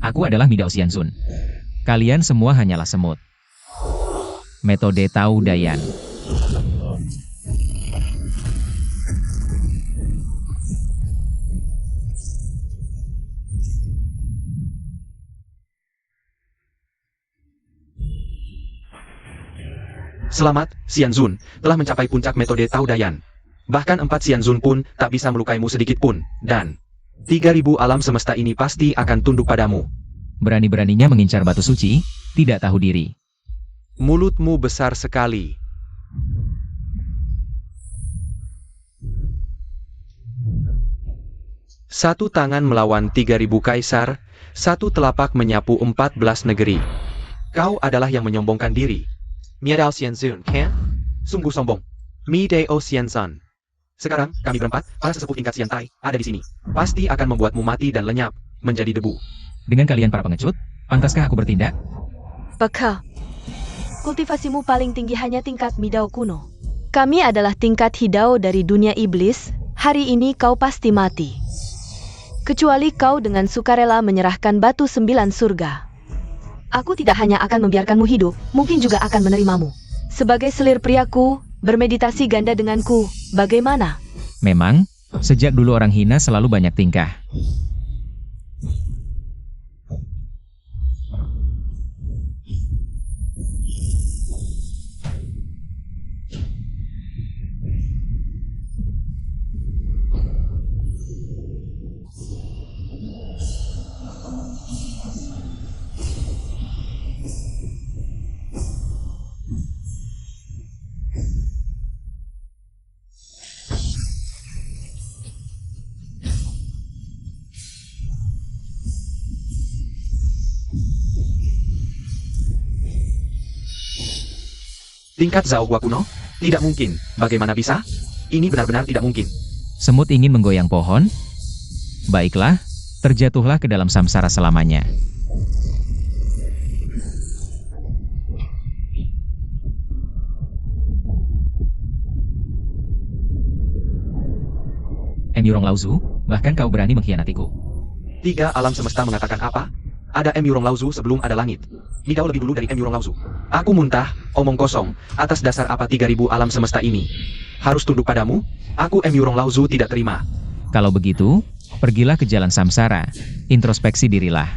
Aku adalah Midao Xianzun. Kalian semua hanyalah semut. Metode Tao Dayan. Selamat, Xianzun, telah mencapai puncak metode Tao Dayan. Bahkan 4 Xianzun pun tak bisa melukaimu sedikit pun, dan 3.000 alam semesta ini pasti akan tunduk padamu. Berani-beraninya mengincar batu suci, tidak tahu diri. Mulutmu besar sekali. Satu tangan melawan 3.000 kaisar, satu telapak menyapu 14 negeri. Kau adalah yang menyombongkan diri. Midao Xianzun, kan? Sungguh sombong. Midao Xianzun. Sekarang, kami berempat, para sesepuh tingkat Xiantai, ada di sini. Pasti akan membuatmu mati dan lenyap, menjadi debu. Dengan kalian para pengecut, pantaskah aku bertindak? Beka. Kultivasimu paling tinggi hanya tingkat Midao kuno. Kami adalah tingkat Hidao dari dunia iblis, hari ini kau pasti mati. Kecuali kau dengan sukarela menyerahkan batu 9 surga. Aku tidak hanya akan membiarkanmu hidup, mungkin juga akan menerimamu. Sebagai selir priaku, bermeditasi ganda denganku, bagaimana? Memang, sejak dulu orang hina selalu banyak tingkah. Tingkat Zhao Gua kuno? Tidak mungkin. Bagaimana bisa? Ini benar-benar tidak mungkin. Semut ingin menggoyang pohon? Baiklah, terjatuhlah ke dalam samsara selamanya. Yurong Laozu, bahkan kau berani mengkhianatiku. 3 alam semesta mengatakan apa? Ada Yurong Laozu sebelum ada langit. Midao lebih dulu dari Yurong Laozu. Aku muntah, omong kosong, atas dasar apa 3.000 alam semesta ini? Harus tunduk padamu? Aku Yurong Laozu tidak terima. Kalau begitu, pergilah ke jalan samsara, introspeksi dirilah.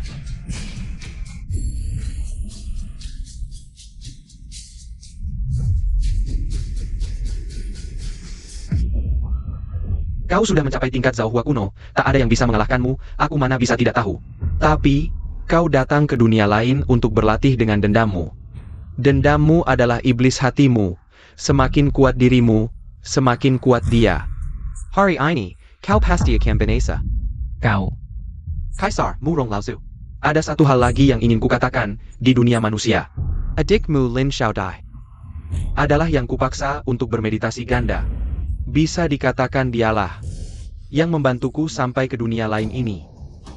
Kau sudah mencapai tingkat Zhao Hua kuno, tak ada yang bisa mengalahkanmu, aku mana bisa tidak tahu. Tapi, kau datang ke dunia lain untuk berlatih dengan dendammu. Dendammu adalah iblis hatimu. Semakin kuat dirimu, semakin kuat dia. Hari ini, kau pasti akan binasa. Kau, Kaisar Murong Laozu. Ada satu hal lagi yang ingin kukatakan di dunia manusia. Adikmu Lin Xiaodai adalah yang kupaksa untuk bermeditasi ganda. Bisa dikatakan dialah yang membantuku sampai ke dunia lain ini.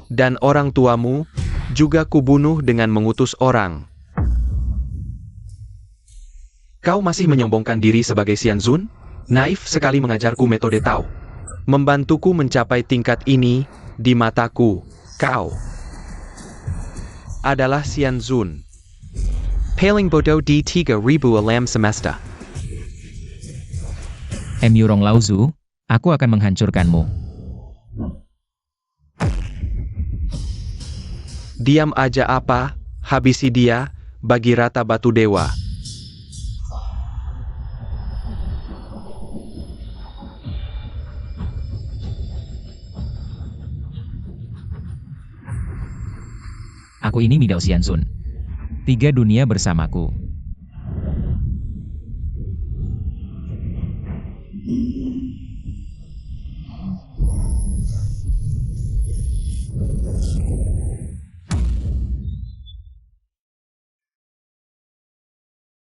Dan orang tuamu juga kubunuh dengan mengutus orang. Kau masih menyombongkan diri sebagai Xianzun? Naif sekali mengajarku metode Tao. Membantuku mencapai tingkat ini di mataku. Kau adalah Xianzun. Paling bodoh di 3.000 alam semesta. Yurong Laozu, aku akan menghancurkanmu. Diam aja apa, habisi dia, bagi rata batu dewa. Aku ini Midao Xianzun. 3 dunia bersamaku.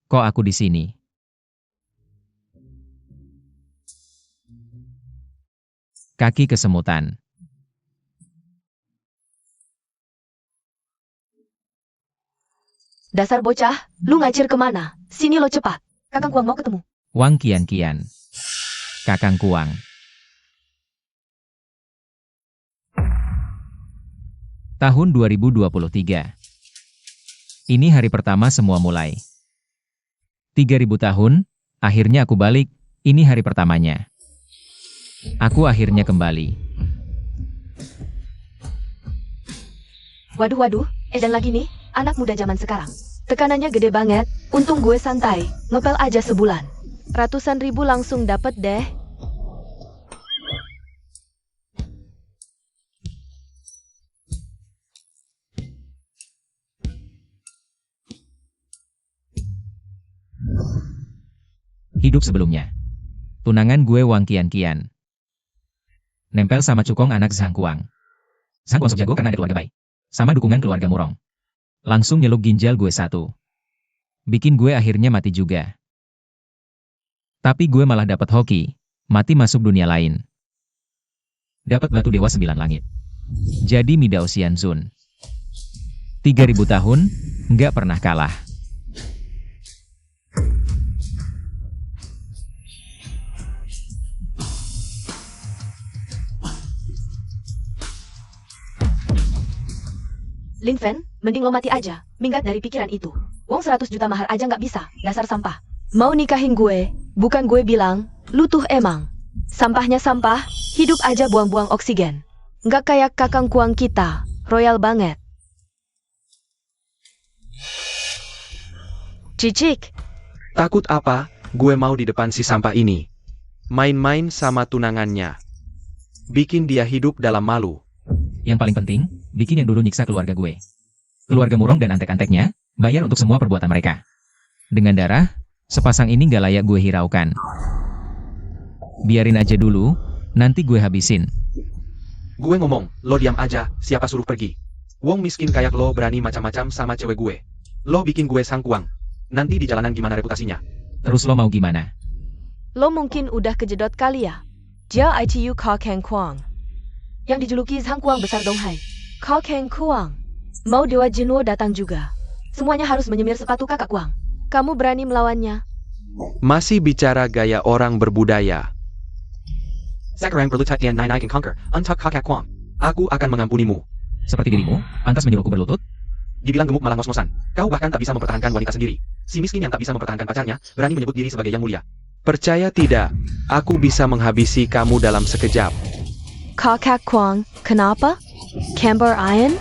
Kok aku di sini? Kaki kesemutan. Dasar bocah, lu ngacir kemana? Sini lo cepat. Kakang Kuang mau ketemu. Wang Kian. Kakang Kuang. Tahun 2023. Ini hari pertama semua mulai. 3000 tahun, akhirnya aku balik, ini hari pertamanya. Aku akhirnya kembali. Waduh, edan lagi nih, anak muda zaman sekarang. Tekanannya gede banget, untung gue santai, ngepel aja sebulan. Ratusan ribu langsung dapet deh. Hidup sebelumnya. Tunangan gue Wang Qian. Nempel sama cukong anak Zhang Kuang. Zhang Kuang sok jago karena ada keluarga baik. Sama dukungan keluarga Murong. Langsung nyeluk ginjal gue satu. Bikin gue akhirnya mati juga. Tapi gue malah dapat hoki. Mati masuk dunia lain. Dapat batu dewa 9 langit. Jadi Midao Xianzun. 3000 tahun, nggak pernah kalah. Lin Fen, mending lo mati aja, minggat dari pikiran itu. Wong 100 juta mahar aja nggak bisa, dasar sampah. Mau nikahin gue, bukan gue bilang, lu tuh emang. Sampahnya sampah, hidup aja buang-buang oksigen. Nggak kayak kakang Kuang kita, royal banget. Cicik. Takut apa? Gue mau di depan si sampah ini. Main-main sama tunangannya. Bikin dia hidup dalam malu. Yang paling penting, bikin yang dulu nyiksa keluarga gue. Keluarga Murong dan antek-anteknya, bayar untuk semua perbuatan mereka. Dengan darah, sepasang ini gak layak gue hiraukan. Biarin aja dulu, nanti gue habisin. Gue ngomong, lo diam aja, siapa suruh pergi. Wong miskin kayak lo berani macam-macam sama cewek gue. Lo bikin gue sangkuang. Nanti di jalanan gimana reputasinya? Terus lo mau gimana? Lo mungkin udah kejedot kali ya? Jiao ITU Kau Keng Kuang. Yang dijuluki Zhang Kuang besar dong hai. Kau Keng Kuang. Mau Dewa Jinwo datang juga. Semuanya harus menyemir sepatu kakak Kuang. Kamu berani melawannya? Masih bicara gaya orang berbudaya. Sekarang berlutut yang Nai can conquer, untuk kakak Kuang. Aku akan mengampunimu. Seperti dirimu, pantas menyuruhku berlutut? Dibilang gemuk malah ngos-ngosan. Kau bahkan tak bisa mempertahankan wanita sendiri. Si miskin yang tak bisa mempertahankan pacarnya, berani menyebut diri sebagai yang mulia. Percaya tidak, aku bisa menghabisi kamu dalam sekejap. Kakak Kuang, kenapa? Camber Iron?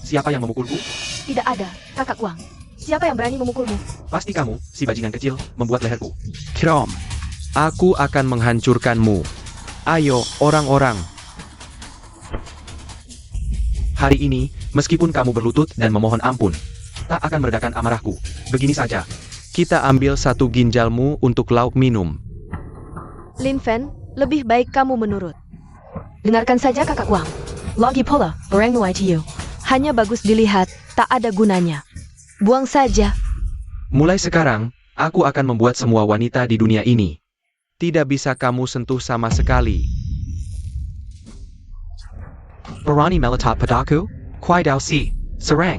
Siapa yang memukulku? Tidak ada, kakak Kuang. Siapa yang berani memukulmu? Pasti kamu, si bajingan kecil, membuat leherku. Krom, aku akan menghancurkanmu. Ayo, orang-orang. Hari ini, meskipun kamu berlutut dan memohon ampun, tak akan meredakan amarahku. Begini saja, kita ambil satu ginjalmu untuk lauk minum. Lin Fen, lebih baik kamu menurut. Dengarkan saja kakak Kuang. Lagi pola, orang ITU. Hanya bagus dilihat, tak ada gunanya. Buang saja. Mulai sekarang, aku akan membuat semua wanita di dunia ini. Tidak bisa kamu sentuh sama sekali. Berani meletak padaku? Kuai Dao Si, serang.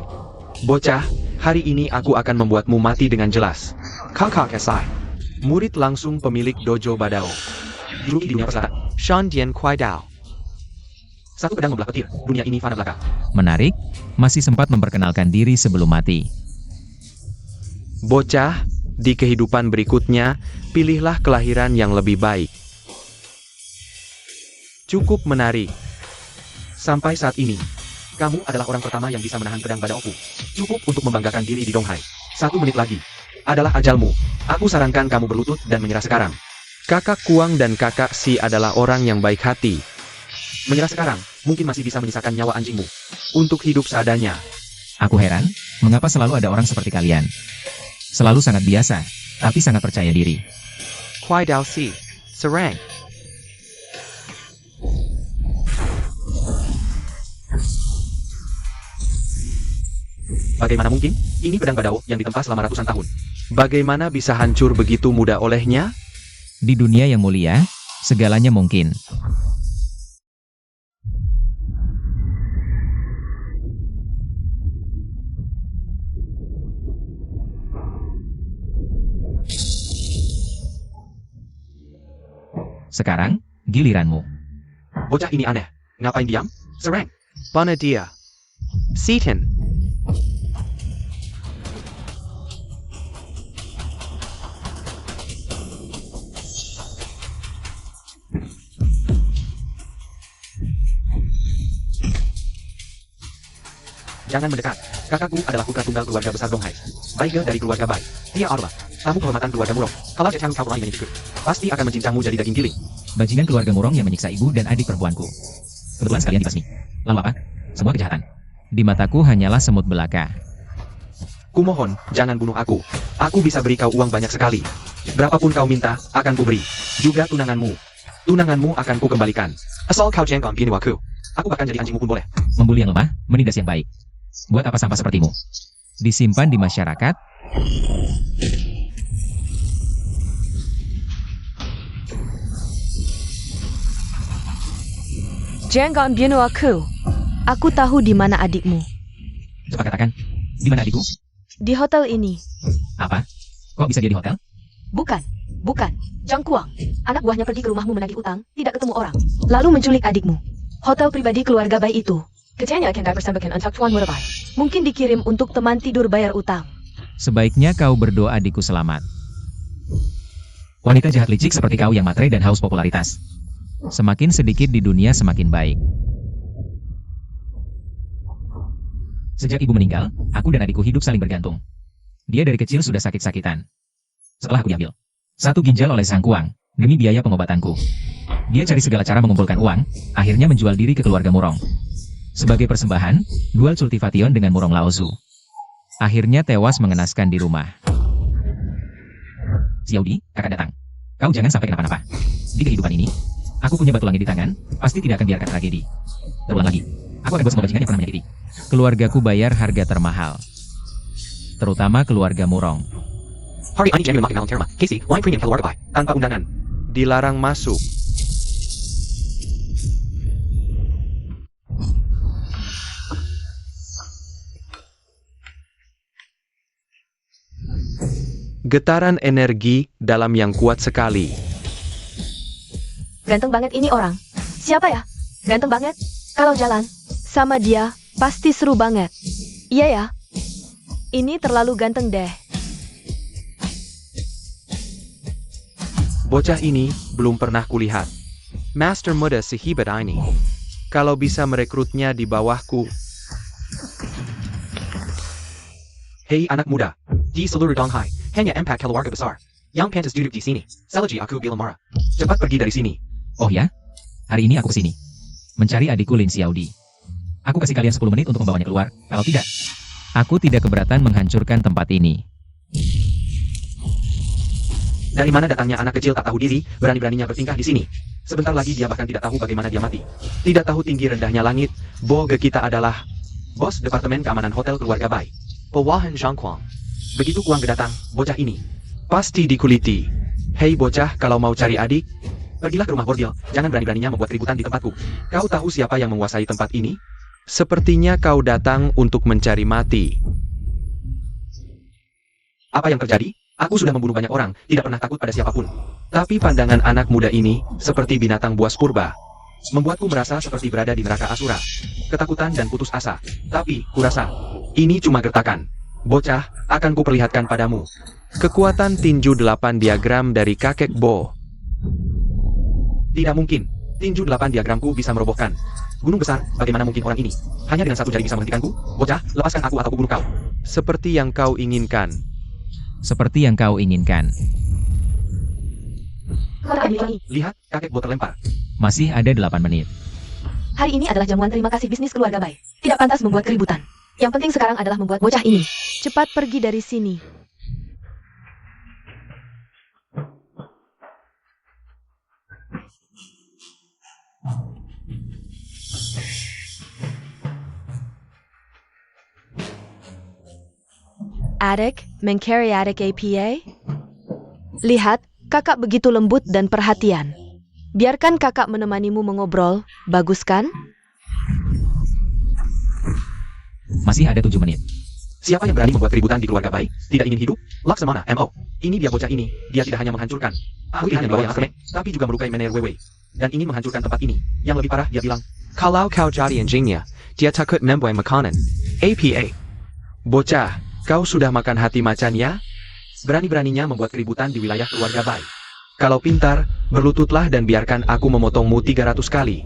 Bocah, hari ini aku akan membuatmu mati dengan jelas. Kakak Esai. Murid langsung pemilik dojo Badao. Juluki di dunia persilatan, Shan Dian Kuai Dao. Satu pedang membelah petir, dunia ini fana belaka. Menarik, masih sempat memperkenalkan diri sebelum mati. Bocah, di kehidupan berikutnya, pilihlah kelahiran yang lebih baik. Cukup menarik. Sampai saat ini, kamu adalah orang pertama yang bisa menahan pedang Badaoku. Cukup untuk membanggakan diri di Donghai. 1 menit lagi. Adalah ajalmu. Aku sarankan kamu berlutut dan menyerah sekarang. Kakak Kuang dan kakak Si adalah orang yang baik hati. Menyerah sekarang, mungkin masih bisa menyisakan nyawa anjingmu. Untuk hidup seadanya. Aku heran, mengapa selalu ada orang seperti kalian. Selalu sangat biasa, tapi sangat percaya diri. Kuai Dao Si, serang. Bagaimana mungkin? Ini pedang Badao yang ditempa selama ratusan tahun. Bagaimana bisa hancur begitu mudah olehnya? Di dunia yang mulia, segalanya mungkin. Sekarang, giliranmu. Bocah ini aneh. Ngapain diam? Serang. Mana dia? Seaton. Jangan mendekat. Kakakku adalah putra tunggal keluarga besar Donghai. Baige dari keluarga Bai. Dia adalah tamu kehormatan keluarga Murong. Kalau Jecang kau mulai menyikut, pasti akan mencincangmu jadi daging giling. Bajingan keluarga Murong yang menyiksa ibu dan adik perempuanku. Kebetulan sekalian dibasmi. Lalu apa? Semua kejahatan. Di mataku hanyalah semut belaka. Kumohon, jangan bunuh aku. Aku bisa beri kau uang banyak sekali. Berapapun kau minta, akan kuberi. Juga tunanganmu. Tunanganmu akan kukembalikan. Asal kau jengkong bini aku. Aku bahkan jadi anjingmu pun boleh. Membuli yang lemah, menindas yang baik. Buat apa sampah sepertimu? Disimpan di masyarakat. Jangan bunuh aku. Aku tahu di mana adikmu. Coba katakan, di mana adikku? Di hotel ini. Apa? Kok bisa dia di hotel? Bukan. Zhang Kuang. Anak buahnya pergi ke rumahmu menagih utang, tidak ketemu orang. Lalu menculik adikmu. Hotel pribadi keluarga Bai itu. Kejadiannya akan dipersembahkan untuk Tuan Murabai. Mungkin dikirim untuk teman tidur bayar utang. Sebaiknya kau berdoa adikku selamat. Wanita jahat licik seperti kau yang matre dan haus popularitas. Semakin sedikit di dunia semakin baik. Sejak ibu meninggal, aku dan adikku hidup saling bergantung. Dia dari kecil sudah sakit-sakitan. Setelah aku diambil 1 ginjal oleh Sang Kuang, demi biaya pengobatanku. Dia cari segala cara mengumpulkan uang, akhirnya menjual diri ke keluarga Murong. Sebagai persembahan, duel Cultivation dengan Murong Laozu. Akhirnya tewas mengenaskan di rumah. Xiaodi, kakak datang. Kau jangan sampai kenapa-napa. Di kehidupan ini, aku punya batu langit di tangan, pasti tidak akan biarkan tragedi terulang lagi. Aku akan buat semua bajingan yang pernah menyakiti. Keluargaku bayar harga termahal. Terutama keluarga Murong. Hari ini January makin malam terma. Casey, wine premium keluarga Bai. Tanpa undangan. Dilarang masuk. Getaran energi dalam yang kuat sekali. Ganteng banget ini orang. Siapa ya? Ganteng banget. Kalau jalan sama dia, pasti seru banget. Iya ya. Ini terlalu ganteng deh. Bocah ini belum pernah kulihat. Master muda sehebat ini. Kalau bisa merekrutnya di bawahku. Hei anak muda, di seluruh Donghai, hanya 4 keluarga besar yang pantas duduk di sini. Selagi aku bila marah. Cepat pergi dari sini. Oh ya? Hari ini aku kesini. Mencari adikku Lin Xiaodi. Aku kasih kalian 10 menit untuk membawanya keluar. Kalau tidak, aku tidak keberatan menghancurkan tempat ini. Dari mana datangnya anak kecil tak tahu diri, berani-beraninya bertingkah di sini. Sebentar lagi dia bahkan tidak tahu bagaimana dia mati. Tidak tahu tinggi rendahnya langit, boge kita adalah bos Departemen Keamanan Hotel Keluarga Bai. Pewahan Zhang Kuang. Begitu Kuang datang, bocah ini pasti dikuliti. Hei bocah, kalau mau cari adik, pergilah ke rumah bordil. Jangan berani-beraninya membuat keributan di tempatku. Kau tahu siapa yang menguasai tempat ini? Sepertinya kau datang untuk mencari mati. Apa yang terjadi? Aku sudah membunuh banyak orang, tidak pernah takut pada siapapun. Tapi pandangan anak muda ini, seperti binatang buas purba, membuatku merasa seperti berada di neraka Asura. Ketakutan dan putus asa. Tapi, kurasa, ini cuma gertakan. Bocah, akan kuperlihatkan padamu kekuatan tinju 8 diagram dari kakek Bo. Tidak mungkin, tinju 8 diagramku bisa merobohkan gunung besar. Bagaimana mungkin orang ini hanya dengan 1 jari bisa menghentikanku? Bocah, lepaskan aku atau kubunuh kau. Seperti yang kau inginkan. Seperti yang kau inginkan. Lihat, kakek Bo terlempar. Masih ada 8 menit. Hari ini adalah jamuan terima kasih bisnis keluarga Bai. Tidak pantas membuat keributan. Yang penting sekarang adalah membuat bocah ini cepat pergi dari sini. Adik, mencari adik APA? Lihat, kakak begitu lembut dan perhatian. Biarkan kakak menemanimu mengobrol, bagus kan? Masih ada 7 menit. Siapa yang berani membuat keributan di keluarga Bai? Tidak ingin hidup? Laksamana, MO. Ini dia bocah ini. Dia tidak hanya menghancurkan pilihan yang bawa yang asli, tapi juga melukai Mener Wewe. Dan ingin menghancurkan tempat ini. Yang lebih parah, dia bilang, kalau kau jadi anjingnya, Dia takut membuang makanan. APA. Bocah, kau sudah makan hati macan ya? Berani-beraninya membuat keributan di wilayah keluarga Bai. Kalau pintar, berlututlah dan biarkan aku memotongmu 300 kali.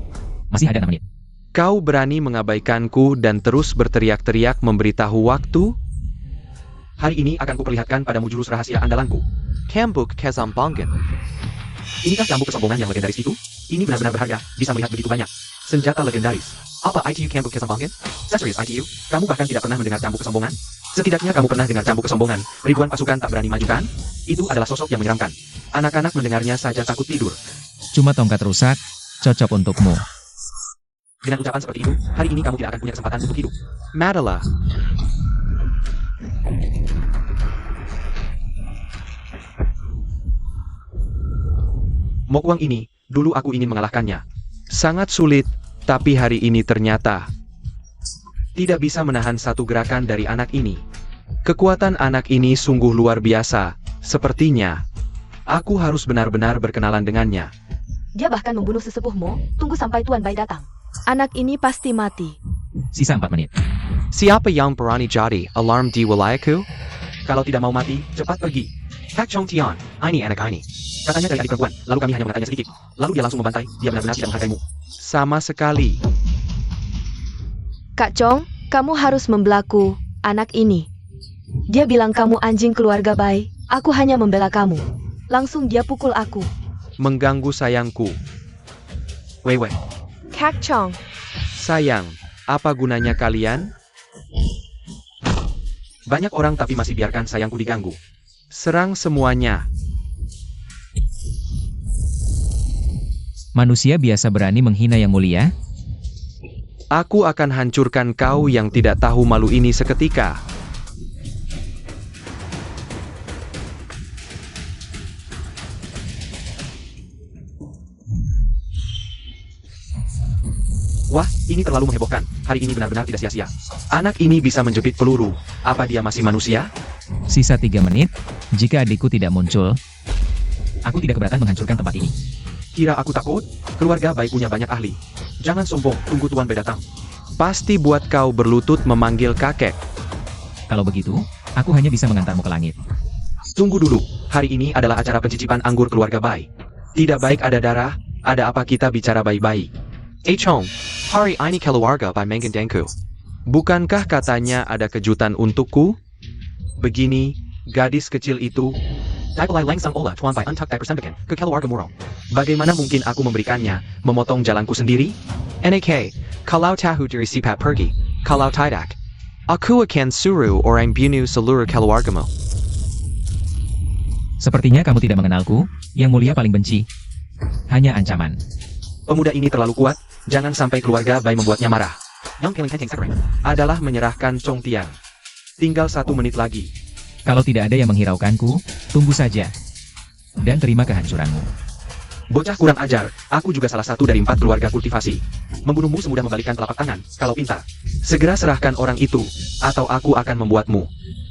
Masih ada 6 menit. Kau berani mengabaikanku dan terus berteriak-teriak memberitahu waktu? Hari ini akan kuperlihatkan padamu jurus rahasia andalanku. Cambuk Kesambangan. Inikah cambuk kesombongan yang legendaris itu? Ini benar-benar berharga, bisa melihat begitu banyak. Senjata legendaris. Apa ITU cambuk kesombongan? Serius ITU, kamu bahkan tidak pernah mendengar cambuk kesombongan? Setidaknya kamu pernah dengar cambuk kesombongan, ribuan pasukan tak berani maju kan? Itu adalah sosok yang menyeramkan. Anak-anak mendengarnya saja takut tidur. Cuma tongkat rusak, cocok untukmu. Dengan ucapan seperti itu, hari ini kamu tidak akan punya kesempatan untuk hidup. Madala. Mokwang ini, dulu aku ingin mengalahkannya. Sangat sulit, tapi hari ini ternyata tidak bisa menahan satu gerakan dari anak ini. Kekuatan anak ini sungguh luar biasa. Sepertinya, aku harus benar-benar berkenalan dengannya. Dia bahkan membunuh sesepuhmu. Tunggu sampai Tuan Bai datang. Anak ini pasti mati. Sisa 4 menit. Siapa yang berani jadi alarm di wilayahku? Kalau tidak mau mati, cepat pergi. Kak Chong Tian, ini anak ini. Katanya dari adik perempuan, lalu kami hanya mengatakannya sedikit. Lalu dia langsung membantai, dia benar-benar tidak menghargaimu. Sama sekali. Kak Chong, kamu harus membelaku anak ini. Dia bilang kamu anjing keluarga Bai. Aku hanya membela kamu. Langsung dia pukul aku. Mengganggu sayangku. Wewe, Kak Chong, sayang, apa gunanya kalian? Banyak orang tapi masih biarkan sayangku diganggu. Serang semuanya. Manusia biasa berani menghina yang mulia? Aku akan hancurkan kau yang tidak tahu malu ini seketika. Wah, ini terlalu menghebohkan. Hari ini benar-benar tidak sia-sia. Anak ini bisa menjepit peluru. Apa dia masih manusia? Sisa 3 menit. Jika adikku tidak muncul, aku tidak keberatan menghancurkan tempat ini. Kira aku takut? Keluarga Bai punya banyak ahli. Jangan sombong, tunggu Tuan Bai datang. Pasti buat kau berlutut memanggil kakek. Kalau begitu, aku hanya bisa mengantarmu ke langit. Tunggu dulu, hari ini adalah acara pencicipan anggur keluarga Bai. Tidak baik ada darah, ada apa kita bicara baik-baik. Chong, hari ini keluarga by Mengendangku. Bukankah katanya ada kejutan untukku? Begini, gadis kecil itu. Bagaimana mungkin aku memberikannya, memotong jalanku sendiri? NAK, kalau tahu diri sipat pergi, kalau tidak, aku akan suruh orang bunuh seluruh keluargamu. Sepertinya kamu tidak mengenalku, yang mulia paling benci. Hanya ancaman. Pemuda ini terlalu kuat, jangan sampai keluarga Bai membuatnya marah. Yang paling penting adalah menyerahkan Chong Tian. Tinggal 1 menit lagi. Kalau tidak ada yang menghiraukanku, tunggu saja. Dan terima kehancuranmu. Bocah kurang ajar, aku juga salah satu dari 4 keluarga kultivasi. Membunuhmu semudah membalikkan telapak tangan, kalau pintar. Segera serahkan orang itu, atau aku akan membuatmu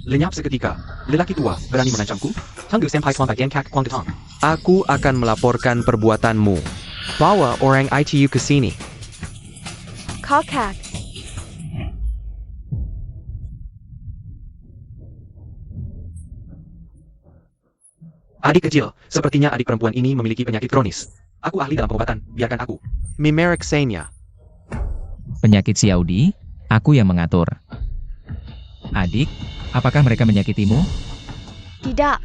lenyap seketika. Lelaki tua, berani mengancamku? Aku akan melaporkan perbuatanmu. Bawa orang ITU ke sini. Kakak. Adik kecil, sepertinya adik perempuan ini memiliki penyakit kronis. Aku ahli dalam pengobatan, biarkan aku. Mimerik Senya. Penyakit Xiaodi, aku yang mengatur. Adik, apakah mereka menyakitimu? Tidak.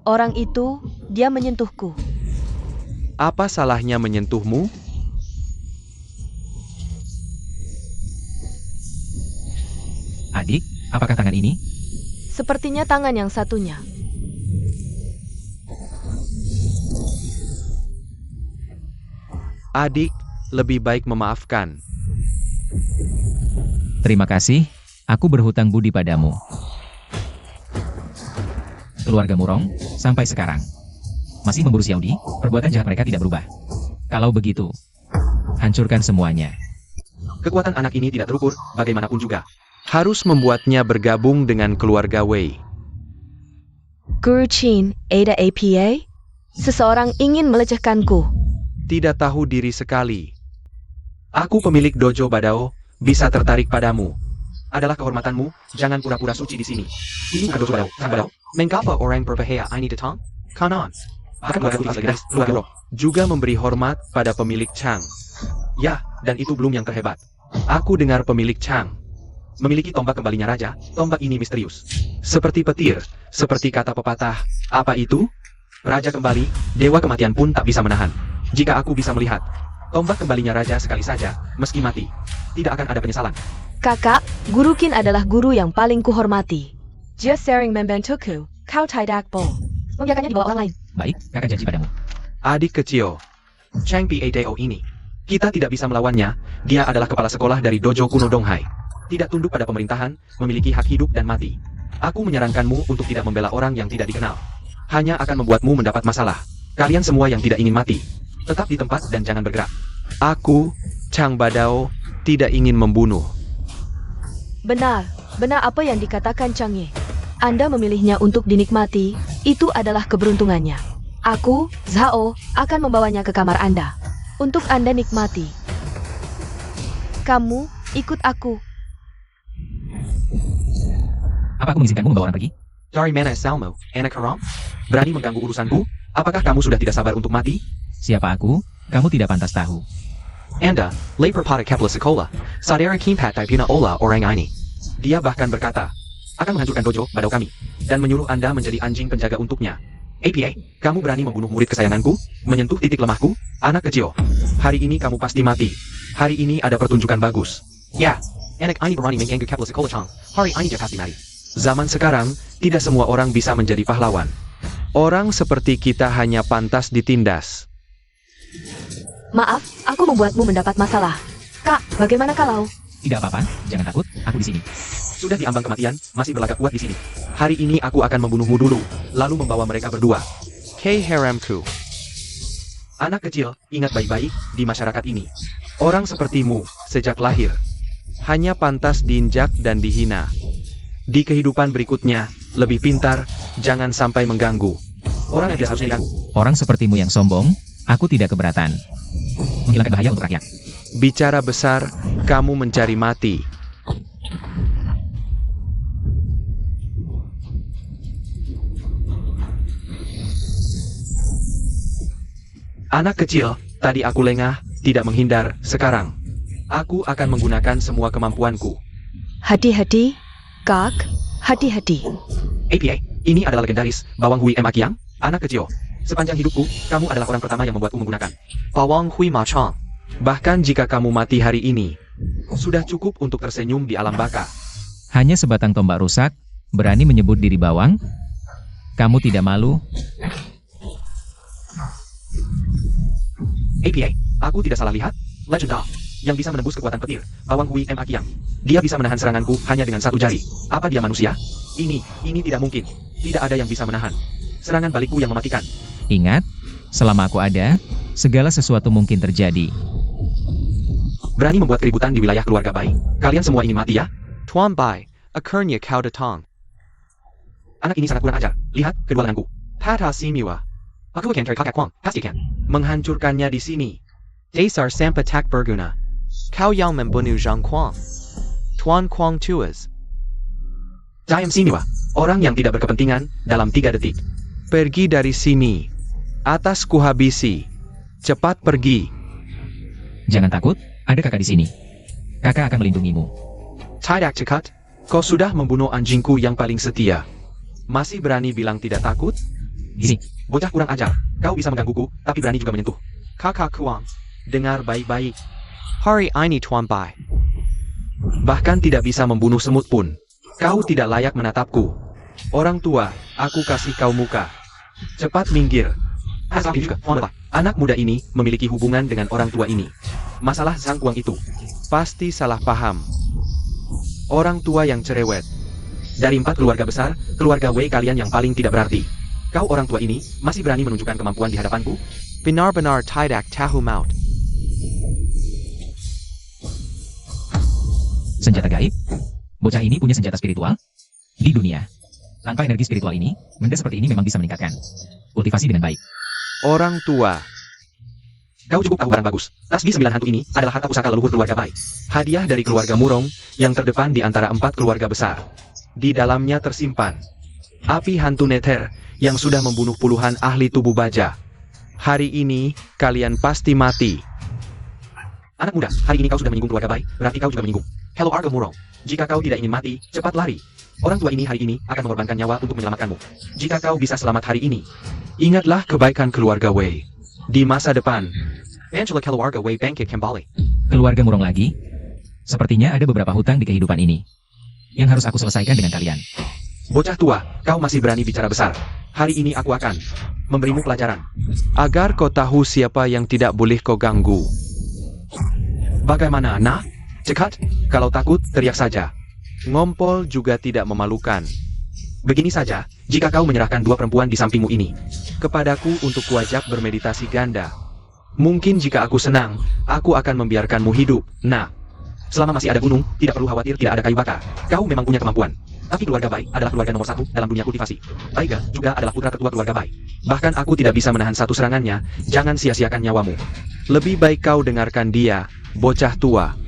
Orang itu, dia menyentuhku. Apa salahnya menyentuhmu? Adik, apakah tangan ini? Sepertinya tangan yang satunya. Adik, lebih baik memaafkan. Terima kasih, aku berhutang budi padamu. Keluarga Murong, sampai sekarang masih memburu Xiaodi, perbuatan jahat mereka tidak berubah. Kalau begitu, hancurkan semuanya. Kekuatan anak ini tidak terukur, bagaimanapun juga. Harus membuatnya bergabung dengan keluarga Wei. Guru Qin, Ada APA? Seseorang ingin melecehkanku. Tidak tahu diri sekali. Aku pemilik dojo Badao, bisa tertarik padamu. Adalah kehormatanmu, jangan pura-pura suci di sini. Ini bukan dojo badau, sang badau. Mengapa orang berbahaya ini datang? Kanan. Bahkan keluarga kultivasi legendaris, keluarga roh, juga memberi hormat pada pemilik Chang. Ya, dan itu belum yang terhebat. Aku dengar pemilik Chang memiliki tombak kembalinya raja. Tombak ini misterius. Seperti petir, seperti kata pepatah. Apa itu? Raja kembali, dewa kematian pun tak bisa menahan. Jika aku bisa melihat tombak kembalinya raja sekali saja, meski mati, tidak akan ada penyesalan. Kakak, Guru Qin adalah guru yang paling kuhormati. Dia sering membantuku, kau tidak boleh membiarkannya dibawa orang lain. Baik, kakak janji padamu. Adik kecil, Chang Padao ini, kita tidak bisa melawannya. Dia adalah kepala sekolah dari dojo kuno Donghai. Tidak tunduk pada pemerintahan, memiliki hak hidup dan mati. Aku menyarankanmu untuk tidak membela orang yang tidak dikenal. Hanya akan membuatmu mendapat masalah. Kalian semua yang tidak ingin mati, tetap di tempat dan jangan bergerak. Aku, Chang Badao, tidak ingin membunuh. Benar apa yang dikatakan Chang Ye. Anda memilihnya untuk dinikmati, itu adalah keberuntungannya. Aku, Zhao, akan membawanya ke kamar Anda. Untuk Anda nikmati. Kamu, ikut aku. Apa aku mengizinkanmu membawa orang pergi? Dari mana asalmu, anak haram? Berani mengganggu urusanku? Apakah kamu sudah tidak sabar untuk mati? Siapa aku? Kamu tidak pantas tahu. Anda, lapor pada kepala sekolah, saudara Kimpat Taipina Ola orang ini. Dia bahkan berkata, akan menghancurkan dojo badau kami, dan menyuruh Anda menjadi anjing penjaga untuknya. APA, kamu berani membunuh murid kesayanganku, menyentuh titik lemahku, anak kecil. Hari ini kamu pasti mati. Hari ini ada pertunjukan bagus. Ya, anak ini berani mengganggu kepala sekolah Chang. Hari ini dia pasti mati. Zaman sekarang, tidak semua orang bisa menjadi pahlawan. Orang seperti kita hanya pantas ditindas. Maaf, aku membuatmu mendapat masalah. Kak, bagaimana kalau? Tidak apa-apa, jangan takut, aku di sini. Sudah diambang kematian, masih berlagak kuat di sini. Hari ini aku akan membunuhmu dulu, lalu membawa mereka berdua. K haramku. Anak kecil, ingat baik-baik di masyarakat ini. Orang sepertimu, sejak lahir, hanya pantas diinjak dan dihina. Di kehidupan berikutnya, lebih pintar, jangan sampai mengganggu. Orang yang tidak harusnya diganggu. Orang sepertimu yang sombong, aku tidak keberatan. Menghilangkan bahaya untuk rakyat. Bicara besar, kamu mencari mati. Anak kecil, tadi aku lengah, tidak menghindar, sekarang. Aku akan menggunakan semua kemampuanku. Hati-hati, Kak, hati-hati. APA, ini adalah legendaris, Bawang Hui Emakiang, anak kecil. Sepanjang hidupku, kamu adalah orang pertama yang membuatku menggunakan Bawang Hui Ma Chang. Bahkan jika kamu mati hari ini, sudah cukup untuk tersenyum di alam baka. Hanya sebatang tombak rusak, berani menyebut diri bawang? Kamu tidak malu? APA, aku tidak salah lihat? Legenda, yang bisa menembus kekuatan petir, Bawang Hui Emakiang. Dia bisa menahan seranganku hanya dengan satu jari. Apa dia manusia? Ini tidak mungkin. Tidak ada yang bisa menahan serangan balikku yang mematikan. Ingat, selama aku ada, segala sesuatu mungkin terjadi. Berani membuat keributan di wilayah keluarga Bai. Kalian semua ingin mati ya? Tuan Bai, akhirnya kau datang. Anak ini sangat kurang ajar. Lihat kedua lenganku. Tata Simiwa. Aku akan cari kakak Kwang. Pasti akan menghancurkannya di sini. Dasar sampai tak berguna. Kau yang membunuh Zhang Kwang. Tuan Kwang Tuas. Diam Simiwa. Orang yang tidak berkepentingan dalam 3 detik. Pergi dari sini. Atas kuhabisi. Cepat pergi. Jangan takut, ada kakak di sini. Kakak akan melindungimu. Tidak cekat. Kau sudah membunuh anjingku yang paling setia. Masih berani bilang tidak takut? Gini, Bocah kurang ajar. Kau bisa menggangguku, tapi berani juga menyentuh. Kakak Kuang, dengar baik-baik. Hari ini Tuan Bai. Bahkan tidak bisa membunuh semut pun. Kau tidak layak menatapku. Orang tua, aku kasih kau muka. Cepat minggir. Asal juga, anak muda ini memiliki hubungan dengan orang tua ini. Masalah Zhang Kuang itu pasti salah paham. Orang tua yang cerewet. Dari 4 keluarga besar, keluarga Wei kalian yang paling tidak berarti. Kau orang tua ini masih berani menunjukkan kemampuan di hadapanku? Benar-benar tidak tahu maut. senjata gaib? Bocah ini punya senjata spiritual? Di dunia, tanpa energi spiritual ini, benda seperti ini memang bisa meningkatkan kultivasi dengan baik. Orang tua. Kau cukup tahu barang bagus. Tas G9 hantu ini adalah harta pusaka leluhur keluarga Bai. Hadiah dari keluarga Murong yang terdepan di antara 4 keluarga besar. Di dalamnya tersimpan api hantu Nether yang sudah membunuh puluhan ahli tubuh baja. Hari ini kalian pasti mati. Anak muda, hari ini kau sudah menyinggung keluarga Bai, berarti kau juga menyinggung Hello Arga Murong. Jika kau tidak ingin mati, cepat lari. Orang tua ini hari ini akan mengorbankan nyawa untuk menyelamatkanmu. Jika kau bisa selamat hari ini, ingatlah kebaikan keluarga Wei. Di masa depan, Angela keluarga Wei bangkit kembali. Keluarga Murong lagi? Sepertinya ada beberapa hutang di kehidupan ini yang harus aku selesaikan dengan kalian. Bocah tua, kau masih berani bicara besar. Hari ini aku akan memberimu pelajaran. Agar kau tahu siapa yang tidak boleh kau ganggu. Bagaimana, nah? Cekat, kalau takut, teriak saja. Ngompol juga tidak memalukan. Begini saja, jika kau menyerahkan 2 perempuan di sampingmu ini kepadaku untuk kuajak bermeditasi ganda. Mungkin jika aku senang, aku akan membiarkanmu hidup. Nah, selama masih ada gunung, tidak perlu khawatir tidak ada kayu bakar. Kau memang punya kemampuan. Tapi keluarga Bai adalah keluarga nomor 1 dalam dunia kultivasi. Baiga juga adalah putra ketua keluarga Bai. Bahkan aku tidak bisa menahan satu serangannya, jangan sia-siakan nyawamu. Lebih baik kau dengarkan dia, bocah tua.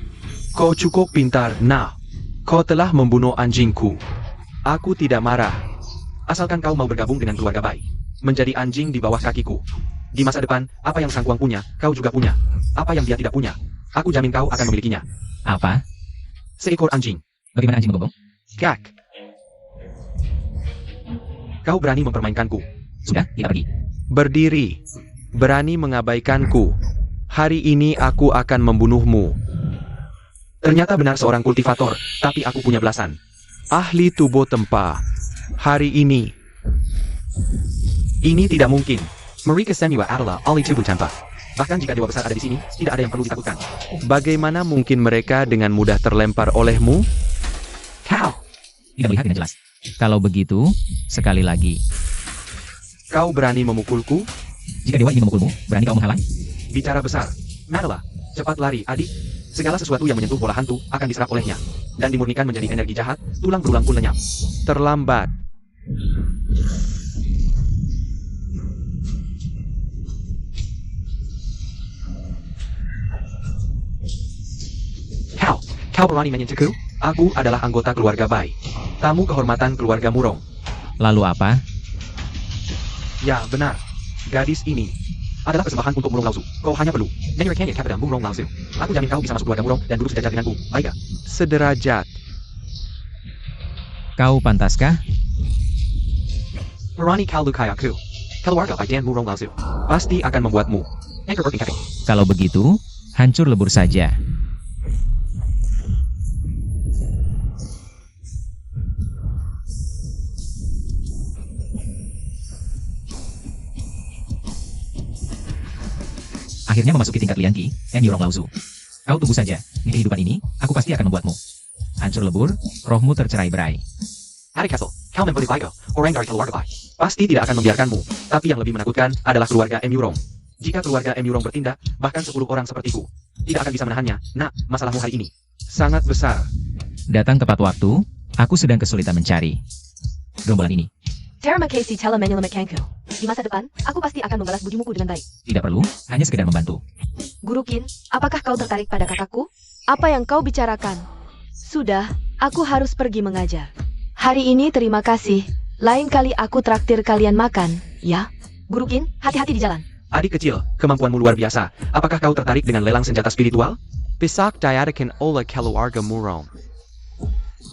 Kau cukup pintar, nah. Kau telah membunuh anjingku. Aku tidak marah. Asalkan kau mau bergabung dengan keluarga Bai. Menjadi anjing di bawah kakiku. Di masa depan, apa yang Sangkuang punya, kau juga punya. Apa yang dia tidak punya, aku jamin kau akan memilikinya. Apa? Seekor anjing. Bagaimana anjing menggonggong? Gak. Kau berani mempermainkanku. Sudah, kita pergi. Berdiri. Berani mengabaikanku. Hari ini aku akan membunuhmu. Ternyata benar seorang kultivator, tapi aku punya belasan. Ahli tubuh tempa. Hari ini. Ini tidak mungkin. Mereka semua adalah ahli tubuh tempa. Bahkan jika dewa besar ada di sini, tidak ada yang perlu ditakutkan. Bagaimana mungkin mereka dengan mudah terlempar olehmu? Kau. Tidak melihat dengan jelas. Kalau begitu, sekali lagi. Kau berani memukulku? Jika dewa ingin memukulmu, berani kau menghalang? Bicara besar. Madela, cepat lari, adik. Segala sesuatu yang menyentuh bola hantu akan diserap olehnya. Dan dimurnikan menjadi energi jahat, tulang berulang pun lenyap. Terlambat. Kau berani menyentuhku? Aku adalah anggota keluarga Bai. Tamu kehormatan keluarga Murong. Lalu apa? Ya, benar. Gadis ini adalah persembahan untuk Murong Lausu. Kau hanya perlu menyerahkannya kepada Murong Lausu. Aku jamin kau bisa masuk keluarga Murong dan duduk sejajar denganku. Baiklah. Sederajat. Kau pantaskah? Berani kau lukai aku. Keluarga Bai dan Murong Lausu pasti akan membuatmu anchor bertingkat. Kalau begitu, hancur lebur saja. Akhirnya memasuki tingkat Lianqi, and Yurong Lauzu. Kau tunggu saja, di kehidupan ini, aku pasti akan membuatmu hancur lebur, rohmu tercerai-berai. Adik Castle, kau membeli Baigo, orang dari keluarga Bai. Pasti tidak akan membiarkanmu, tapi yang lebih menakutkan adalah keluarga M. Yurong. Jika keluarga M. Yurong bertindak, bahkan 10 orang sepertiku tidak akan bisa menahannya. Nah, masalahmu hari ini sangat besar. Datang tepat waktu, aku sedang kesulitan mencari gerombolan ini. Terima kasih telah menyelamatkanku. Di masa depan, aku pasti akan membalas budimuku dengan baik. Tidak perlu, hanya sekedar membantu. Guru Qin, apakah kau tertarik pada kakakku? Apa yang kau bicarakan? Sudah, aku harus pergi mengajar. Hari ini terima kasih. Lain kali aku traktir kalian makan, ya? Guru Qin, hati-hati di jalan. Adik kecil, kemampuanmu luar biasa. Apakah kau tertarik dengan lelang senjata spiritual? Bisak diadakan oleh keluarga Murong.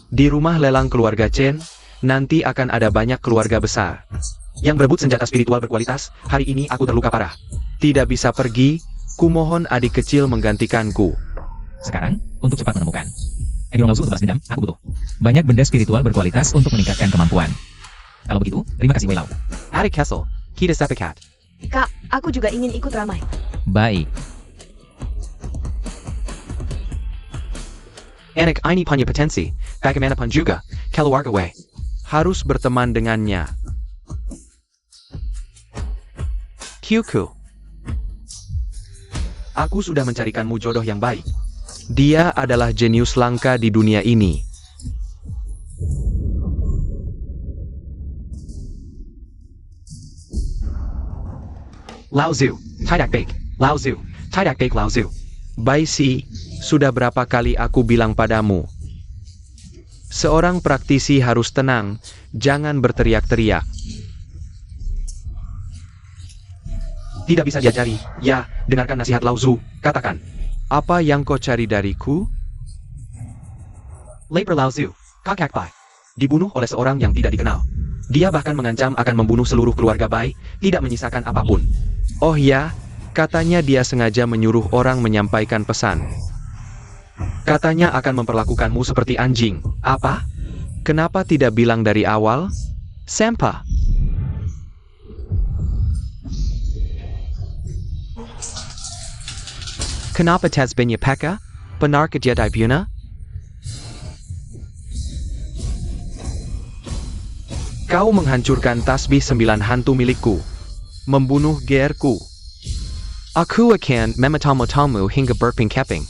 Di rumah lelang keluarga Chen, nanti akan ada banyak keluarga besar yang berebut senjata spiritual berkualitas. Hari ini aku terluka parah. Tidak bisa pergi, kumohon adik kecil menggantikanku. Sekarang, untuk cepat menemukan Yurong Lauzu untuk balas dendam, aku butuh banyak benda spiritual berkualitas untuk meningkatkan kemampuan. Kalau begitu, terima kasih Wei Lau. Adik Kessel, kita sepakat. Kak, aku juga ingin ikut ramai. Baik. Anak ini punya potensi, bagaimanapun juga, keluarga Wei harus berteman dengannya. Kyuku, aku sudah mencarikanmu jodoh yang baik. Dia adalah jenius langka di dunia ini. Lao Zu, tidak baik. Lao Zu, Tidak baik Lao Zu. Bai Si, sudah berapa kali aku bilang padamu? Seorang praktisi harus tenang, jangan berteriak-teriak. Tidak bisa diajari. Ya, dengarkan nasihat Lao Zu. Katakan. Apa yang kau cari dariku? Lapar Lao Zu. Kakak Bai. Dibunuh oleh seorang yang tidak dikenal. Dia bahkan mengancam akan membunuh seluruh keluarga Bai, tidak menyisakan apapun. Oh ya, katanya dia sengaja menyuruh orang menyampaikan pesan. Katanya akan memperlakukanmu seperti anjing. Apa? Kenapa tidak bilang dari awal? Sampah. Kenapa Tasbenya Peka? Benar kejadian Buna? Kau menghancurkan tasbih 9 hantu milikku. Membunuh gearku. Aku akan mematamu hingga berping-keping.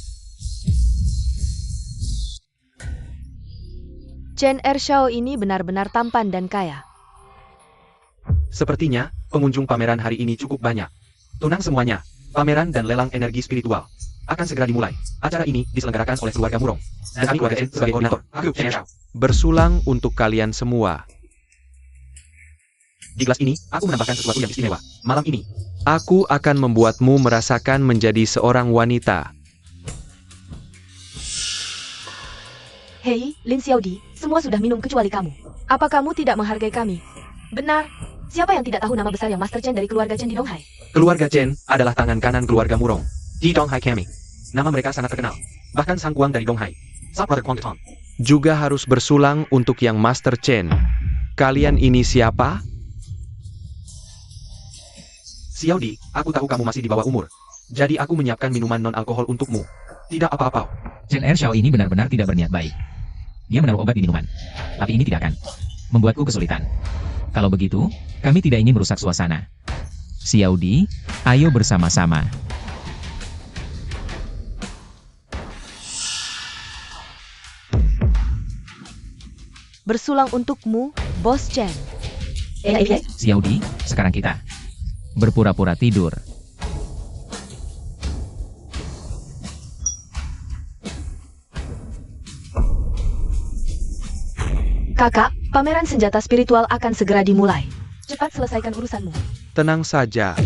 Chen Ershao ini benar-benar tampan dan kaya. Sepertinya, pengunjung pameran hari ini cukup banyak. Tunang semuanya, pameran dan lelang energi spiritual akan segera dimulai. Acara ini diselenggarakan oleh keluarga Murong. Dan kami keluarga Chen sebagai koordinator. Aku Chen Ershao. Bersulang untuk kalian semua. Di gelas ini, aku menambahkan sesuatu yang istimewa. Malam ini, Aku akan membuatmu merasakan menjadi seorang wanita. Hei, Lin Xiaodi, semua sudah minum kecuali kamu. Apa kamu tidak menghargai kami? Benar. Siapa yang tidak tahu nama besar yang Master Chen dari keluarga Chen di Donghai? keluarga Chen adalah tangan kanan keluarga Murong. Di Donghai kami. Nama mereka sangat terkenal. Bahkan Sang Guang dari Donghai. Sang Brother Kwang Detong. Juga harus bersulang untuk yang Master Chen. Kalian ini siapa? Xiaodi, aku tahu kamu masih di bawah umur. Jadi aku menyiapkan minuman non-alkohol untukmu. Tidak apa-apa. Chen Ershao ini benar-benar tidak berniat baik. Dia menaruh obat di minuman. Tapi ini tidak akan membuatku kesulitan. Kalau begitu, kami tidak ingin merusak suasana. Xiaodi, ayo bersama-sama. Bersulang untukmu, Bos Chen. Xiaodi, sekarang kita berpura-pura tidur. Kakak, pameran senjata spiritual akan segera dimulai. Cepat selesaikan urusanmu. Tenang saja.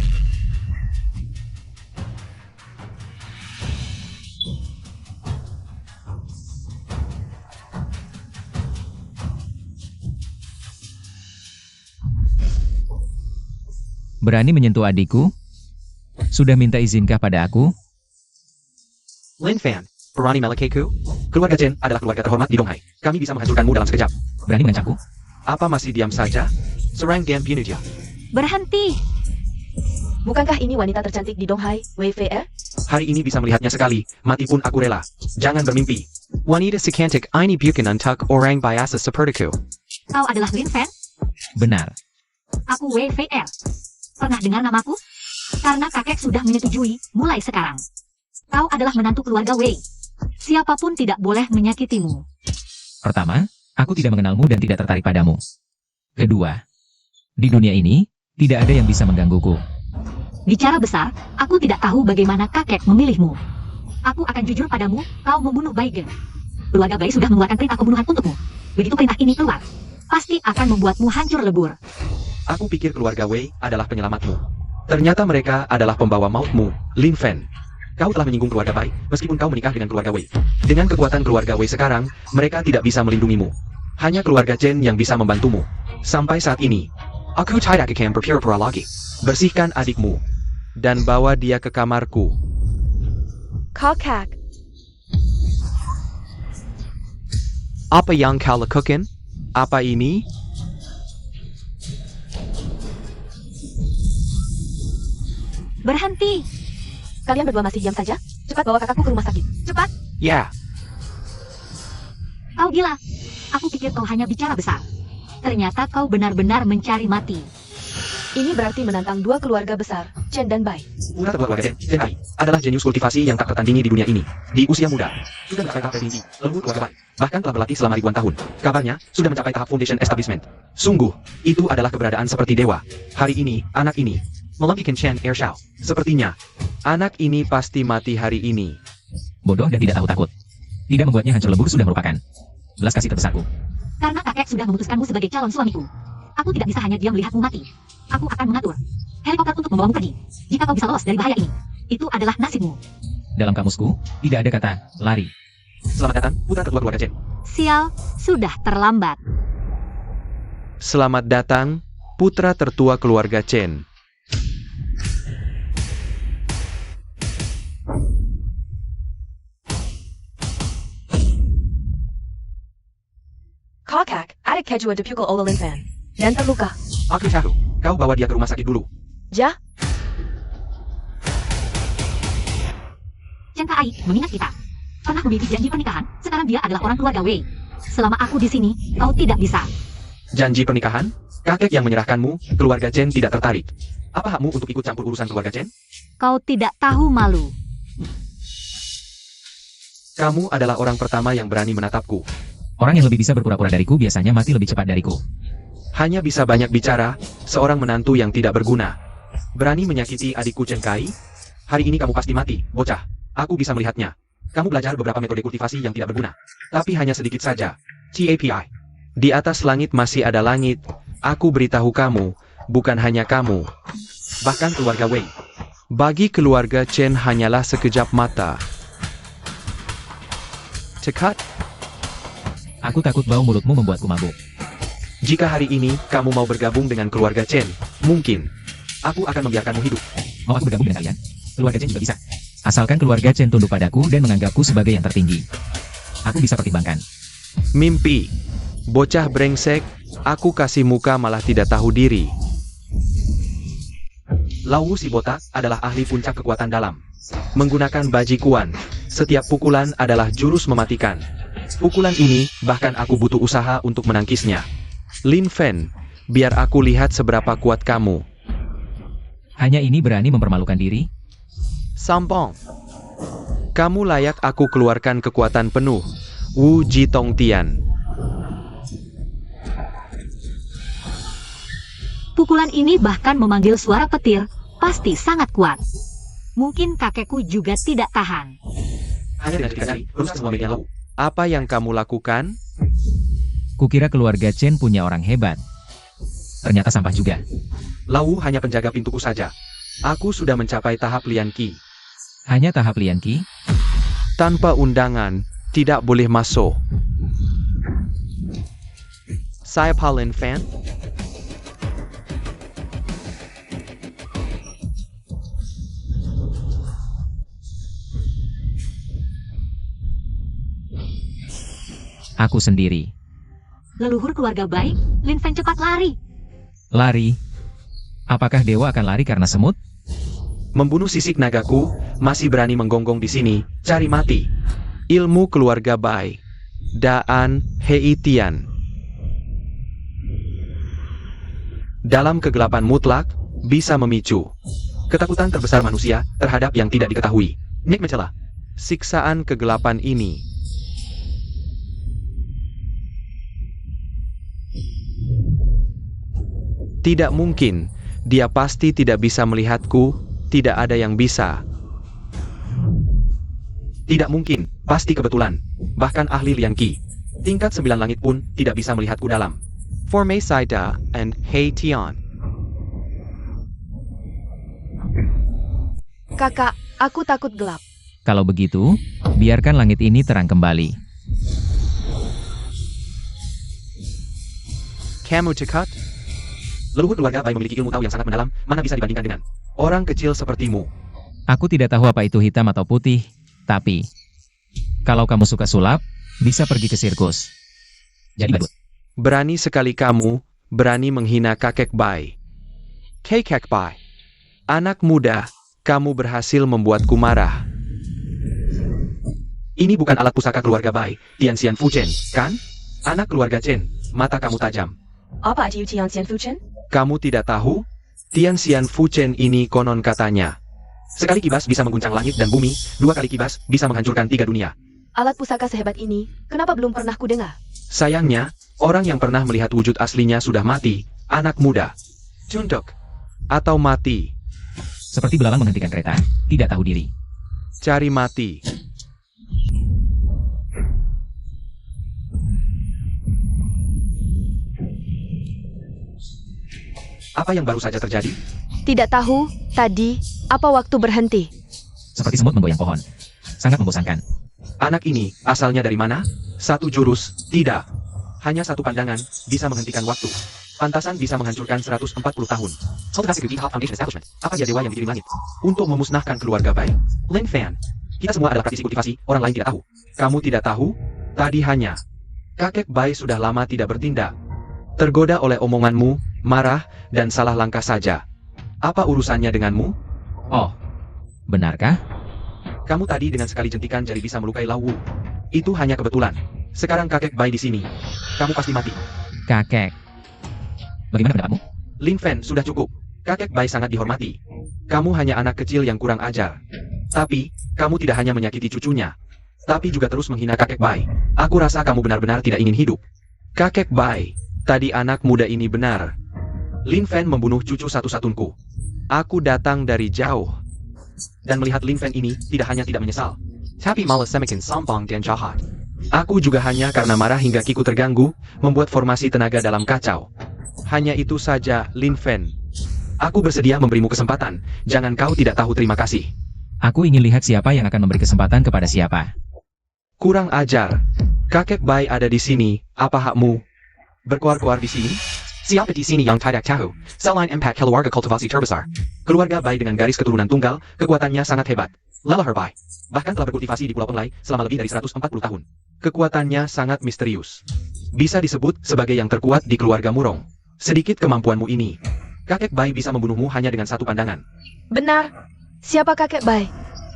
Berani menyentuh adikku? Sudah minta izinkah pada aku? Lin Fan, berani melakeku? Keluarga Chen adalah keluarga terhormat di Donghai. Kami bisa menghancurkanmu dalam sekejap. Berani mengancamku? Apa masih diam saja? Serang dan bunuh dia. Berhenti! Bukankah ini wanita tercantik di Donghai, Wei Fei? Hari ini bisa melihatnya sekali. Mati pun aku rela. Jangan bermimpi. Wanita secantik ini bukan untuk orang biasa sepertiku. Kau adalah Lin Fan? Benar. Aku Wei Fei. Pernah dengar namaku? Karena kakek sudah menyetujui, mulai sekarang. Kau adalah menantu keluarga Wei. Siapapun tidak boleh menyakitimu. Pertama, aku tidak mengenalmu dan tidak tertarik padamu. Kedua, di dunia ini, tidak ada yang bisa menggangguku. Bicara besar, aku tidak tahu bagaimana kakek memilihmu. Aku akan jujur padamu, kau membunuh Baige. Keluarga Bai sudah mengeluarkan perintah pembunuhan untukmu. Begitu perintah ini keluar, pasti akan membuatmu hancur lebur. Aku pikir keluarga Wei adalah penyelamatmu. Ternyata mereka adalah pembawa mautmu, Lin Fan. Kau telah menyinggung keluarga Bai, meskipun kau menikah dengan keluarga Wei. Dengan kekuatan keluarga Wei sekarang, mereka tidak bisa melindungimu. Hanya keluarga Chen yang bisa membantumu. Sampai saat ini, aku tidak akan berpura-pura lagi. Bersihkan adikmu. Dan bawa dia ke kamarku. Kakak, Apa yang kau lakukan? Apa ini? Berhenti! kalian berdua masih diam saja? Cepat bawa kakakku ke rumah sakit. Cepat! Ya, Kau gila. Aku pikir kau hanya bicara besar. Ternyata kau benar-benar mencari mati. Ini berarti menantang dua keluarga besar, Chen dan Bai. Putra tertua keluarga Chen Bai adalah jenius kultivasi yang tak tertandingi di dunia ini. Di usia muda, sudah mencapai tahap tertinggi, lembut keluarga Bai. Bahkan telah berlatih selama ribuan tahun. Kabarnya, sudah mencapai tahap foundation establishment. Sungguh, itu adalah keberadaan seperti dewa. Hari ini, anak ini, melampikan Chen Ershao. Sepertinya, Anak ini pasti mati hari ini. Bodoh dan tidak tahu takut. Tidak membuatnya hancur lebur sudah merupakan belas kasih terbesarku. Karena kakek sudah memutuskanmu sebagai calon suamiku. Aku tidak bisa hanya diam melihatmu mati. Aku akan mengatur helikopter untuk membawamu pergi. Jika kau bisa lolos dari bahaya ini, itu adalah nasibmu. Dalam kamusku, tidak ada kata lari. selamat datang, putra ketua keluarga Chen. Sial, sudah terlambat. Selamat datang, putra tertua keluarga Chen. Kakak, adik Kejua dipukul oleh Lin Fan dan terluka. Aku tahu, kau bawa dia ke rumah sakit dulu. Ja, Chen Kai mengingat kita. Pernah memiliki janji pernikahan, sekarang dia adalah orang keluarga Wei. Selama aku di sini, kau tidak bisa. Janji pernikahan? Kakek yang menyerahkanmu, keluarga Chen tidak tertarik. Apa hakmu untuk ikut campur urusan keluarga Chen? Kau tidak tahu malu. Kamu adalah orang pertama yang berani menatapku. Orang yang lebih bisa berpura-pura dariku biasanya mati lebih cepat dariku. Hanya bisa banyak bicara, seorang menantu yang tidak berguna. Berani menyakiti adikku Chen Kai? Hari ini kamu pasti mati, bocah. Aku bisa melihatnya. Kamu belajar beberapa metode kultivasi yang tidak berguna. Tapi hanya sedikit saja. CAPI. Di atas langit masih ada langit. Aku beritahu kamu, bukan hanya kamu. Bahkan keluarga Wei. Bagi keluarga Chen hanyalah sekejap mata. Cekat. Aku takut bau mulutmu membuatku mabuk. Jika hari ini kamu mau bergabung dengan keluarga Chen, mungkin aku akan membiarkanmu hidup. Mau aku bergabung dengan kalian? Keluarga Chen juga bisa. Asalkan keluarga Chen tunduk padaku dan menganggapku sebagai yang tertinggi. Aku bisa pertimbangkan. Mimpi. Bocah brengsek, aku kasih muka malah tidak tahu diri. Lao Wu si botak adalah ahli puncak kekuatan dalam. Menggunakan bajikuan, setiap pukulan adalah jurus mematikan. Pukulan ini, bahkan aku butuh usaha untuk menangkisnya. Lin Fan, biar aku lihat seberapa kuat kamu. Hanya ini berani mempermalukan diri? Sampong. Kamu layak aku keluarkan kekuatan penuh. Wu Jitong Tian. Pukulan ini bahkan memanggil suara petir, pasti sangat kuat. Mungkin kakekku juga tidak tahan. Hanya dengan sedikit jari, rusak semua media Lao Wu. Apa yang kamu lakukan? Kukira keluarga Chen punya orang hebat. Ternyata sampah juga. Lao Wu hanya penjaga pintuku saja. Aku sudah mencapai tahap Lian Qi. Hanya tahap Lian Qi? Tanpa undangan, tidak boleh masuk. Saya Lin Fan. Aku sendiri. Leluhur keluarga baik, Lin Fan cepat lari. Lari? Apakah dewa akan lari karena semut? Membunuh sisik nagaku, masih berani menggonggong di sini, cari mati. Ilmu keluarga Bai. Daan Hei Tian. Dalam kegelapan mutlak, bisa memicu ketakutan terbesar manusia terhadap yang tidak diketahui. Nick mencela. Siksaan kegelapan ini. Tidak mungkin, dia pasti tidak bisa melihatku, tidak ada yang bisa. Tidak mungkin, pasti kebetulan. Bahkan ahli Lian Qi. Tingkat 9 langit pun tidak bisa melihatku dalam. For Mei Saida and Hei Tian. kakak, aku takut gelap. Kalau begitu, biarkan langit ini terang kembali. Kamu cekat? Leluhur keluarga Bai memiliki ilmu tahu yang sangat mendalam, mana bisa dibandingkan dengan orang kecil sepertimu. Aku tidak tahu apa itu hitam atau putih, tapi kalau kamu suka sulap, bisa pergi ke sirkus. Jadi badut. Berani sekali kamu, berani menghina kakek Bai. Kakek Bai. Anak muda, kamu berhasil membuatku marah. Ini bukan alat pusaka keluarga Bai, Tianxian Fuchen, kan? Anak keluarga Chen, mata kamu tajam. Apa itu Tianxian Fuchen? Kamu tidak tahu? Tianxian Fuchen ini konon katanya. Sekali kibas bisa mengguncang langit dan bumi, 2 kali kibas bisa menghancurkan 3 dunia. Alat pusaka sehebat ini, kenapa belum pernah kudengar? Sayangnya, orang yang pernah melihat wujud aslinya sudah mati, anak muda. Tunduk. Atau mati. Seperti belalang menghentikan kereta, tidak tahu diri. Cari mati. Apa yang baru saja terjadi? Tidak tahu, tadi, apa waktu berhenti? Seperti semut menggoyang pohon. Sangat membosankan. Anak ini, asalnya dari mana? Satu jurus, tidak. Hanya satu pandangan, bisa menghentikan waktu. Pantasan bisa menghancurkan 140 tahun. Apa dia dewa yang dikirim langit? Untuk memusnahkan keluarga Bai. Lin Fan. Kita semua adalah praktisi kultivasi, orang lain tidak tahu. Kamu tidak tahu? Tadi hanya. Kakek Bai sudah lama tidak bertindak. Tergoda oleh omonganmu, marah, dan salah langkah saja. Apa urusannya denganmu? Oh, benarkah? Kamu tadi dengan sekali jentikan jari bisa melukai Lao Wu. Itu hanya kebetulan. Sekarang kakek Bai di sini. Kamu pasti mati. Kakek. Bagaimana pendapatmu? Lin Fan, sudah cukup. Kakek Bai sangat dihormati. Kamu hanya anak kecil yang kurang ajar. Tapi, kamu tidak hanya menyakiti cucunya, tapi juga terus menghina kakek Bai. Aku rasa kamu benar-benar tidak ingin hidup. Kakek Bai, tadi anak muda ini benar. Lin Fan membunuh cucu satu-satunku. Aku datang dari jauh. Dan melihat Lin Fan ini, tidak hanya tidak menyesal. Tapi malah semakin sombong dan jahat. Aku juga hanya karena marah hingga kiku terganggu, membuat formasi tenaga dalam kacau. Hanya itu saja, Lin Fan. Aku bersedia memberimu kesempatan, jangan kau tidak tahu terima kasih. Aku ingin lihat siapa yang akan memberi kesempatan kepada siapa. Kurang ajar. Kakek Bai ada di sini, apa hakmu? Berkuar-kuar di sini? Siapa di sini yang tidak tahu? Selain impact keluarga kultivasi terbesar. Keluarga Bai dengan garis keturunan tunggal, kekuatannya sangat hebat. Leluhur Bai. Bahkan telah berkultivasi di Pulau Penglai selama lebih dari 140 tahun. Kekuatannya sangat misterius. Bisa disebut sebagai yang terkuat di keluarga Murong. Sedikit kemampuanmu ini. Kakek Bai bisa membunuhmu hanya dengan satu pandangan. Benar. Siapa kakek Bai?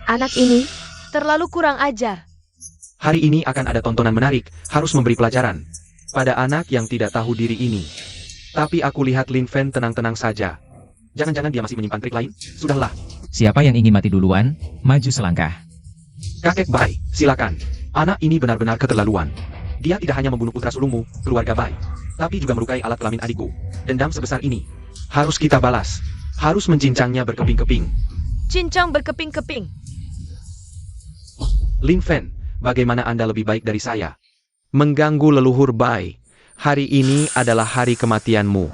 Anak ini terlalu kurang ajar. Hari ini akan ada tontonan menarik, harus memberi pelajaran pada anak yang tidak tahu diri ini. Tapi aku lihat Lin Fan tenang-tenang saja. Jangan-jangan dia masih menyimpan trik lain? Sudahlah. Siapa yang ingin mati duluan, maju selangkah. Kakek Bai, silakan. Anak ini benar-benar keterlaluan. Dia tidak hanya membunuh putra sulungmu, keluarga Bai, tapi juga melukai alat kelamin adikku. Dendam sebesar ini harus kita balas. Harus mencincangnya berkeping-keping. Cincang berkeping-keping. Lin Fan, bagaimana Anda lebih baik dari saya? Mengganggu leluhur Bai. Hari ini adalah hari kematianmu.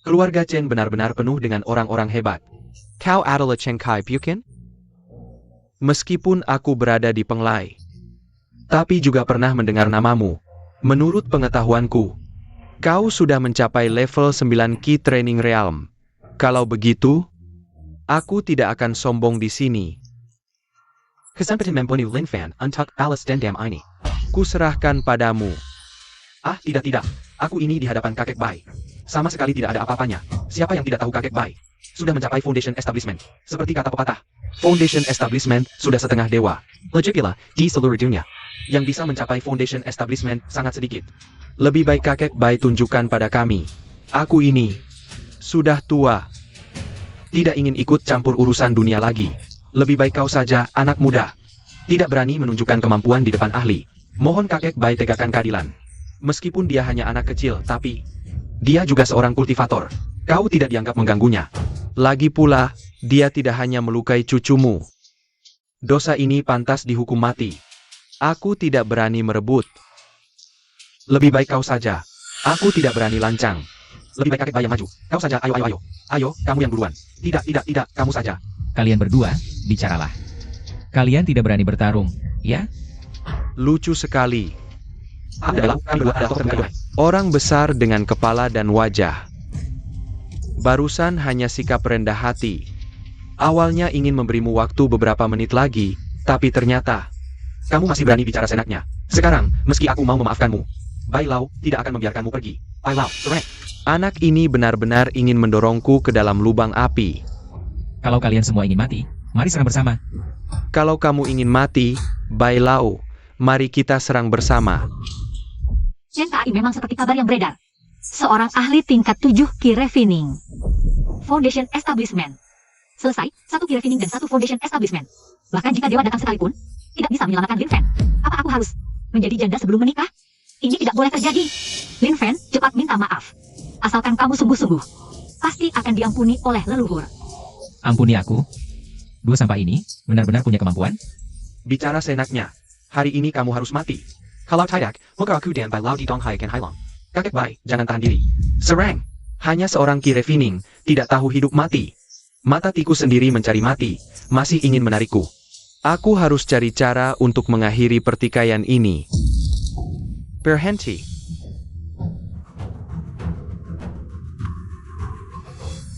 Keluarga Chen benar-benar penuh dengan orang-orang hebat. Kau adalah Chen Kai Pukin? Meskipun aku berada di Penglai, tapi juga pernah mendengar namamu. Menurut pengetahuanku, kau sudah mencapai level 9 Ki Training Realm. Kalau begitu, aku tidak akan sombong di sini. Kesempatan membunuh Lin Fan untuk balas dendam ini. Kuserahkan padamu. Ah, tidak. Aku ini di hadapan kakek Bai. Sama sekali tidak ada apa-apanya. Siapa yang tidak tahu kakek Bai? Sudah mencapai Foundation Establishment. Seperti kata pepatah, Foundation Establishment sudah setengah dewa. Lagipula, di seluruh dunia, yang bisa mencapai Foundation Establishment sangat sedikit. Lebih baik kakek Bai tunjukkan pada kami. Aku ini sudah tua. Tidak ingin ikut campur urusan dunia lagi. Lebih baik kau saja, anak muda. Tidak berani menunjukkan kemampuan di depan ahli. Mohon kakek Bai tegakkan keadilan. Meskipun dia hanya anak kecil, tapi dia juga seorang kultivator. Kau tidak dianggap mengganggunya. Lagi pula, dia tidak hanya melukai cucumu. Dosa ini pantas dihukum mati. Aku tidak berani merebut. Lebih baik kau saja. Aku tidak berani lancang. Lebih baik kakek Bai yang maju. Kau saja, ayo. Ayo, kamu yang duluan. Tidak, kamu saja. Kalian berdua, bicaralah. Kalian tidak berani bertarung, ya? Lucu sekali. Kami dua adalah tokoh. Orang besar dengan kepala dan wajah. Barusan hanya sikap rendah hati. Awalnya ingin memberimu waktu beberapa menit lagi, tapi ternyata kamu masih berani bicara senaknya. Sekarang, meski aku mau memaafkanmu, Bai Lao tidak akan membiarkanmu pergi. Bai Lao, serang. Anak ini benar-benar ingin mendorongku ke dalam lubang api. Kalau kalian semua ingin mati, mari serang bersama. Kalau kamu ingin mati, Bai Lao, mari kita serang bersama. Chen Kai memang seperti kabar yang beredar. Seorang ahli tingkat 7 Ki Refining. Foundation Establishment. Selesai, 1 Ki Refining dan 1 Foundation Establishment. Bahkan jika dewa datang sekalipun, tidak bisa menyelamatkan Lin Fan. Apa aku harus menjadi janda sebelum menikah? Ini tidak boleh terjadi. Lin Fan, cepat minta maaf. Asalkan kamu sungguh-sungguh. pasti akan diampuni oleh leluhur. Ampuni aku. Dua sampah ini benar-benar punya kemampuan. Bicara seenaknya. Hari ini kamu harus mati. Kalau tidak, muka aku dan Bai Lao di Donghai Ken Hailong. Kakek Bai, jangan tahan diri. Serang! Hanya seorang Ki Refining, tidak tahu hidup mati. Mata tikus sendiri mencari mati, masih ingin menarikku. Aku harus cari cara untuk mengakhiri pertikaian ini. Berhenti.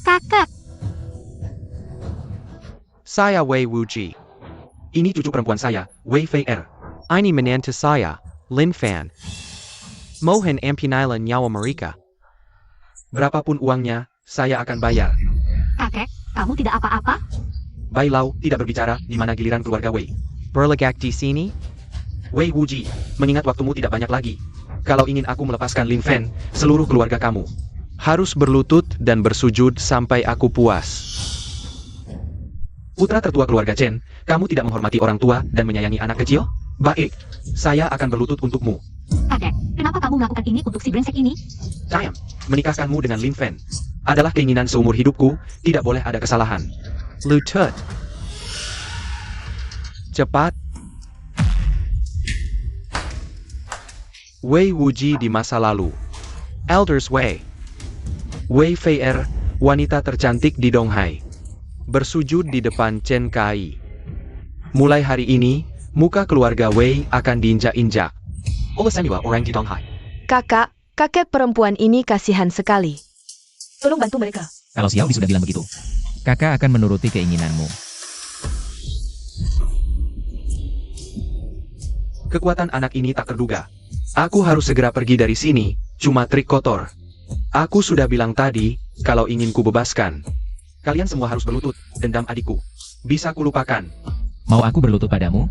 Kakak, Saya Wei Wuji. Ini cucu perempuan saya, Wei Fei Er. Ini menantu saya, Lin Fan. Mohon ampunilah nyawa mereka. Berapapun uangnya, saya akan bayar. kakek, kamu tidak apa-apa? Bai Lao tidak berbicara di mana giliran keluarga Wei. Berlegak di sini? Wei Wuji, mengingat waktumu tidak banyak lagi. Kalau ingin aku melepaskan Lin Fan, seluruh keluarga kamu Harus berlutut dan bersujud sampai aku puas. Putra tertua keluarga Chen, kamu tidak menghormati orang tua dan menyayangi anak kecil? Baik, saya akan berlutut untukmu. Kakek, kenapa kamu melakukan ini untuk si brengsek ini? Sayang, menikahkanmu dengan Lin Fan adalah keinginan seumur hidupku, tidak boleh ada kesalahan. Lutut. Cepat. Wei Wuji di masa lalu. Elders Wei. Wei Fei Er, wanita tercantik di Donghai. Bersujud di depan Chen Kai. Mulai hari ini, muka keluarga Wei akan diinjak-injak. Ola Samuel orang di Donghai. Kakak, kakek perempuan ini kasihan sekali. Tolong bantu mereka. Kalau Xiaobi sudah bilang begitu, kakak akan menuruti keinginanmu. Kekuatan anak ini tak terduga. Aku harus segera pergi dari sini, cuma trik kotor. Aku sudah bilang tadi, kalau ingin ku bebaskan. Kalian semua harus berlutut, dendam adikku. Bisa kulupakan. Mau aku berlutut padamu?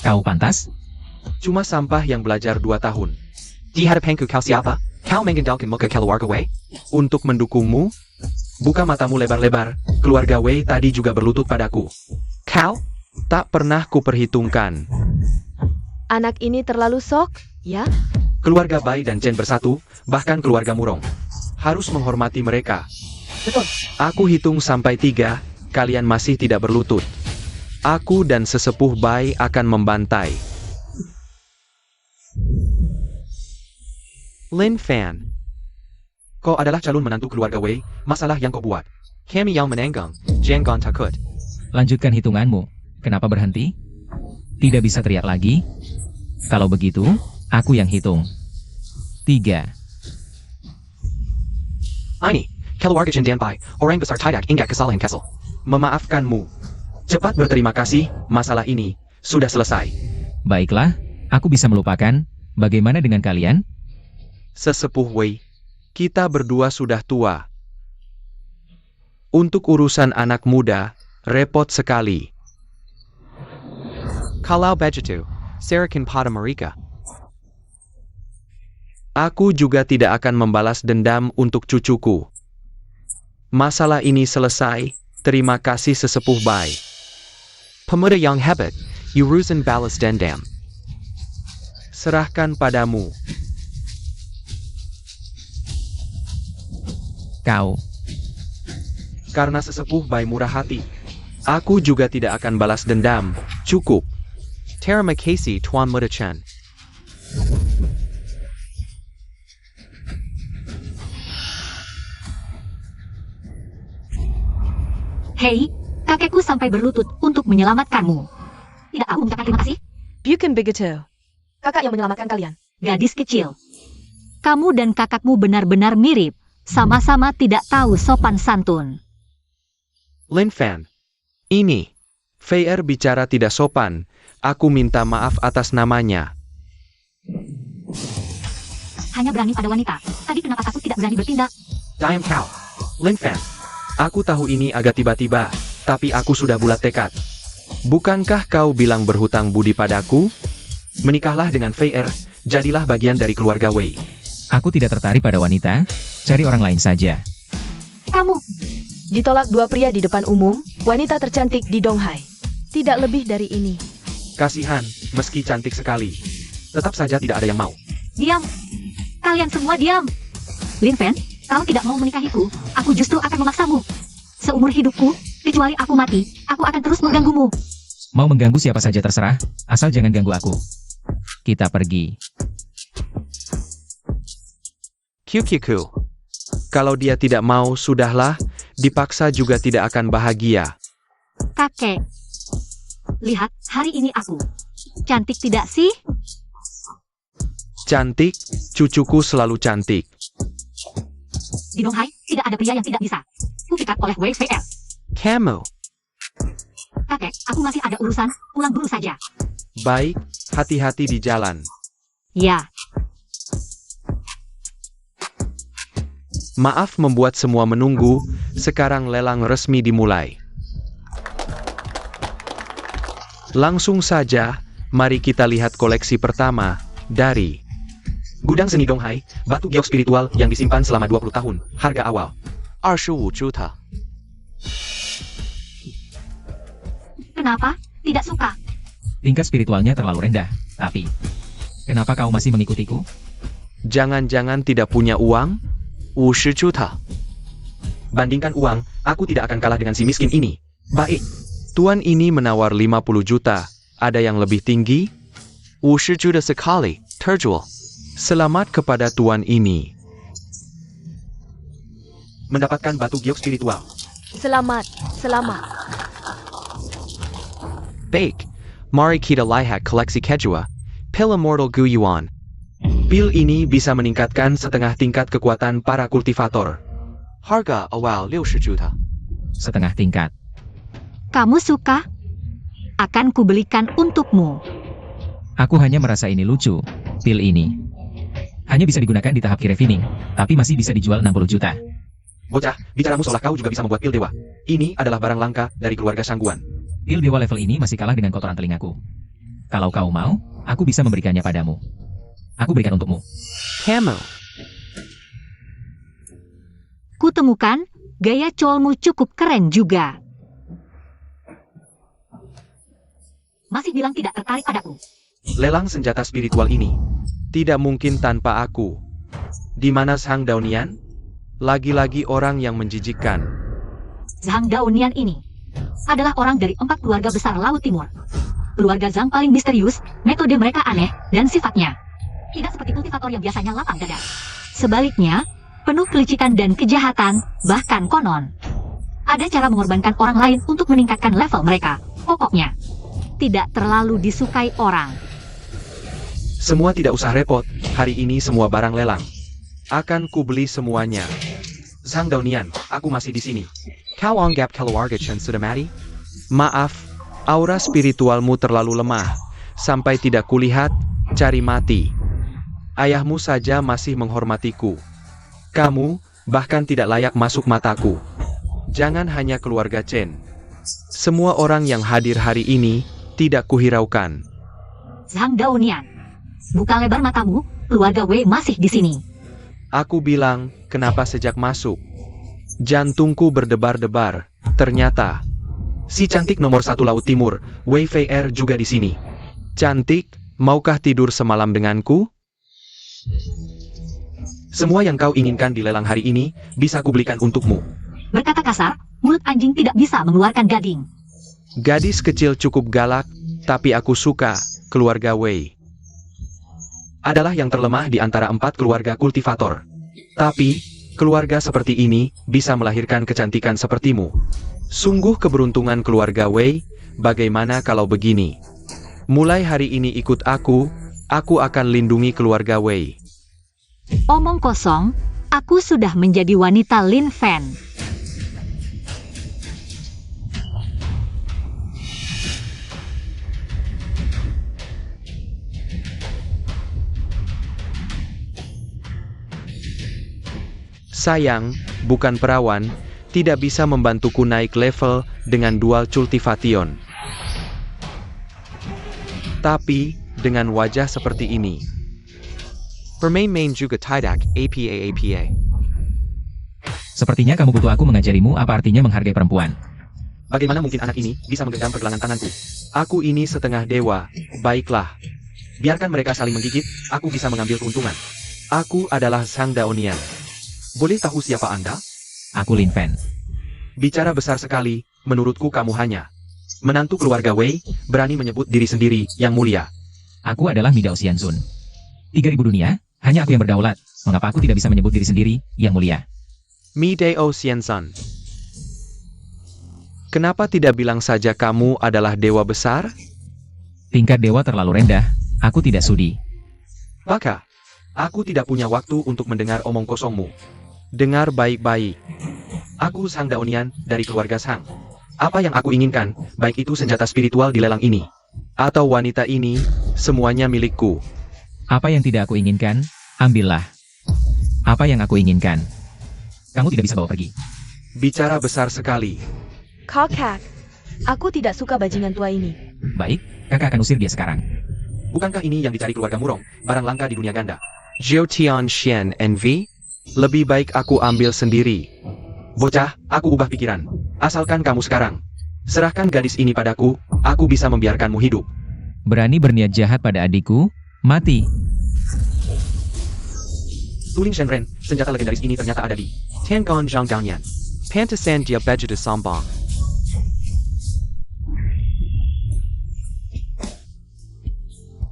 Kau pantas? Cuma sampah yang belajar 2 tahun. Di hadapanku kau siapa? Kau mengandalkan muka keluarga Wei? Untuk mendukungmu, Buka matamu lebar-lebar, keluarga Wei tadi juga berlutut padaku. kau tak pernah kuperhitungkan. Anak ini terlalu sok, ya? Keluarga Bai dan Chen bersatu, bahkan keluarga Murong. Harus menghormati mereka. Betul. Aku hitung sampai 3, kalian masih tidak berlutut. Aku dan sesepuh Bai akan membantai. Lin Fan. Kau adalah calon menantu keluarga Wei, masalah yang kau buat. Kami yang menenggang, jangan takut. Lanjutkan hitunganmu. Kenapa berhenti? Tidak bisa teriak lagi? Kalau begitu, aku yang hitung. 3. Ini, keluarga Chen dan Bai, orang besar tidak ingat kesalahan Kessel. Memaafkanmu. Cepat berterima kasih, masalah ini sudah selesai. Baiklah, aku bisa melupakan. Bagaimana dengan kalian? Sesepuh Wei, kita berdua sudah tua. Untuk urusan anak muda, repot sekali. Kalau begitu, serahkan pada mereka. Aku juga tidak akan membalas dendam untuk cucuku. Masalah ini selesai, terima kasih sesepuh Bai. Pemuda yang hebat, urusan balas dendam. Serahkan padamu. Kau. Karena sesepuh Bai murah hati. Aku juga tidak akan balas dendam, cukup. Terima kasih Tuan Muda Chen. Hei, kakekku sampai berlutut untuk menyelamatkanmu. Tidak tahu mengucapkan terima kasih? Bukan begitu. Kakak yang menyelamatkan kalian. Gadis kecil. Kamu dan kakakmu benar-benar mirip. Sama-sama tidak tahu sopan santun. Lin Fan. Ini. Fei Er bicara tidak sopan. Aku minta maaf atas namanya. Hanya berani pada wanita. Tadi kenapa kamu tidak berani bertindak? Diam kau. Lin Fan. Aku tahu ini agak tiba-tiba, tapi aku sudah bulat tekad. Bukankah kau bilang berhutang budi padaku? Menikahlah dengan Fei Er, jadilah bagian dari keluarga Wei. Aku tidak tertarik pada wanita. Cari orang lain saja. Kamu. Ditolak 2 pria di depan umum, wanita tercantik di Donghai. Tidak lebih dari ini. Kasihan, meski cantik sekali. Tetap saja tidak ada yang mau. Diam. Kalian semua diam. Lin Fan, Kalau tidak mau menikahiku, aku justru akan memaksamu. Seumur hidupku, kecuali aku mati, aku akan terus mengganggumu. Mau mengganggu siapa saja terserah, asal jangan ganggu aku. Kita pergi. Kyukiku. Kalau dia tidak mau, sudahlah, dipaksa juga tidak akan bahagia. Kakek. Lihat, hari ini aku. Cantik tidak sih? Cantik, cucuku selalu cantik. Di Donghai, tidak ada pria yang tidak bisa. Kupikat oleh WVR. Kamu. Kakek, aku masih ada urusan, pulang dulu saja. Baik, hati-hati di jalan. Ya. Maaf membuat semua menunggu, sekarang lelang resmi dimulai. Langsung saja, mari kita lihat koleksi pertama, dari Gudang Seni Donghai, batu giok spiritual yang disimpan selama 20 tahun. Harga awal 25 juta. Kenapa? Tidak suka. Tingkat spiritualnya terlalu rendah. Tapi, kenapa kau masih mengikutiku? Jangan-jangan tidak punya uang? 50 juta. Bandingkan uang, aku tidak akan kalah dengan si miskin ini. Baik. Tuan ini menawar 50 juta. Ada yang lebih tinggi? 50 juta sekali, terjual. Selamat kepada tuan ini. Mendapatkan batu giok spiritual. Selamat, selamat. Baik, mari kita lihat koleksi kedua, Pil Immortal Guyuan. Pil ini bisa meningkatkan setengah tingkat kekuatan para kultivator. Harga awal 60 juta. Setengah tingkat. Kamu suka? Akan kubelikan untukmu. Aku hanya merasa ini lucu. Pil ini hanya bisa digunakan di tahap key refining, tapi masih bisa dijual 60 juta. Bocah, bicaramu seolah kau juga bisa membuat pil dewa. Ini adalah barang langka dari keluarga Shangguan. Pil dewa level ini masih kalah dengan kotoran telingaku. Kalau kau mau, aku bisa memberikannya padamu. Aku berikan untukmu. Kamu. Kutemukan, gaya colmu cukup keren juga. Masih bilang tidak tertarik padaku. Lelang senjata spiritual ini. Tidak mungkin tanpa aku. Di mana Sang Daunian? Lagi-lagi orang yang menjijikkan. Zhang Daunian ini adalah orang dari 4 keluarga besar Laut Timur. Keluarga Zhang paling misterius, metode mereka aneh, dan sifatnya tidak seperti kultivator yang biasanya lapang dada. Sebaliknya, penuh kelicikan dan kejahatan, bahkan konon ada cara mengorbankan orang lain untuk meningkatkan level mereka. Pokoknya, tidak terlalu disukai orang. Semua tidak usah repot, hari ini semua barang lelang. Akan kubeli semuanya. Zhang Daunian, aku masih di sini. Kau anggap keluarga Chen sudah mati? Maaf, aura spiritualmu terlalu lemah. Sampai tidak kulihat, cari mati. Ayahmu saja masih menghormatiku. Kamu, bahkan tidak layak masuk mataku. Jangan hanya keluarga Chen. Semua orang yang hadir hari ini, tidak kuhiraukan. Zhang Daunian, buka lebar matamu, keluarga Wei masih di sini. Aku bilang, kenapa sejak masuk? Jantungku berdebar-debar. Ternyata, Si cantik nomor 1 Laut Timur, Wei Fei Er juga di sini. cantik, maukah tidur semalam denganku? Semua yang kau inginkan di lelang hari ini, bisa kubelikan untukmu. Berkata kasar, mulut anjing tidak bisa mengeluarkan gading. Gadis kecil cukup galak, tapi aku suka, keluarga Wei. Adalah yang terlemah di antara 4 keluarga kultivator. Tapi, keluarga seperti ini, bisa melahirkan kecantikan sepertimu. Sungguh keberuntungan keluarga Wei, bagaimana kalau begini? Mulai hari ini ikut aku akan lindungi keluarga Wei. Omong kosong, aku sudah menjadi wanita Lin Fan. Sayang, bukan perawan, tidak bisa membantuku naik level dengan dual cultivation. Tapi, dengan wajah seperti ini. Permain juga tidak, APA. Sepertinya kamu butuh aku mengajarimu apa artinya menghargai perempuan. Bagaimana mungkin anak ini bisa menggenggam pergelangan tanganku? Aku ini setengah dewa, baiklah. Biarkan mereka saling menggigit, aku bisa mengambil keuntungan. Aku adalah Sang Daunian. Boleh tahu siapa Anda? Aku Lin Fen. Bicara besar sekali, menurutku kamu hanya menantu keluarga Wei, berani menyebut diri sendiri yang mulia. Aku adalah Midao Xianzun. 3000 dunia, hanya aku yang berdaulat. Mengapa aku tidak bisa menyebut diri sendiri yang mulia? Midao Xianzun. Kenapa tidak bilang saja kamu adalah dewa besar? Tingkat dewa terlalu rendah, aku tidak sudi. Baka, aku tidak punya waktu untuk mendengar omong kosongmu. Dengar baik-baik. Aku Sang Daonian dari keluarga Sang. Apa yang aku inginkan, baik itu senjata spiritual di lelang ini, Atau wanita ini, semuanya milikku. Apa yang tidak aku inginkan, ambillah. Apa yang aku inginkan, kamu tidak bisa bawa pergi. bicara besar sekali. Kakak, aku tidak suka bajingan tua ini. Baik, kakak akan usir dia sekarang. Bukankah ini yang dicari keluarga Murong, barang langka di dunia ganda? Zhou Tian Xian Envy? Lebih baik aku ambil sendiri. Bocah, aku ubah pikiran. Asalkan kamu sekarang serahkan gadis ini padaku, aku bisa membiarkanmu hidup. Berani berniat jahat pada adikku, mati. Tuling Shenren, senjata legendaris ini ternyata ada di Tangon Zhang Dangyan. Pantesan dia baju de sombong.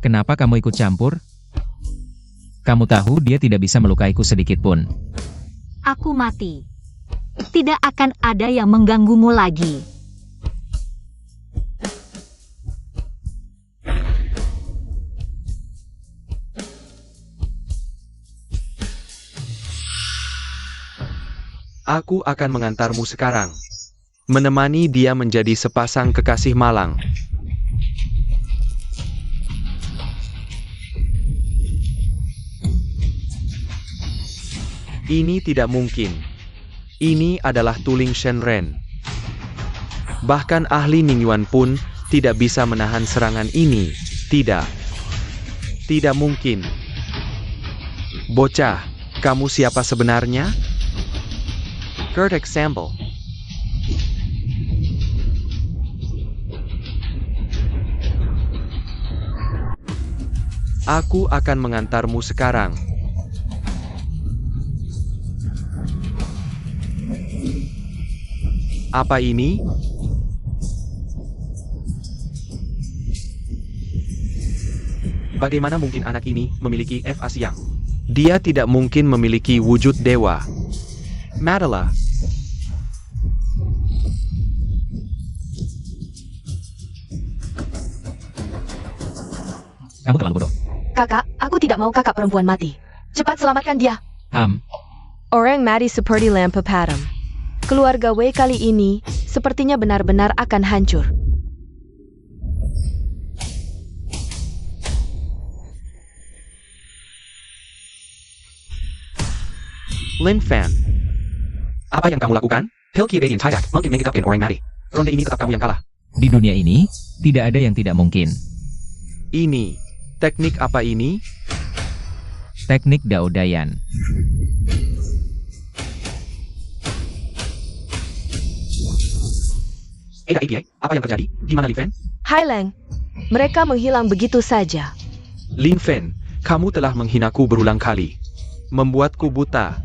Kenapa kamu ikut campur? Kamu tahu dia tidak bisa melukaiku sedikit pun. Aku mati. Tidak akan ada yang mengganggumu lagi. Aku akan mengantarmu sekarang. Menemani dia menjadi sepasang kekasih malang. Ini tidak mungkin. Ini adalah Tuling Shenren. Bahkan ahli Ningyuan pun tidak bisa menahan serangan ini. Tidak. Tidak mungkin. Bocah, kamu siapa sebenarnya? Gertek Samble. Aku akan mengantarmu sekarang. Apa ini? bagaimana mungkin anak ini memiliki FA siang? Dia tidak mungkin memiliki wujud dewa. Madala. Kamu terlalu bodoh. Kakak, aku tidak mau kakak perempuan mati. Cepat selamatkan dia. Orang mati seperti lampu padam. Keluarga Wei kali ini sepertinya benar-benar akan hancur. Lin Fan. Apa yang kamu lakukan? Hilki Bayin Tidak mungkin mengikapkan orang mati. Ronde ini tetap kamu yang kalah. Di dunia ini, tidak ada yang tidak mungkin. Ini. Teknik apa ini? Teknik Dao Dayan. API, apa yang terjadi? Di mana Lin Fen? Hai Leng, mereka menghilang begitu saja. Lin Fen, kamu telah menghinaku berulang kali. Membuatku buta.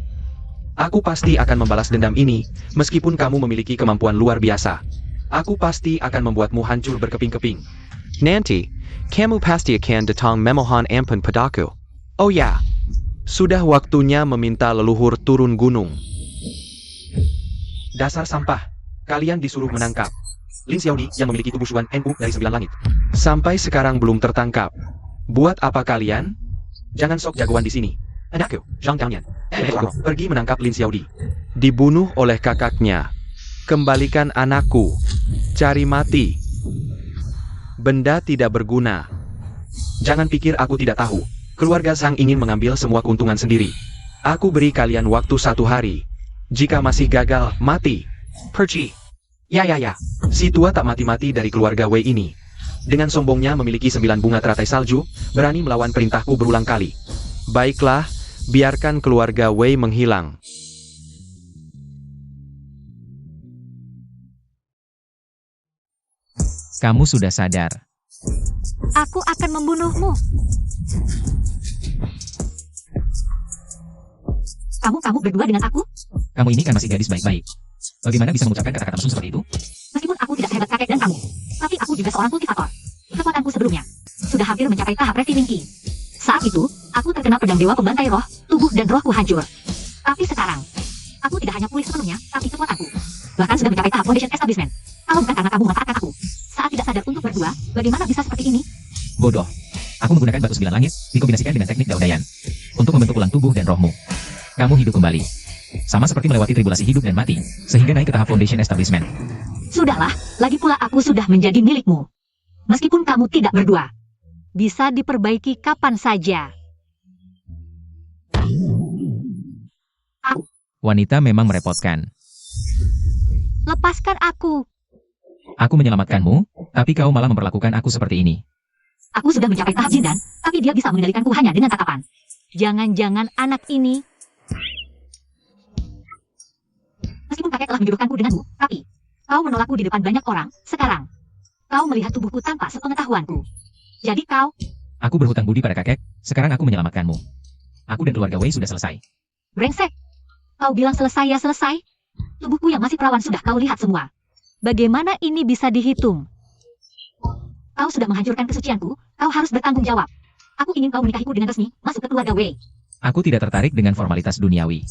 Aku pasti akan membalas dendam ini, meskipun kamu memiliki kemampuan luar biasa. Aku pasti akan membuatmu hancur berkeping-keping. Nanti, kamu pasti akan datang memohon ampun padaku. Oh ya, sudah waktunya meminta leluhur turun gunung. Dasar sampah. Kalian disuruh menangkap Lin Xiaodi yang memiliki tubuh Xuan NU dari 9 langit. Sampai sekarang belum tertangkap. Buat apa kalian? Jangan sok jagoan di sini. Anakku, Zhang Dangyan. Pergi menangkap Lin Xiaodi. Dibunuh oleh kakaknya. Kembalikan anakku. Cari mati. Benda tidak berguna. Jangan pikir aku tidak tahu. Keluarga Zhang ingin mengambil semua keuntungan sendiri. Aku beri kalian waktu 1 hari. Jika masih gagal, mati. Perci. Ya. Si tua tak mati-mati dari keluarga Wei ini. Dengan sombongnya memiliki 9 bunga teratai salju, berani melawan perintahku berulang kali. Baiklah, biarkan keluarga Wei menghilang. Kamu sudah sadar. Aku akan membunuhmu. Kamu berdua dengan aku? Kamu ini kan masih gadis baik-baik. Bagaimana bisa mengucapkan kata-kata mesum seperti itu? Meskipun aku tidak sehebat kakek dan kamu, tapi aku juga seorang kultivator. Kekuatanku sebelumnya sudah hampir mencapai tahap Resi Winky. Saat itu, aku terkena pedang dewa pembantai roh, tubuh dan rohku hancur. Tapi sekarang, aku tidak hanya pulih sepenuhnya, tapi kekuatanku bahkan sudah mencapai tahap Foundation Establishment. Kalau bukan karena kamu memanfaatkan aku saat tidak sadar untuk berdua, bagaimana bisa seperti ini? Bodoh. Aku menggunakan batu 9 langit, dikombinasikan dengan teknik daudayan, untuk membentuk ulang tubuh dan rohmu. Kamu hidup kembali. Sama seperti melewati tribulasi hidup dan mati, sehingga naik ke tahap Foundation Establishment. Sudahlah, lagi pula aku sudah menjadi milikmu. Meskipun kamu tidak berdua. Bisa diperbaiki kapan saja. Wanita memang merepotkan. Lepaskan aku. Aku menyelamatkanmu, tapi kau malah memperlakukan aku seperti ini. Aku sudah mencapai tahap Jindan, tapi dia bisa mengendalikanku hanya dengan tatapan. Jangan-jangan anak ini... Meskipun kakek telah menjodohkanku denganmu, tapi kau menolakku di depan banyak orang. Sekarang, kau melihat tubuhku tanpa sepengetahuanku. Jadi kau... Aku berhutang budi pada kakek, sekarang aku menyelamatkanmu. Aku dan keluarga Wei sudah selesai. Brengsek. Kau bilang selesai ya selesai? Tubuhku yang masih perawan sudah kau lihat semua. Bagaimana ini bisa dihitung? Kau sudah menghancurkan kesucianku, kau harus bertanggung jawab. Aku ingin kau menikahiku dengan resmi, masuk ke keluarga Wei. Aku tidak tertarik dengan formalitas duniawi.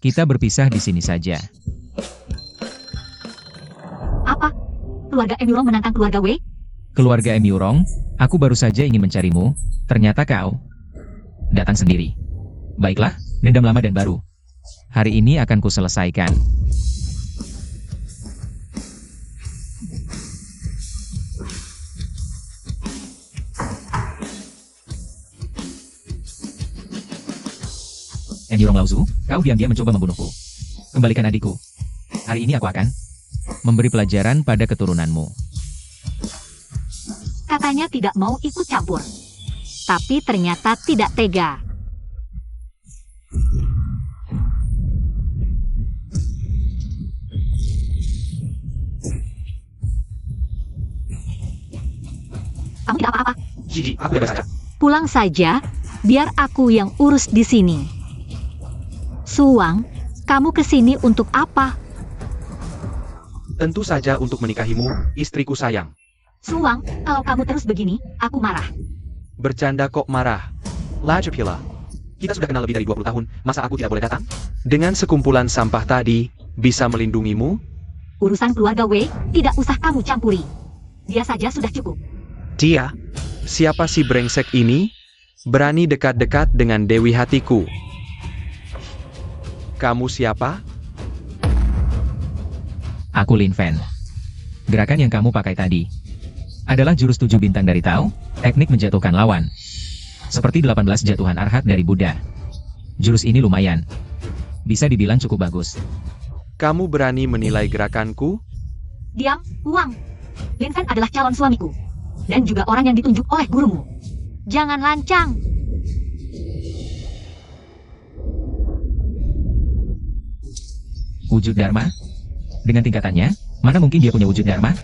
Kita berpisah di sini saja. Apa? Keluarga Emurong menantang keluarga Wei? Keluarga Emurong, aku baru saja ingin mencarimu, ternyata kau datang sendiri. Baiklah, dendam lama dan baru. Hari ini akan kuselesaikan. Emurong Laozu, kau diam-diam mencoba membunuhku. Kembalikan adikku. Hari ini aku akan memberi pelajaran pada keturunanmu. Katanya tidak mau ikut campur. Tapi ternyata tidak tega. Kamu tidak apa-apa. Gigi, aku bebas saja. Pulang saja, biar aku yang urus di sini. Suwang, kamu kesini untuk apa? Tentu saja untuk menikahimu, istriku sayang. Suwang, kalau kamu terus begini, aku marah. Bercanda kok marah. Lajapila. Kita sudah kenal lebih dari 20 tahun, masa aku tidak boleh datang? Dengan sekumpulan sampah tadi, bisa melindungimu? Urusan keluarga Wei, tidak usah kamu campuri. Dia saja sudah cukup. Dia? Siapa si brengsek ini? Berani dekat-dekat dengan Dewi hatiku. Kamu siapa? Aku Lin Fen. Gerakan yang kamu pakai tadi adalah jurus 7 bintang dari Tao, teknik menjatuhkan lawan. Seperti 18 jatuhan arhat dari Buddha. Jurus ini lumayan. Bisa dibilang cukup bagus. Kamu berani menilai gerakanku? Diam, Wang. Lin Fen adalah calon suamiku. Dan juga orang yang ditunjuk oleh gurumu. Jangan lancang. Wujud Dharma? Dengan tingkatannya, mana mungkin dia punya wujud Dharma?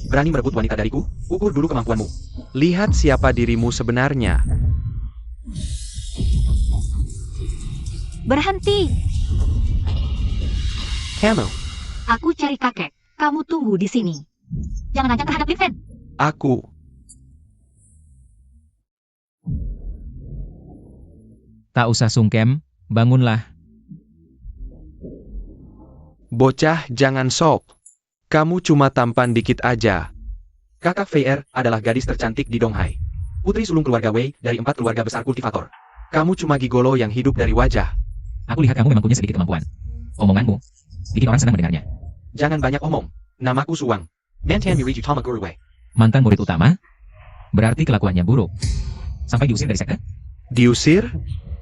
Berani merebut wanita dariku? Ukur dulu kemampuanmu. Lihat siapa dirimu sebenarnya. Berhenti. Kamu. Aku cari kakek. Kamu tunggu di sini. Jangan lancang terhadap Lin Fen. Aku. Tak usah sungkem, bangunlah. Bocah, jangan sok. Kamu cuma tampan dikit aja. Kakak Fei Er adalah gadis tercantik di Donghai. Putri sulung keluarga Wei dari 4 keluarga besar kultivator. Kamu cuma gigolo yang hidup dari wajah. Aku lihat kamu memang punya sedikit kemampuan. Omonganmu bikin orang senang mendengarnya. Jangan banyak omong. Namaku Suwang. Mantan Miriji Tama Guru Wei. Mantan murid utama? Berarti kelakuannya buruk. Sampai diusir dari sekte? Diusir?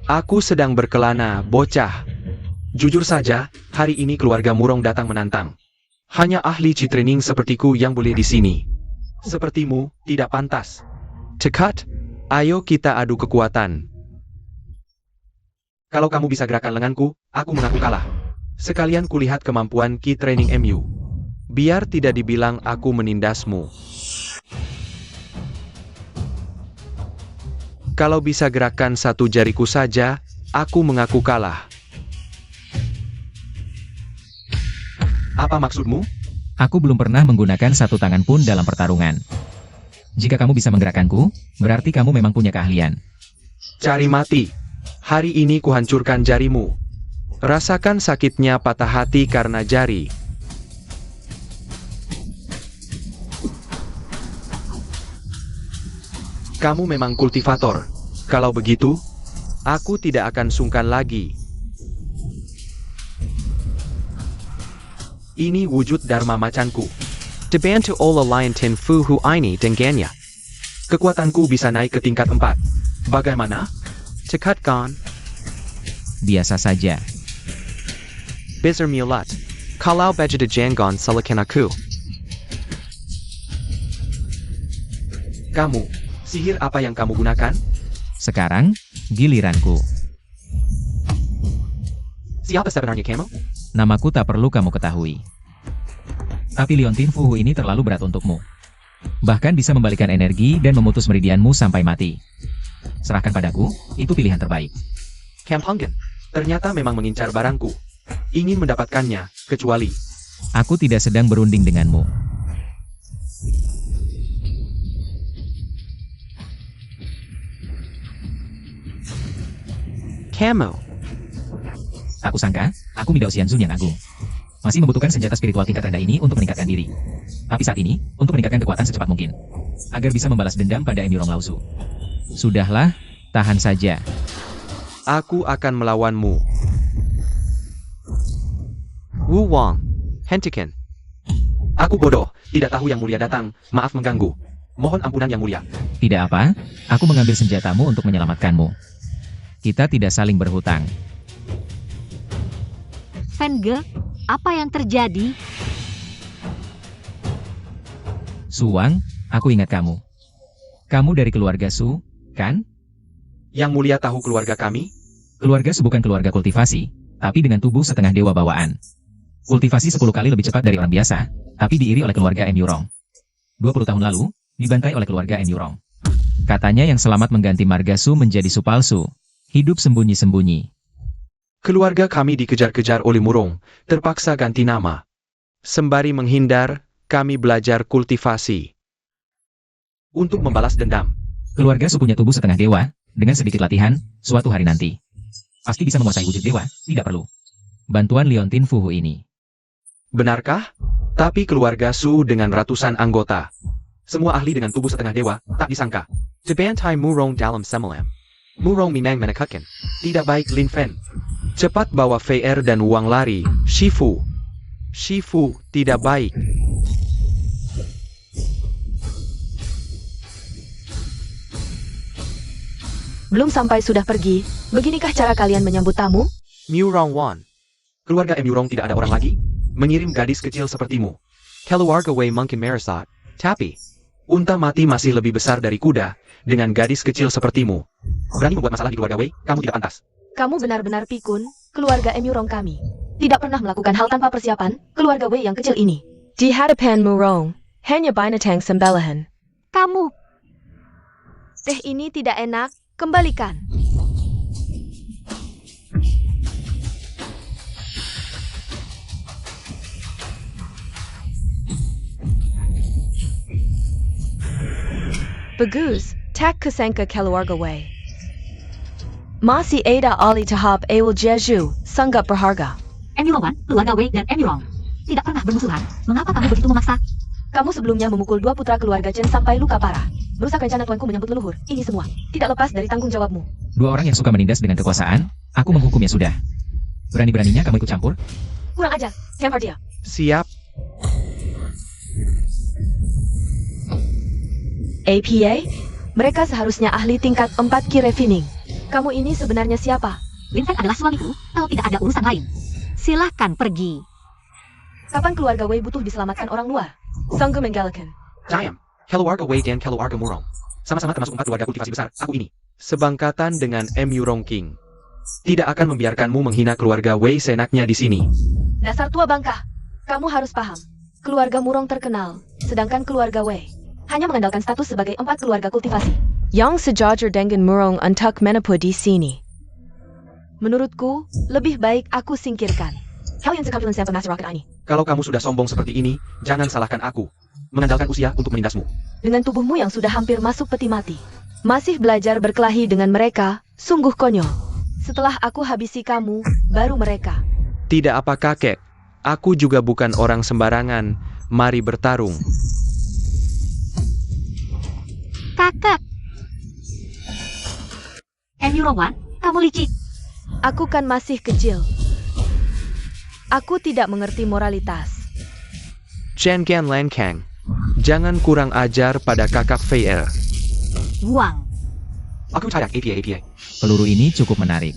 Aku sedang berkelana, bocah. Jujur saja, hari ini keluarga Murong datang menantang. Hanya ahli Citraining sepertiku yang boleh di sini. Sepertimu, tidak pantas. Cekat, ayo kita adu kekuatan. Kalau kamu bisa gerakan lenganku, aku mengaku kalah. Sekalian kulihat kemampuan Ki Training MU. Biar tidak dibilang aku menindasmu. Kalau bisa gerakan satu jariku saja, aku mengaku kalah. Apa maksudmu? Aku belum pernah menggunakan satu tangan pun dalam pertarungan. Jika kamu bisa menggerakkanku, berarti kamu memang punya keahlian. Cari mati. Hari ini kuhancurkan jarimu. Rasakan sakitnya patah hati karena jari. Kamu memang kultivator. Kalau begitu, aku tidak akan sungkan lagi. Ini wujud Dharma macanku. Dibantu oleh Lion Tin Fu Hu ini dengannya. Kekuatanku bisa naik ke tingkat 4. Bagaimana? Cekat kan? Biasa saja. Bizar mulat. Kalau bajada jangan salakan aku. Kamu, sihir apa yang kamu gunakan? Sekarang, giliranku. Siapa sebenarnya kamu? Namaku tak perlu kamu ketahui. Tapi Liontin Fuhu ini terlalu berat untukmu. Bahkan bisa membalikan energi dan memutus meridianmu sampai mati. Serahkan padaku, itu pilihan terbaik. Kampangan. Ternyata memang mengincar barangku. Ingin mendapatkannya, kecuali. Aku tidak sedang berunding denganmu. Kamu. Aku sangka, aku Midao Xianzun yang agung. Masih membutuhkan senjata spiritual tingkat rendah ini untuk meningkatkan diri. Tapi saat ini, untuk meningkatkan kekuatan secepat mungkin. Agar bisa membalas dendam pada Emirong Laozu. Sudahlah, tahan saja. Aku akan melawanmu. Wu Wang. Hentikan. Aku bodoh, tidak tahu yang mulia datang, maaf mengganggu. Mohon ampunan yang mulia. Tidak apa, aku mengambil senjatamu untuk menyelamatkanmu. Kita tidak saling berhutang. Fenge, apa yang terjadi? Suwang, aku ingat kamu. Kamu dari keluarga Su, kan? Yang mulia tahu keluarga kami? Keluarga Su bukan keluarga kultivasi, tapi dengan tubuh setengah dewa bawaan. Kultivasi 10 kali lebih cepat dari orang biasa, tapi diiri oleh keluarga M. Yurong. 20 tahun lalu, dibantai oleh keluarga M. Yurong. Katanya yang selamat mengganti marga Su menjadi Su palsu. Hidup sembunyi-sembunyi. Keluarga kami dikejar-kejar oleh Murong, terpaksa ganti nama. Sembari menghindar, kami belajar kultivasi. Untuk membalas dendam. Keluarga Su punya tubuh setengah dewa, dengan sedikit latihan, suatu hari nanti. Pasti bisa menguasai wujud dewa, tidak perlu bantuan Liontin Fuhu ini. Benarkah? Tapi keluarga Su dengan ratusan anggota. Semua ahli dengan tubuh setengah dewa, tak disangka. Dibantai Murong dalam semalam. Murong minang menekatkan. Tidak baik Lin Fen. Cepat bawa VR dan uang lari, Shifu. Shifu, tidak baik. Belum sampai sudah pergi, beginikah cara kalian menyambut tamu? Murong Wan. Keluarga Murong tidak ada orang lagi? Mengirim gadis kecil sepertimu. Keluarga Wei mungkin merasat, tapi unta mati masih lebih besar dari kuda, dengan gadis kecil sepertimu. Berani membuat masalah di keluarga Wei, kamu tidak pantas. Kamu benar-benar pikun, keluarga Murong kami. Tidak pernah melakukan hal tanpa persiapan, keluarga Wei yang kecil ini. Di hadapan Murong, hanya binatang sembelihan. Kamu, Teh ini tidak enak, kembalikan. Bagus, tak kusangka keluarga Wei. Masih ada ahli tahap awal Jeju, sangat berharga. Emirong, keluarga Wei dan Emirong. Tidak pernah bermusuhan. Mengapa kamu begitu memaksa? Kamu sebelumnya memukul 2 putra keluarga Chen sampai luka parah. Merusak rencana tuanku menyambut leluhur. Ini semua tidak lepas dari tanggung jawabmu. 2 orang yang suka menindas dengan kekuasaan, aku menghukumnya sudah. Berani-beraninya kamu ikut campur? Kurang ajar, lempar dia. Siap. APA? Mereka seharusnya ahli tingkat 4 Ki Refining. Kamu ini sebenarnya siapa? Lin Fen adalah suamiku, kalau tidak ada urusan lain. Silahkan pergi. Kapan keluarga Wei butuh diselamatkan orang luar? Sanggup menggalakkan. Diam. Keluarga Wei dan keluarga Murong. Sama-sama termasuk 4 keluarga kultivasi besar, aku ini. Sebangkatan dengan Murong King. Tidak akan membiarkanmu menghina keluarga Wei seenaknya di sini. Dasar tua bangka. Kamu harus paham. Keluarga Murong terkenal, sedangkan keluarga Wei hanya mengandalkan status sebagai 4 keluarga kultivasi. Yang sejajar dengan Murong untuk menepu di sini. Menurutku, lebih baik aku singkirkan. Kalian sekampilan saya pernah rocket ini. Kalau kamu sudah sombong seperti ini, jangan salahkan aku. Mengandalkan usia untuk menindasmu. Dengan tubuhmu yang sudah hampir masuk peti mati, masih belajar berkelahi dengan mereka, sungguh konyol. Setelah aku habisi kamu, baru mereka. Tidak apa kakek, aku juga bukan orang sembarangan. Mari bertarung. Kakak. Enyurongwan, kamu licik. Aku kan masih kecil. Aku tidak mengerti moralitas. Chen Gan Lan Kang, jangan kurang ajar pada kakak Fei Er. Buang. Aku cayak APA. Peluru ini cukup menarik.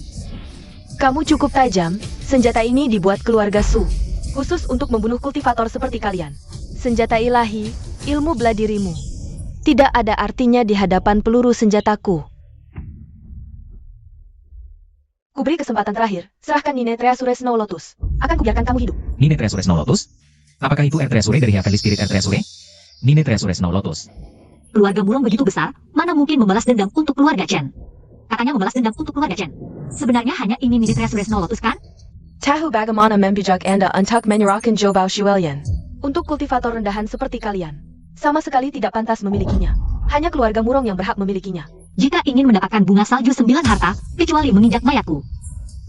Kamu cukup tajam, senjata ini dibuat keluarga Su. Khusus untuk membunuh kultivator seperti kalian. Senjata ilahi, ilmu bela dirimu. Tidak ada artinya di hadapan peluru senjataku. Kuberi kesempatan terakhir, serahkan Nine Treasure Snow Lotus. Akan kubiarkan kamu hidup. Nine Treasure Snow Lotus? Apakah itu Air Treasure dari Heavenly Spirit Air Treasure? Nine Treasure Snow Lotus. Keluarga Murong begitu besar, mana mungkin membalas dendam untuk keluarga Chen? Katanya membalas dendam untuk keluarga Chen. Sebenarnya hanya ini Nine Treasure Snow Lotus kan? Tahu bagaimana membijak Anda untuk menyerahkan Jobao Shuelian? Untuk kultivator rendahan seperti kalian, sama sekali tidak pantas memilikinya. Hanya keluarga Murong yang berhak memilikinya. Jika ingin mendapatkan bunga salju 9 harta, kecuali menginjak mayatku.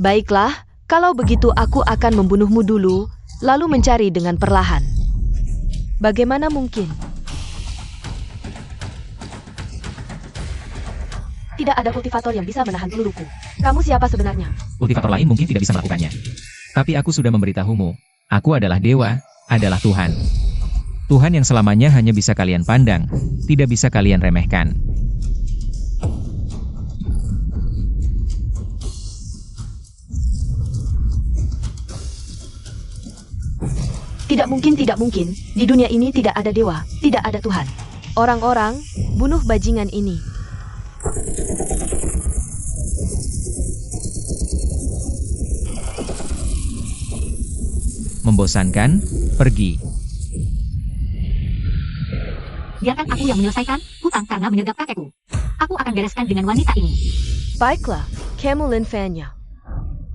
Baiklah, kalau begitu aku akan membunuhmu dulu, lalu mencari dengan perlahan. Bagaimana mungkin? Tidak ada kultivator yang bisa menahan peluruku. Kamu siapa sebenarnya? Kultivator lain mungkin tidak bisa melakukannya. Tapi aku sudah memberitahumu, aku adalah dewa, adalah Tuhan. Tuhan yang selamanya hanya bisa kalian pandang, tidak bisa kalian remehkan. Tidak mungkin, tidak mungkin. Di dunia ini tidak ada dewa, tidak ada Tuhan. Orang-orang, bunuh bajingan ini. Membosankan, pergi. Biarkan aku yang menyelesaikan hutang karena menyergap kakekku. Aku akan bereskan dengan wanita ini. Baiklah, kamu Lin Fanya.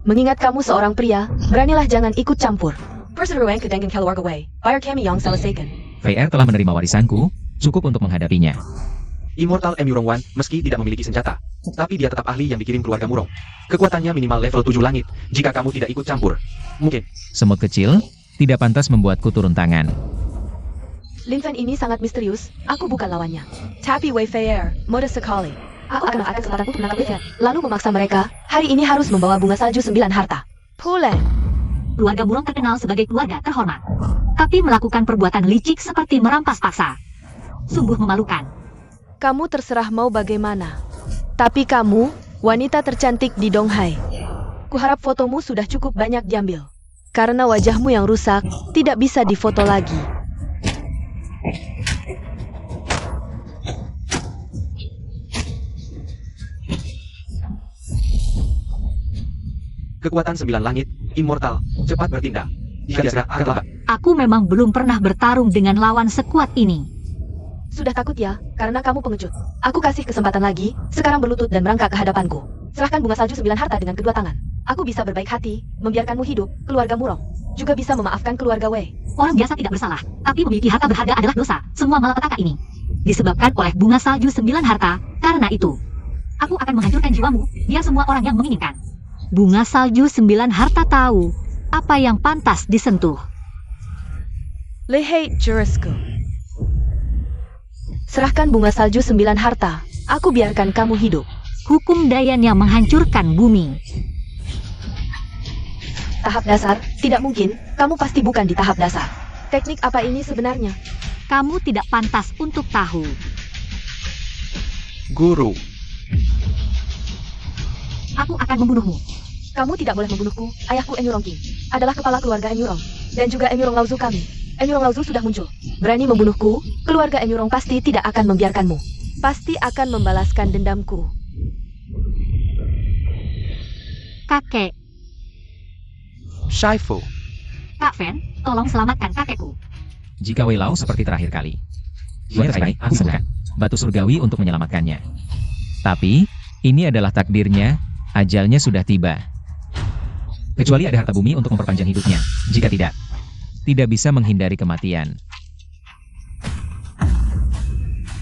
Mengingat kamu seorang pria, beranilah jangan ikut campur. Perseruan ke dengan keluarga Wei, bayar kami yang selesaikan. Fei Er telah menerima warisanku, cukup untuk menghadapinya. Immortal Enyurongwan meski tidak memiliki senjata, tapi dia tetap ahli yang dikirim keluarga Murong. Kekuatannya minimal level 7 langit, jika kamu tidak ikut campur. Mungkin. Semut kecil, tidak pantas membuatku turun tangan. Lin Fan ini sangat misterius, aku bukan lawannya. Tapi Wei Feier, mudah sekali. Aku akan mengadakan kesempatan untuk menangkap Lin Fan, lalu memaksa mereka, hari ini harus membawa bunga salju 9 harta. Pule. Keluarga Murong terkenal sebagai keluarga terhormat. Tapi melakukan perbuatan licik seperti merampas paksa. Sungguh memalukan. Kamu terserah mau bagaimana. Tapi kamu, wanita tercantik di Donghai. Kuharap fotomu sudah cukup banyak diambil. Karena wajahmu yang rusak, tidak bisa difoto lagi. Kekuatan 9 langit, immortal, cepat bertindak. Jika dia akan terlambat. Aku memang belum pernah bertarung dengan lawan sekuat ini. Sudah takut ya, karena kamu pengecut. Aku kasih kesempatan lagi, sekarang berlutut dan merangkak ke hadapanku. Serahkan bunga salju 9 harta dengan kedua tangan. Aku bisa berbaik hati, membiarkanmu hidup, keluarga Murong. Juga bisa memaafkan keluarga Wei. Orang biasa tidak bersalah, tapi memiliki harta berharga adalah dosa. Semua malapetaka ini disebabkan oleh bunga salju 9 harta. Karena itu, aku akan menghancurkan jiwamu, biar semua orang yang menginginkan. Bunga salju 9 harta tahu apa yang pantas disentuh. Lehei jurusku. Serahkan bunga salju 9 harta, aku biarkan kamu hidup. Hukum Dayan yang menghancurkan bumi. Tahap dasar, tidak mungkin, kamu pasti bukan di tahap dasar. Teknik apa ini sebenarnya? Kamu tidak pantas untuk tahu. Guru, Aku akan membunuhmu. Kamu tidak boleh membunuhku, ayahku Enyurong King. Adalah kepala keluarga Enyurong. Dan juga Enyurong Lauzu kami. Enyurong Lauzu sudah muncul. Berani membunuhku, keluarga Enyurong pasti tidak akan membiarkanmu. Pasti akan membalaskan dendamku. Kakek, Shaifu, Kak Fen, tolong selamatkan kakekku. Jika Wei Lao seperti terakhir kali. Baik, aku sembuhkan batu surgawi untuk menyelamatkannya. Tapi, ini adalah takdirnya, ajalnya sudah tiba. Kecuali ada harta bumi untuk memperpanjang hidupnya. Jika tidak, tidak bisa menghindari kematian.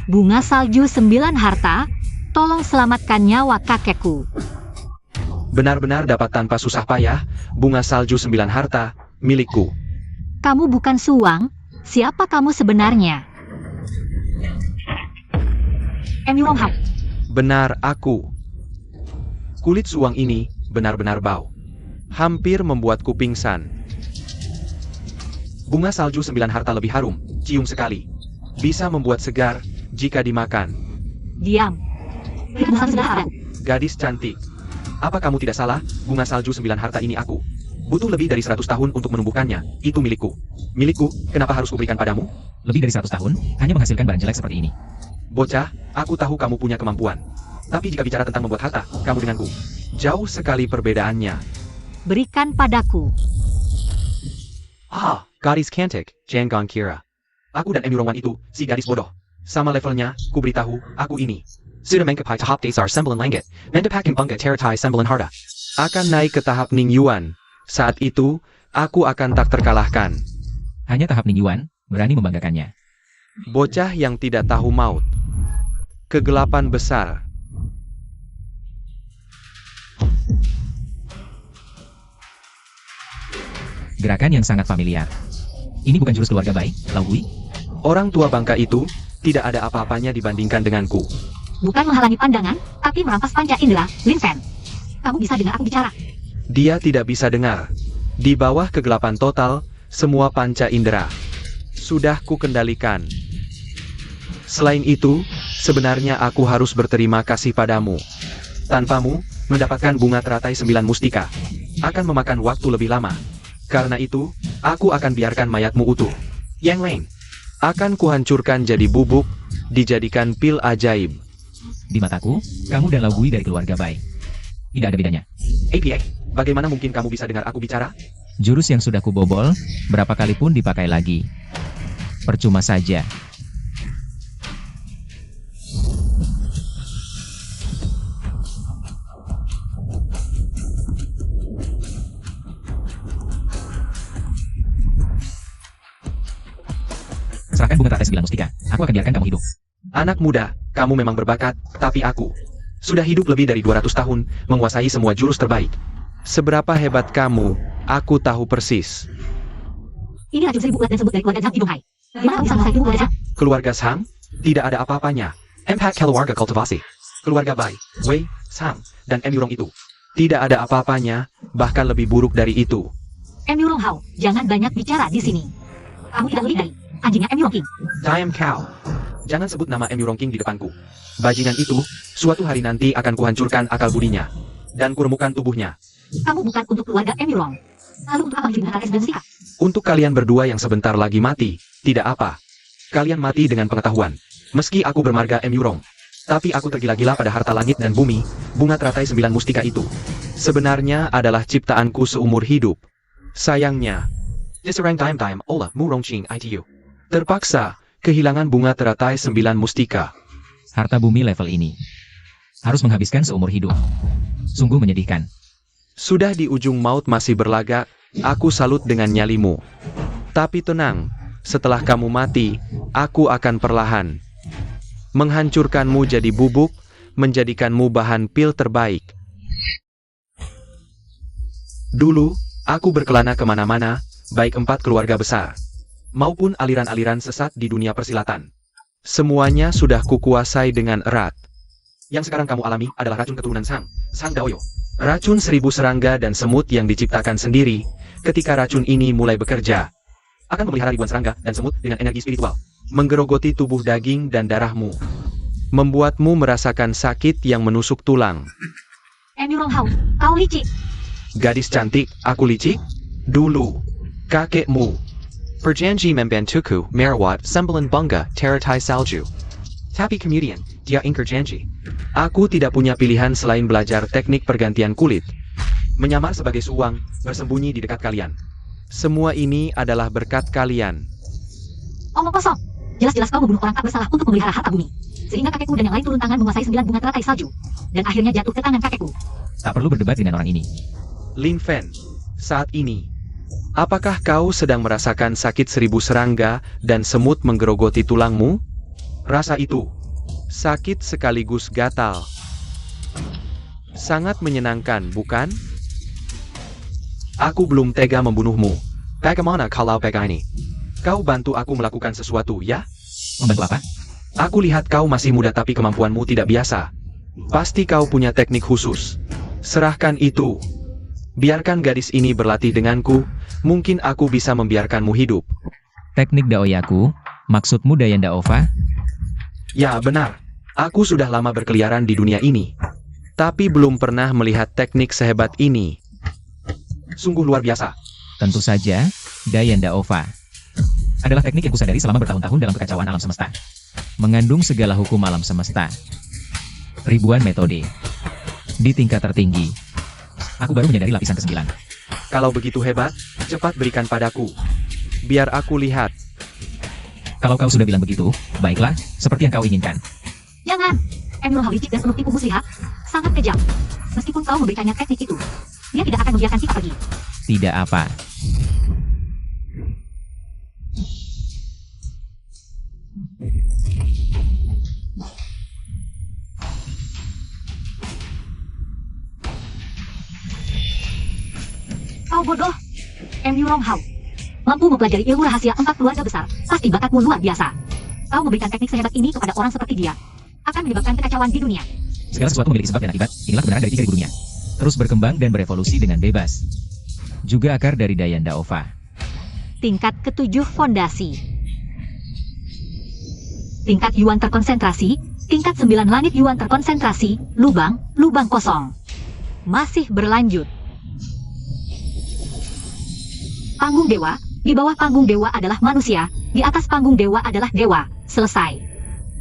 Bunga salju 9 harta, tolong selamatkan nyawa kakekku. Benar-benar dapat tanpa susah payah, bunga salju 9 harta, milikku. Kamu bukan Suwang, siapa kamu sebenarnya? Emirong Hao. Benar aku. Kulit suwang ini benar-benar bau. Hampir membuatku pingsan. Bunga salju 9 harta lebih harum, cium sekali. Bisa membuat segar jika dimakan. Diam. Bunga sudah ada. Gadis cantik. Apa kamu tidak salah? Bunga salju 9 harta ini aku. Butuh lebih dari 100 tahun untuk menumbuhkannya. Itu milikku. Milikku, kenapa harus kuberikan padamu? Lebih dari 100 tahun, hanya menghasilkan barang jelek seperti ini. Bocah, aku tahu kamu punya kemampuan. Tapi jika bicara tentang membuat harta, kamu denganku. Jauh sekali perbedaannya. Berikan padaku. Gadis cantik, Janggon Kira. Aku dan Emirongwan itu, si gadis bodoh. Sama levelnya, ku beritahu, aku ini. Sudah mengkapai tahap dasar sembilan langit, mendapakan bangga teratai 9 harta. Akan naik ke tahap Ning Yuan. Saat itu, aku akan tak terkalahkan. Hanya tahap Ning Yuan, berani membanggakannya. Bocah yang tidak tahu maut. Kegelapan besar. Gerakan yang sangat familiar. Ini bukan jurus keluarga Bai, Lao Gui? Orang tua bangka itu, tidak ada apa-apanya dibandingkan denganku. Bukan menghalangi pandangan, tapi merampas panca indera, Lin Fen. Kamu bisa dengar aku bicara. Dia tidak bisa dengar. Di bawah kegelapan total, semua panca indera sudah ku kendalikan. Selain itu, sebenarnya aku harus berterima kasih padamu. Tanpamu, mendapatkan bunga teratai 9 mustika akan memakan waktu lebih lama. Karena itu, aku akan biarkan mayatmu utuh. Yang lain, akan kuhancurkan jadi bubuk, dijadikan pil ajaib. Di mataku, kamu dan Lao Gui dari keluarga Bai. Tidak ada bedanya. APA, bagaimana mungkin kamu bisa dengar aku bicara? Jurus yang sudah kubobol, berapa kali pun dipakai lagi. Percuma saja. Serahkan bunga teratai 9 mustika. Aku akan biarkan kamu hidup. Anak muda, kamu memang berbakat, tapi aku sudah hidup lebih dari 200 tahun, menguasai semua jurus terbaik. Seberapa hebat kamu, aku tahu persis. Ini racun 1000 ulat dan semut dari keluarga Zhang di Donghai. Gimana kamu bisa menguasai ilmu keluarga Zhang? Keluarga Sang? Tidak ada apa-apanya. Empat keluarga kultivasi. Keluarga Bai, Wei, Sang, dan Emirong itu. Tidak ada apa-apanya, bahkan lebih buruk dari itu. Emirong Hao, jangan banyak bicara di sini. Kamu tidak lebih dari anjingnya Emirong King. Diam kau. Jangan sebut nama Emirong King di depanku. Bajingan itu, suatu hari nanti akan kuhancurkan akal budinya. Dan kuremukkan tubuhnya. Kamu bukan untuk keluarga Emirong. Lalu untuk apa menjadi teratai 9 mustika? Untuk kalian berdua yang sebentar lagi mati, tidak apa. Kalian mati dengan pengetahuan. Meski aku bermarga Emirong. Tapi aku tergila-gila pada harta langit dan bumi, bunga teratai 9 mustika itu. Sebenarnya adalah ciptaanku seumur hidup. Sayangnya, diserang time olah murong ching itu. Terpaksa, kehilangan bunga teratai 9 mustika. Harta bumi level ini harus menghabiskan seumur hidup. Sungguh menyedihkan. Sudah di ujung maut masih berlagak, aku salut dengan nyalimu. Tapi tenang, setelah kamu mati, aku akan perlahan menghancurkanmu jadi bubuk, menjadikanmu bahan pil terbaik. Dulu, aku berkelana kemana-mana, baik 4 keluarga besar, maupun aliran-aliran sesat di dunia persilatan. Semuanya sudah kukuasai dengan erat. Yang sekarang kamu alami adalah racun keturunan Sang Daoyo. Racun 1000 serangga dan semut yang diciptakan sendiri. Ketika racun ini mulai bekerja, akan memelihara ribuan serangga dan semut dengan energi spiritual, menggerogoti tubuh daging dan darahmu, membuatmu merasakan sakit yang menusuk tulang. Emirong Hao, kau licik. Gadis cantik, aku licik? Dulu, kakekmu berjanji membantuku merawat sembilan bangga teratai salju. Tapi kemudian, dia ingkar janji. Aku tidak punya pilihan selain belajar teknik pergantian kulit. Menyamar sebagai suwang, bersembunyi di dekat kalian. Semua ini adalah berkat kalian. Omong kosong. Jelas-jelas kau membunuh orang tak bersalah untuk memelihara harta bumi. Sehingga kakekku dan yang lain turun tangan menguasai 9 bunga teratai salju. Dan akhirnya jatuh ke tangan kakekku. Tak perlu berdebat dengan orang ini. Lin Fen, saat ini, Apakah kau sedang merasakan sakit 1000 serangga dan semut menggerogoti tulangmu? Rasa itu sakit sekaligus gatal. Sangat menyenangkan, bukan? Aku belum tega membunuhmu. Bagaimana kalau ini? Kau bantu aku melakukan sesuatu, ya? Membantu apa? Aku lihat kau masih muda tapi kemampuanmu tidak biasa. Pasti kau punya teknik khusus. Serahkan itu. Biarkan gadis ini berlatih denganku, mungkin aku bisa membiarkanmu hidup. Teknik Daoyaku, maksudmu Dayan Daova? Ya benar, aku sudah lama berkeliaran di dunia ini. Tapi belum pernah melihat teknik sehebat ini. Sungguh luar biasa. Tentu saja, Dayan Daova adalah teknik yang kusadari selama bertahun-tahun dalam kekacauan alam semesta. Mengandung segala hukum alam semesta. Ribuan metode. Di tingkat tertinggi. Aku baru menyadari lapisan ke-9. Kalau begitu hebat, cepat berikan padaku. Biar aku lihat. Kalau kau sudah bilang begitu, baiklah, seperti yang kau inginkan. Jangan. Emerald licik dan penuh tipu muslihat. Sangat kejam. Meskipun kau memberikannya teknik itu, dia tidak akan membiarkan kita pergi. Tidak apa. Kau bodoh. Ronghao. Mampu mempelajari ilmu rahasia 4 keluarga besar. Pasti bakatmu luar biasa. Kau memberikan teknik sehebat ini kepada orang seperti dia. Akan menyebabkan kekacauan di dunia. Segala sesuatu memiliki sebab dan akibat. Inilah kebenaran dari 3000 dunia. Terus berkembang dan berevolusi dengan bebas. Juga akar dari Dayan Daova. Tingkat ke-7 fondasi. Tingkat Yuan terkonsentrasi. Tingkat 9 langit Yuan terkonsentrasi. Lubang kosong. Masih berlanjut. Panggung dewa. Di bawah panggung dewa adalah manusia. Di atas panggung dewa adalah dewa. Selesai.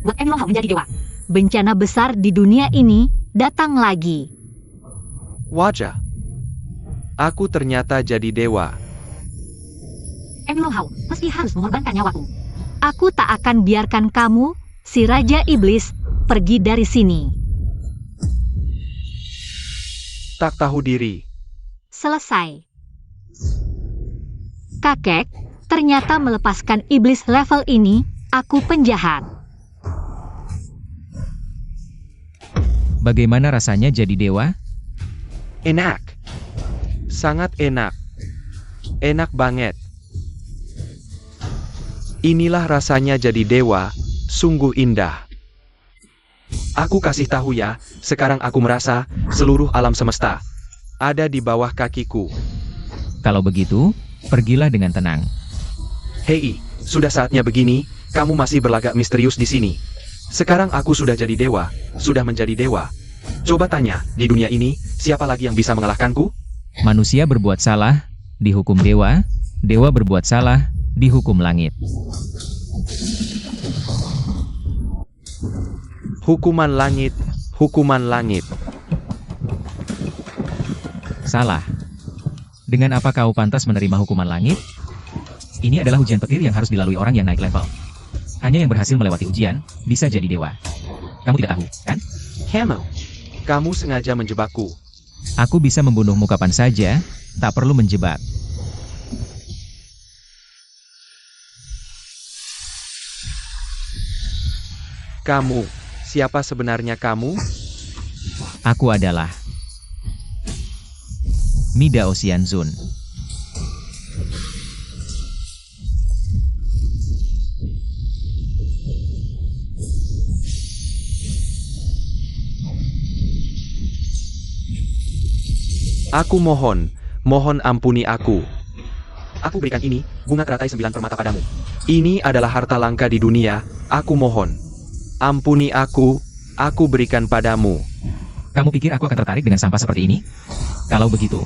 Buat Ronghao menjadi dewa. Bencana besar di dunia ini datang lagi. Wajah. Aku ternyata jadi dewa. Ronghao, meski harus mengorbankan nyawaku. Aku tak akan biarkan kamu, si Raja Iblis, pergi dari sini. Tak tahu diri. Selesai. Kakek, ternyata melepaskan iblis level ini, aku penjahat. Bagaimana rasanya jadi dewa? Enak. Sangat enak. Enak banget. Inilah rasanya jadi dewa, sungguh indah. Aku kasih tahu ya, sekarang aku merasa seluruh alam semesta ada di bawah kakiku. Kalau begitu, pergilah dengan tenang. Hei, sudah saatnya begini, kamu masih berlagak misterius di sini. Sekarang aku sudah jadi dewa, sudah menjadi dewa. Coba tanya, di dunia ini, siapa lagi yang bisa mengalahkanku? Manusia berbuat salah, dihukum dewa. Dewa berbuat salah, dihukum langit. Hukuman langit, hukuman langit. Salah. Dengan apa kau pantas menerima hukuman langit? Ini adalah ujian petir yang harus dilalui orang yang naik level. Hanya yang berhasil melewati ujian, bisa jadi dewa. Kamu tidak tahu, kan? Kamu sengaja menjebakku. Aku bisa membunuhmu kapan saja, tak perlu menjebak. Kamu, siapa sebenarnya kamu? Aku adalah Mida Oceanzun. Aku mohon ampuni aku. Aku berikan ini, bunga teratai 9 permata padamu. Ini adalah harta langka di dunia, aku mohon. Ampuni aku berikan padamu. Kamu pikir aku akan tertarik dengan sampah seperti ini? Kalau begitu,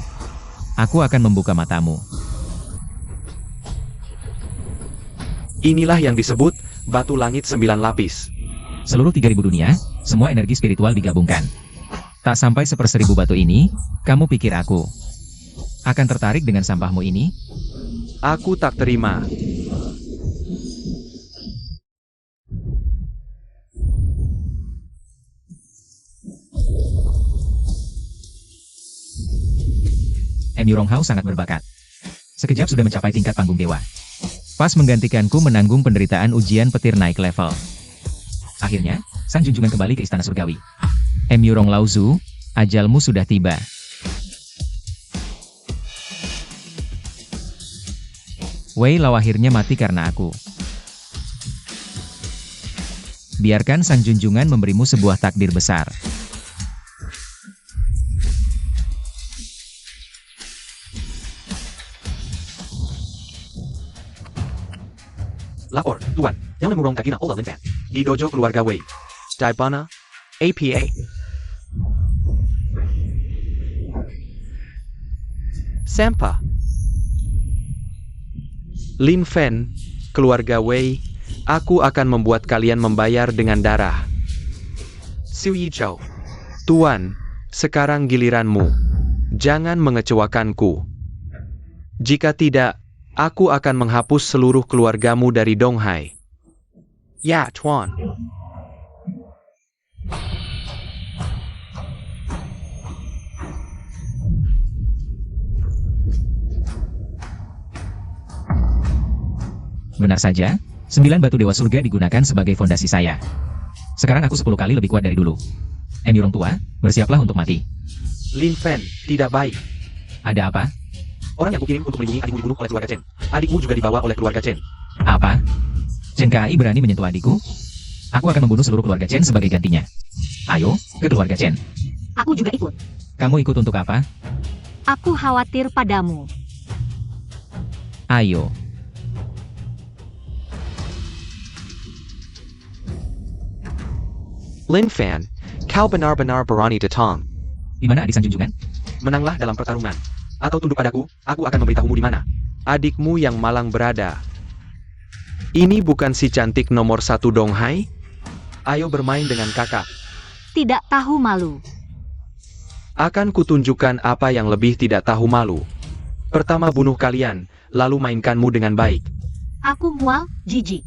aku akan membuka matamu. Inilah yang disebut batu langit 9 lapis. Seluruh 3000 dunia, semua energi spiritual digabungkan. Tak sampai 1/1000 batu ini, kamu pikir aku akan tertarik dengan sampahmu ini? Aku tak terima. Ronghao sangat berbakat. Sekejap sudah mencapai tingkat panggung dewa. Pas menggantikanku menanggung penderitaan ujian petir naik level. Akhirnya, sang junjungan kembali ke istana surgawi. Emurong Lauzu, ajalmu sudah tiba. Wei Lao akhirnya mati karena aku. Biarkan sang junjungan memberimu sebuah takdir besar. Lapor, Tuan, yang memurong kaki Allah Lin Fan. Di dojo keluarga Wei. Daibana, APA. Sampa. Lin Fan, keluarga Wei, aku akan membuat kalian membayar dengan darah. Su Yizhou. Tuan, sekarang giliranmu. Jangan mengecewakanku. Jika tidak, aku akan menghapus seluruh keluargamu dari Donghai. Ya, Tuan. Benar saja, 9 batu dewa surga digunakan sebagai fondasi saya. Sekarang aku 10 kali lebih kuat dari dulu. Emurong tua, bersiaplah untuk mati. Lin Fan, tidak baik. Ada apa? Orang yang kukirim untuk melindungi adikmu dibunuh oleh keluarga Chen. Adikmu juga dibawa oleh keluarga Chen. Apa? Chen Kai berani menyentuh adikku? Aku akan membunuh seluruh keluarga Chen sebagai gantinya. Ayo, ke keluarga Chen. Aku juga ikut. Kamu ikut untuk apa? Aku khawatir padamu. Ayo. Lin Fan, kau benar-benar berani datang. Di mana adik sang junjungan? Menanglah dalam pertarungan. Atau tunduk padaku, aku akan memberitahumu di mana. Adikmu yang malang berada. Ini bukan si cantik nomor 1 Donghai? Ayo bermain dengan kakak. Tidak tahu malu. Akan kutunjukkan apa yang lebih tidak tahu malu. Pertama bunuh kalian, lalu mainkanmu dengan baik. Aku mual, jijik.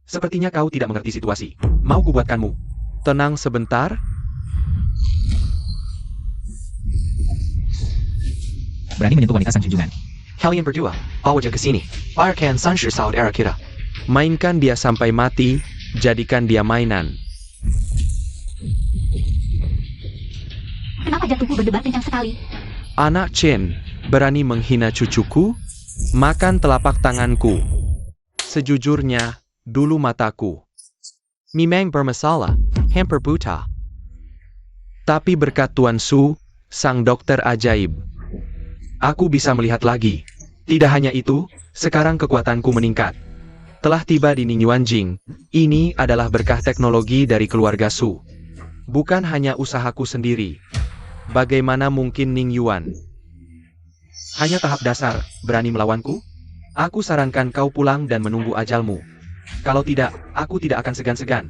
Sepertinya kau tidak mengerti situasi. Mau kubuatkanmu. Tenang sebentar. Berani menyentuh wanita sang junjungan. Kalian berdua, bawa dia ke sini. Biarkan Sanshir saudara kita. Mainkan dia sampai mati, jadikan dia mainan. Kenapa jantungku berdebar kencang sekali? Anak Chen, berani menghina cucuku? Makan telapak tanganku. Sejujurnya, dulu mataku memang bermasalah, hampir buta. Tapi berkat Tuan Su, sang dokter ajaib, aku bisa melihat lagi. Tidak hanya itu, sekarang kekuatanku meningkat. Telah tiba di Ningyuanjing. Ini adalah berkah teknologi dari keluarga Su. Bukan hanya usahaku sendiri. Bagaimana mungkin Ningyuan? Hanya tahap dasar, berani melawanku? Aku sarankan kau pulang dan menunggu ajalmu. Kalau tidak, aku tidak akan segan-segan.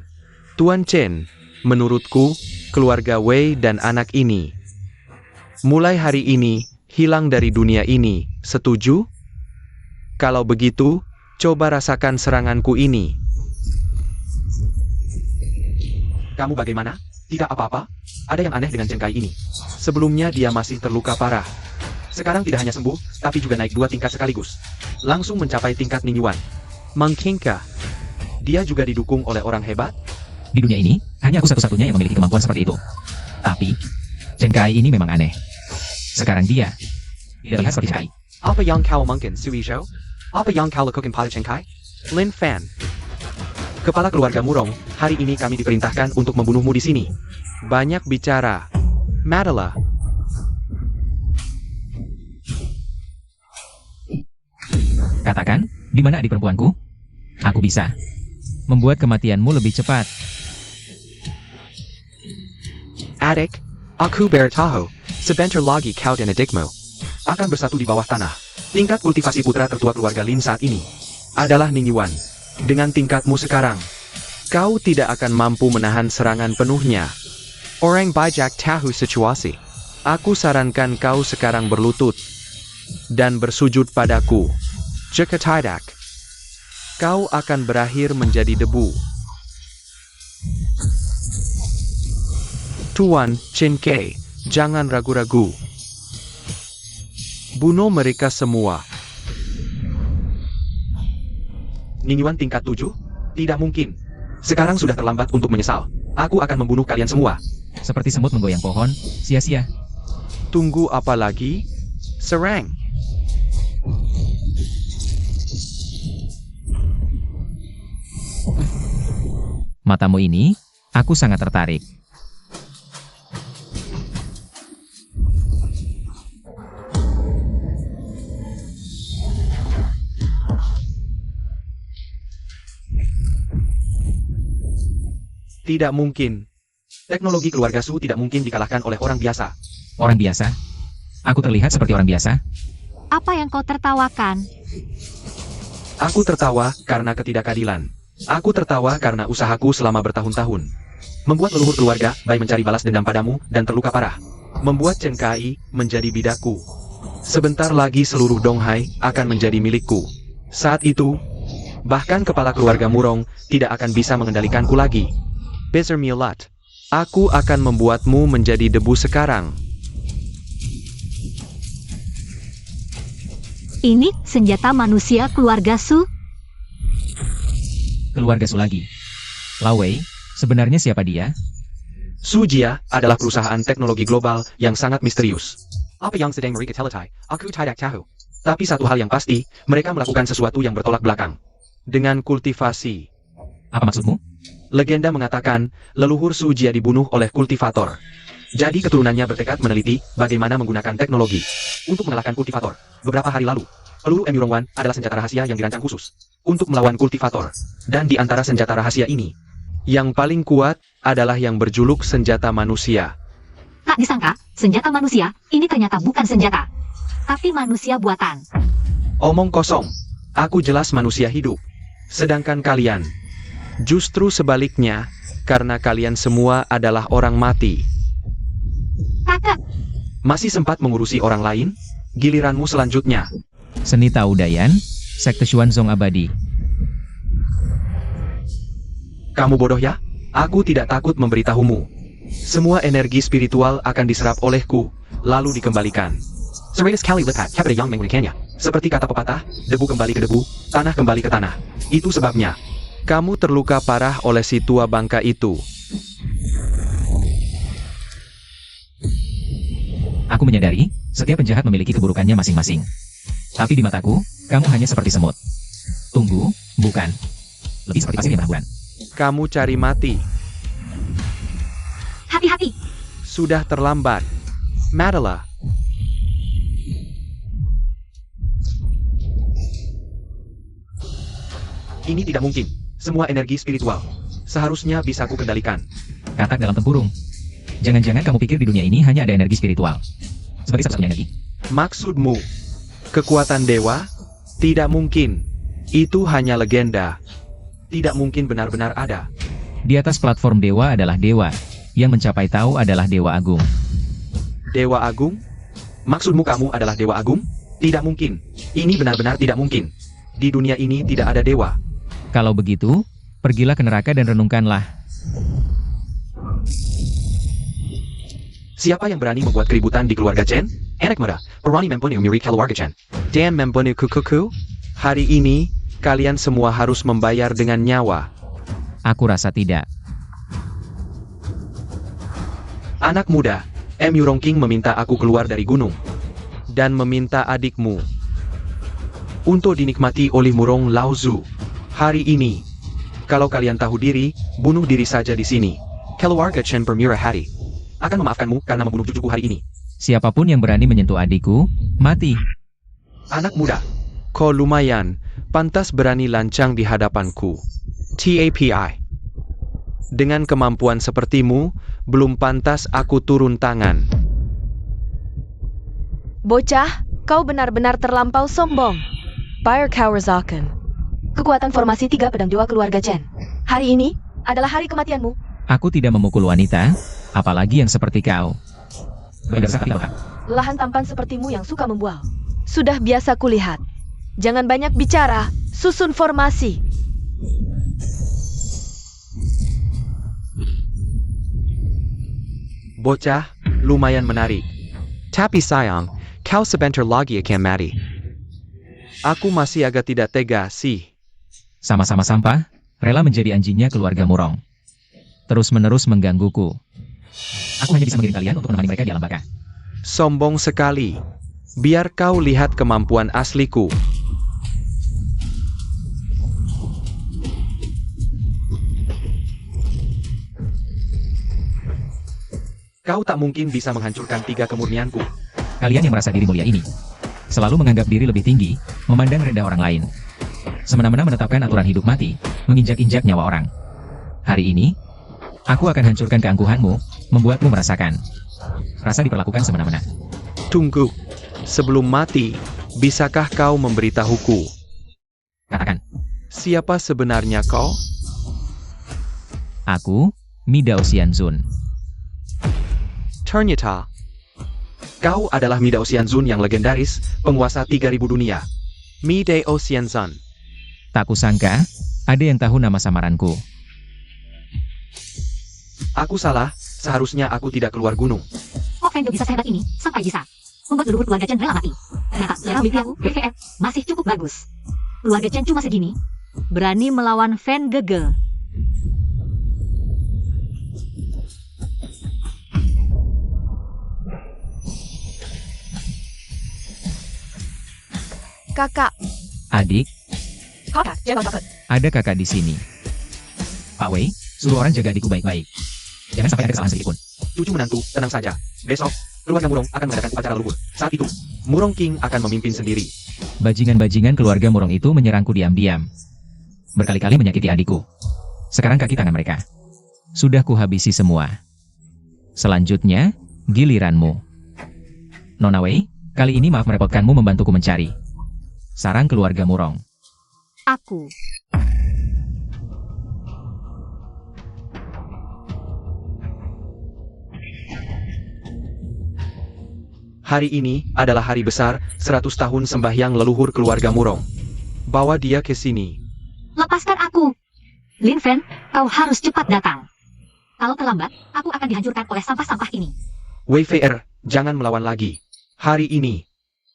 Tuan Chen, menurutku, keluarga Wei dan anak ini, mulai hari ini, hilang dari dunia ini, setuju? Kalau begitu, coba rasakan seranganku ini. Kamu bagaimana? Tidak apa-apa? Ada yang aneh dengan Chen Kai ini. Sebelumnya dia masih terluka parah. Sekarang tidak hanya sembuh, tapi juga naik 2 tingkat sekaligus. Langsung mencapai tingkat Ningyuan. Mengkingka. Dia juga didukung oleh orang hebat? Di dunia ini, hanya aku satu-satunya yang memiliki kemampuan seperti itu. Tapi, Chen Kai ini memang aneh. Sekarang dia terlihat seperti Chen Kai. Apa yang kau mungkin, Su Yizhou? Apa yang kau lakukan pada Chen Kai? Lin Fan. Kepala keluarga Murong, hari ini kami diperintahkan untuk membunuhmu di sini. Banyak bicara. Madala. Katakan, di mana adik perempuanku? Aku bisa membuat kematianmu lebih cepat. Adik, aku bertahu, sebentar lagi kau dan adikmu akan bersatu di bawah tanah. Tingkat kultivasi putra tertua keluarga Lin saat ini adalah Ningyuan. Dengan tingkatmu sekarang, kau tidak akan mampu menahan serangan penuhnya. Orang bijak tahu situasi. Aku sarankan kau sekarang berlutut dan bersujud padaku. Jika tidak, kau akan berakhir menjadi debu. Tuan Chen Kai, jangan ragu-ragu. Bunuh mereka semua. Ninyuan tingkat 7? Tidak mungkin. Sekarang sudah terlambat untuk menyesal. Aku akan membunuh kalian semua. Seperti semut menggoyang pohon, sia-sia. Tunggu apa lagi? Serang! Matamu ini, aku sangat tertarik. Tidak mungkin. Teknologi keluarga Su tidak mungkin dikalahkan oleh orang biasa. Orang biasa? Aku terlihat seperti orang biasa? Apa yang kau tertawakan? Aku tertawa karena ketidakadilan. Aku tertawa karena usahaku selama bertahun-tahun. Membuat leluhur keluarga Bai mencari balas dendam padamu dan terluka parah. Membuat Chen Kai menjadi bidaku. Sebentar lagi seluruh Donghai akan menjadi milikku. Saat itu, bahkan kepala keluarga Murong tidak akan bisa mengendalikanku lagi. Bezer Milat, aku akan membuatmu menjadi debu sekarang. Ini senjata manusia keluarga Su. Keluarga Su lagi. Lao Wei, sebenarnya siapa dia? Su Jia adalah perusahaan teknologi global yang sangat misterius. Apa yang sedang mereka teletai? Aku tidak tahu. Tapi satu hal yang pasti, mereka melakukan sesuatu yang bertolak belakang. Dengan kultivasi. Apa maksudmu? Legenda mengatakan, leluhur Su Jia dibunuh oleh kultivator. Jadi keturunannya bertekad meneliti bagaimana menggunakan teknologi untuk mengalahkan kultivator. Beberapa hari lalu, peluru Emurong Wan adalah senjata rahasia yang dirancang khusus untuk melawan kultivator. Dan di antara senjata rahasia ini, yang paling kuat adalah yang berjuluk senjata manusia. Tak disangka, senjata manusia ini ternyata bukan senjata, tapi manusia buatan. omong kosong. Aku jelas manusia hidup. Sedangkan kalian, Justru sebaliknya, karena kalian semua adalah orang mati. Kakak, masih sempat mengurusi orang lain? Giliranmu selanjutnya. Seni Taudayan, Sekte Xuanzong Abadi. Kamu bodoh ya? Aku tidak takut memberitahumu. Semua energi spiritual akan diserap olehku, lalu dikembalikan. Seratus kali lipat kepada yang menggunakannya. Seperti kata pepatah, debu kembali ke debu, tanah kembali ke tanah. Itu sebabnya. Kamu terluka parah oleh si tua bangka itu. Aku menyadari, setiap penjahat memiliki keburukannya masing-masing. Tapi di mataku, kamu hanya seperti semut. Tunggu, bukan. Lebih seperti pasir yang berhamburan. Kamu cari mati. hati-hati. Sudah terlambat. Madala. Ini tidak mungkin. Semua energi spiritual. Seharusnya bisa ku kendalikan. Katak dalam tempurung. Jangan-jangan kamu pikir di dunia ini hanya ada energi spiritual. Sebagai satu-satunya energi. Maksudmu, Kekuatan dewa? Tidak mungkin. Itu hanya legenda. tidak mungkin benar-benar ada. Di atas platform dewa adalah dewa. Yang mencapai tahu adalah dewa agung. Dewa Agung? Maksudmu kamu adalah Dewa Agung? Tidak mungkin. Ini benar-benar tidak mungkin. Di dunia ini tidak ada dewa. Kalau begitu, pergilah ke neraka dan renungkanlah. Siapa yang berani membuat keributan di keluarga Chen? Anak muda, berani membunuh milik keluarga Chen. Dan membunuh kukuku? Hari ini, kalian semua harus membayar dengan nyawa. Aku rasa tidak. Anak muda, Yurong King meminta aku keluar dari gunung. Dan meminta adikmu. Untuk dinikmati oleh Murong Laozu. Hari ini. Kalau kalian tahu diri, bunuh diri saja di sini. Keluarga Chen bermurah hati. Akan memaafkanmu karena membunuh cucuku hari ini. Siapapun yang berani menyentuh adikku, mati. Anak muda, Kau lumayan, pantas berani lancang di hadapanku. TAPI. Dengan kemampuan sepertimu, belum pantas aku turun tangan. Bocah, kau benar-benar terlampau sombong. Fire Kawarzakan. Kekuatan formasi 3 pedang dewa keluarga Chen. Hari ini adalah hari kematianmu. Aku tidak memukul wanita, apalagi yang seperti kau. Lelahan tampan sepertimu yang suka membual. Sudah biasa kulihat. Jangan banyak bicara, susun formasi. bocah, lumayan menarik. Tapi sayang, kau sebentar lagi akan mati. Aku masih agak tidak tega sih. Sama-sama sampah, rela menjadi anjingnya keluarga Murong. Terus-menerus menggangguku. Aku hanya bisa mengirim kalian untuk menemani mereka di alam baka. Sombong sekali. Biar kau lihat kemampuan asliku. Kau tak mungkin bisa menghancurkan 3 kemurnianku. Kalian yang merasa diri mulia ini, selalu menganggap diri lebih tinggi, memandang rendah orang lain. Semena-mena menetapkan aturan hidup mati, menginjak-injak nyawa orang. Hari ini, aku akan hancurkan keangkuhanmu, membuatmu merasakan rasa diperlakukan semena-mena. Tunggu. Sebelum mati, bisakah kau memberitahuku? Katakan, Siapa sebenarnya kau? aku, Midao Xianzun. Ternyata, kau adalah Midao Xianzun yang legendaris, penguasa 3000 dunia. Midao Xianzun. Tak kusangka, ada yang tahu nama samaranku. Aku salah, seharusnya aku tidak keluar gunung. Kok Feng bisa sehebat ini, sampai bisa membuat leluhur keluarga Chen rela mati. Ternyata selera mimpi aku, BVR, masih cukup bagus. Keluarga Chen cuma segini, berani melawan Fan Gege. Kakak, Adik, ada kakak di sini. Pak Wei, suruh orang jaga adikku baik-baik. Jangan sampai ada kesalahan sedikit pun. Cucu menantu, tenang saja. Besok, keluarga Murong akan mengadakan upacara leluhur. Saat itu, Murong King akan memimpin sendiri. Bajingan-bajingan keluarga Murong itu menyerangku diam-diam. Berkali-kali menyakiti adikku. Sekarang kaki tangan mereka. Sudah kuhabisi semua. Selanjutnya, giliranmu. Nona Wei, kali ini maaf merepotkanmu membantuku mencari sarang keluarga Murong. Aku. Hari ini adalah hari besar, 100 tahun sembahyang leluhur keluarga Murong. Bawa dia ke sini. Lepaskan aku. Lin Fen, kau harus cepat datang. Kalau terlambat, aku akan dihancurkan oleh sampah-sampah ini. Wei Fei, jangan melawan lagi. Hari ini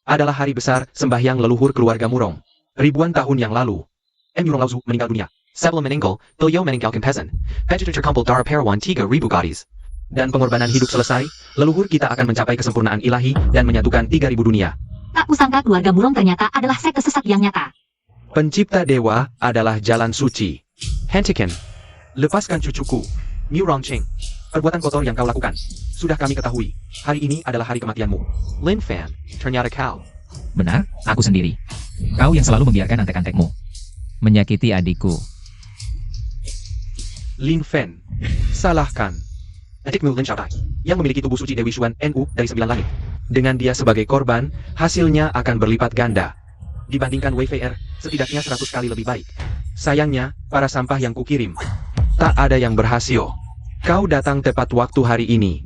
adalah hari besar sembahyang leluhur keluarga Murong. Ribuan tahun yang lalu, Murong Laozu meninggal dunia. Sebelum meninggal, beliau meninggalkan peasant. Pejuta terkumpul dari Perawan 3000 gadis. Dan pengorbanan hidup selesai, leluhur kita akan mencapai kesempurnaan ilahi dan menyatukan 3000 dunia. Tak kusangka keluarga Murong ternyata adalah sekte sesat yang nyata. Pencipta dewa adalah jalan suci. Hentikan. Lepaskan cucuku, Murong Ching. Perbuatan kotor yang kau lakukan sudah kami ketahui. Hari ini adalah hari kematianmu. Lin Fan, ternyata kau. Benar, aku sendiri. Kau yang selalu membiarkan antek-antekmu menyakiti adikku. Lin Fan, salahkan adikmu Lin Xiaodai, yang memiliki tubuh suci Dewi Xuan NU dari 9 langit. Dengan dia sebagai korban, hasilnya akan berlipat ganda. Dibandingkan Wei Fei, setidaknya 100 kali lebih baik. Sayangnya, para sampah yang kukirim, tak ada yang berhasil. Kau datang tepat waktu hari ini.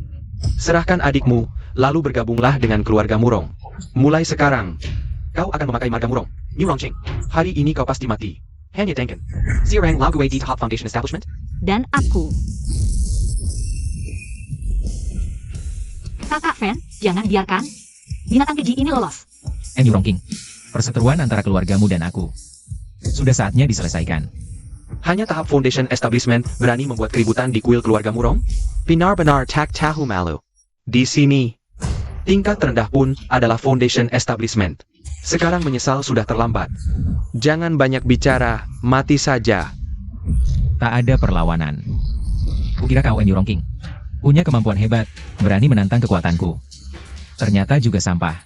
Serahkan adikmu, lalu bergabunglah dengan keluarga Murong. Mulai sekarang, kau akan memakai marga Murong, Murong Ching. Hari ini kau pasti mati. Hanya Tenken. Zirang Laogue di Top Foundation Establishment. Dan aku. Kakak Fan, jangan biarkan binatang keji ini lolos. Murong King, perseteruan antara keluargamu dan aku sudah saatnya diselesaikan. Hanya tahap Foundation Establishment berani membuat keributan di kuil keluarga Murong? Benar-benar tak tahu malu. Di sini, tingkat terendah pun adalah Foundation Establishment. Sekarang menyesal sudah terlambat. Jangan banyak bicara, mati saja. Tak ada perlawanan. Kukira kau Murong King punya kemampuan hebat, berani menantang kekuatanku. Ternyata juga sampah.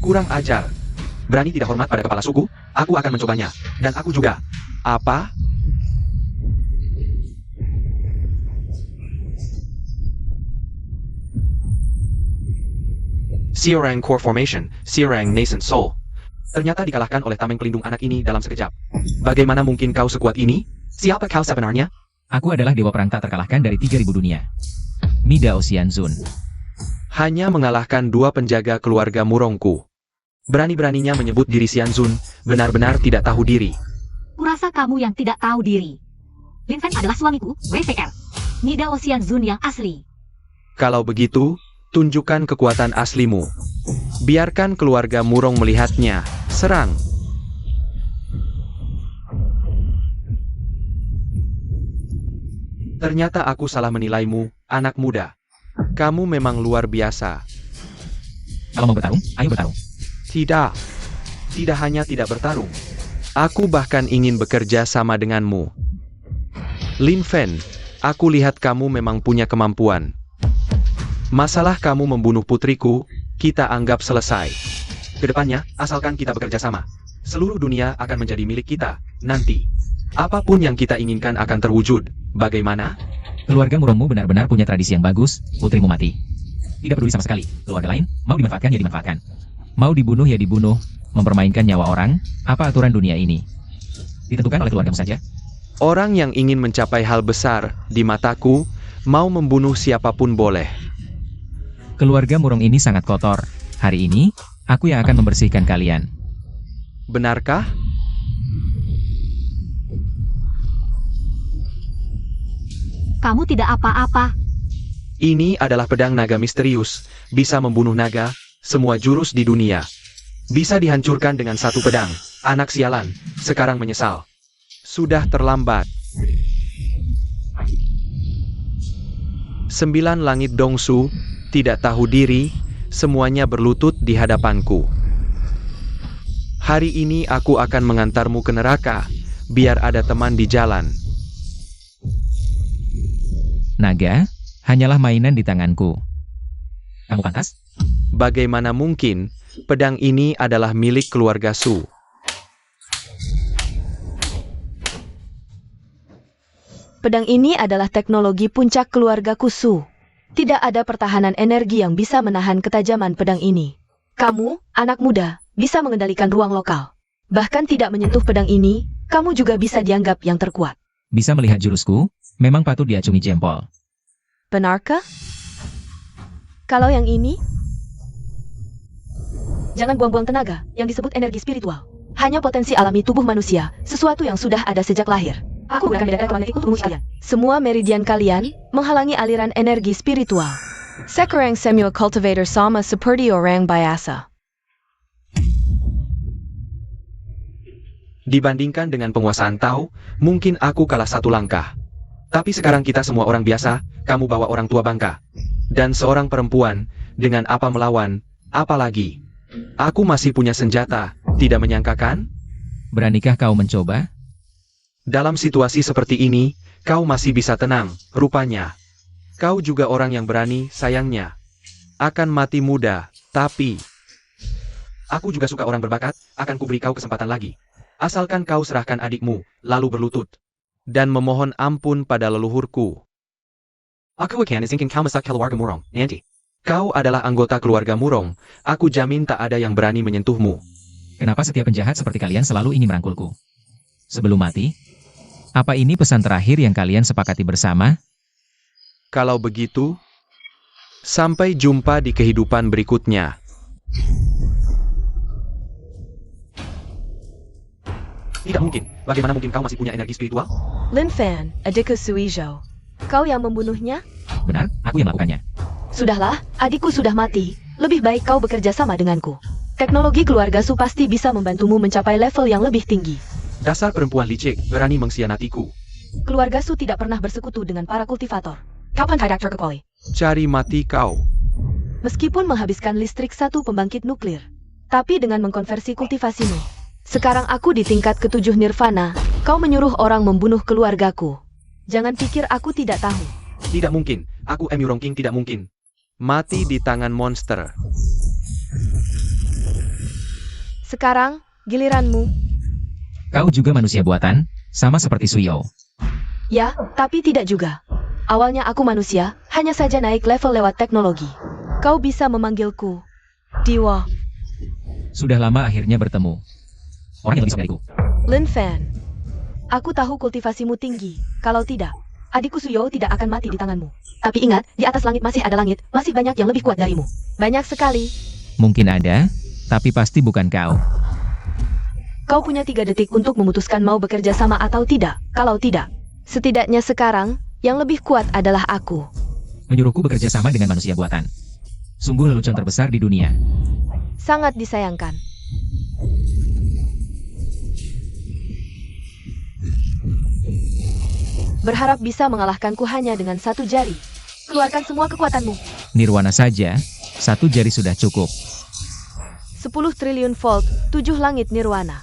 Kurang ajar. Berani tidak hormat pada kepala suku? Aku akan mencobanya. Dan aku juga. Apa? Siorang Core Formation, Siorang Nascent Soul. Ternyata dikalahkan oleh tameng pelindung anak ini dalam sekejap. Bagaimana mungkin kau sekuat ini? Siapa kau sebenarnya? Aku adalah dewa perang tak terkalahkan dari 3000 dunia. Midao Xianzun. Hanya mengalahkan 2 penjaga keluarga Murongku. Berani-beraninya menyebut diri Xianzun, benar-benar tidak tahu diri. Kurasa kamu yang tidak tahu diri. Lin Fan adalah suamiku, Wei Fei. Midao Xianzun yang asli. Kalau begitu, tunjukkan kekuatan aslimu. Biarkan keluarga Murong melihatnya. Serang. Ternyata aku salah menilaimu, anak muda. Kamu memang luar biasa. Kalau mau bertarung, ayo bertarung. Tidak. Tidak hanya tidak bertarung. Aku bahkan ingin bekerja sama denganmu. Lin Fen, aku lihat kamu memang punya kemampuan. Masalah kamu membunuh putriku, kita anggap selesai. Kedepannya, asalkan kita bekerja sama, seluruh dunia akan menjadi milik kita, nanti. Apapun yang kita inginkan akan terwujud. Bagaimana? Keluarga Murongmu benar-benar punya tradisi yang bagus, putrimu mati. Tidak peduli sama sekali, keluarga lain, mau dimanfaatkan ya dimanfaatkan. Mau dibunuh ya dibunuh, mempermainkan nyawa orang, apa aturan dunia ini? Ditentukan oleh keluargamu saja. Orang yang ingin mencapai hal besar, di mataku, mau membunuh siapapun boleh. Keluarga Murong ini sangat kotor. Hari ini, aku yang akan membersihkan kalian. Benarkah? Kamu tidak apa-apa. Ini adalah pedang naga misterius, bisa membunuh naga, semua jurus di dunia. Bisa dihancurkan dengan satu pedang. Anak sialan, sekarang menyesal. Sudah terlambat. 9 langit Dongsu, tidak tahu diri, semuanya berlutut di hadapanku. Hari ini aku akan mengantarmu ke neraka, biar ada teman di jalan. Naga, hanyalah mainan di tanganku. Kamu pantas? Bagaimana mungkin, pedang ini adalah milik keluarga Su. Pedang ini adalah teknologi puncak keluarga Su. Tidak ada pertahanan energi yang bisa menahan ketajaman pedang ini. Kamu, anak muda, bisa mengendalikan ruang lokal. Bahkan tidak menyentuh pedang ini, kamu juga bisa dianggap yang terkuat. Bisa melihat jurusku? Memang patut diacungi jempol. Benarkah? Kalau yang ini? Jangan buang-buang tenaga, yang disebut energi spiritual. Hanya potensi alami tubuh manusia, sesuatu yang sudah ada sejak lahir. Aku akan mendadak magnetik untuk kalian. Semua meridian kalian menghalangi aliran energi spiritual. Sekarang Samuel Cultivator sama seperti orang biasa. Dibandingkan dengan penguasaan Tao, mungkin aku kalah satu langkah. Tapi sekarang kita semua orang biasa, kamu bawa orang tua bangka. Dan seorang perempuan, dengan apa melawan, apa lagi? Aku masih punya senjata, tidak menyangka kan? Beranikah kau mencoba? Dalam situasi seperti ini, kau masih bisa tenang, rupanya. Kau juga orang yang berani, sayangnya. Akan mati muda, tapi... Aku juga suka orang berbakat, akan kuberi kau kesempatan lagi. Asalkan kau serahkan adikmu, lalu berlutut. Dan memohon ampun pada leluhurku. Aku akan izinkan kau masuk keluarga Murong, nanti. Kau adalah anggota keluarga Murong, aku jamin tak ada yang berani menyentuhmu. Kenapa setiap penjahat seperti kalian selalu ingin merangkulku? Sebelum mati? Apa ini pesan terakhir yang kalian sepakati bersama? Kalau begitu, sampai jumpa di kehidupan berikutnya. Tidak mungkin. Bagaimana mungkin kau masih punya energi spiritual? Lin Fan, adikku Suizhou. Kau yang membunuhnya? Benar, aku yang melakukannya. Sudahlah, adikku sudah mati. Lebih baik kau bekerja sama denganku. Teknologi keluarga Su pasti bisa membantumu mencapai level yang lebih tinggi. Dasar perempuan licik, berani mengkhianatiku. Keluarga Su tidak pernah bersekutu dengan para kultivator. Kapan tidak terkecuali? Cari mati kau. Meskipun menghabiskan listrik satu pembangkit nuklir, tapi dengan mengkonversi kultivasimu. Sekarang aku di tingkat ke-7 Nirvana, kau menyuruh orang membunuh keluargaku. Jangan pikir aku tidak tahu. Tidak mungkin, aku Emu King tidak mungkin. Mati di tangan monster. Sekarang, giliranmu. Kau juga manusia buatan, sama seperti Suyo. Ya, tapi tidak juga. Awalnya aku manusia, hanya saja naik level lewat teknologi. Kau bisa memanggilku Dewa. Sudah lama akhirnya bertemu. Orang yang lebih sok dariku. Lin Fan, aku tahu kultivasimu tinggi. Kalau tidak, adikku Suyo tidak akan mati di tanganmu. Tapi ingat, di atas langit masih ada langit, masih banyak yang lebih kuat darimu. Banyak sekali. Mungkin ada, tapi pasti bukan kau. Kau punya 3 detik untuk memutuskan mau bekerja sama atau tidak. Kalau tidak, setidaknya sekarang, yang lebih kuat adalah aku. Menyuruhku bekerja sama dengan manusia buatan. Sungguh lelucon terbesar di dunia. Sangat disayangkan. berharap bisa mengalahkanku hanya dengan satu jari. Keluarkan semua kekuatanmu. Nirwana saja, satu jari sudah cukup. 10 triliun volt, 7 langit nirwana.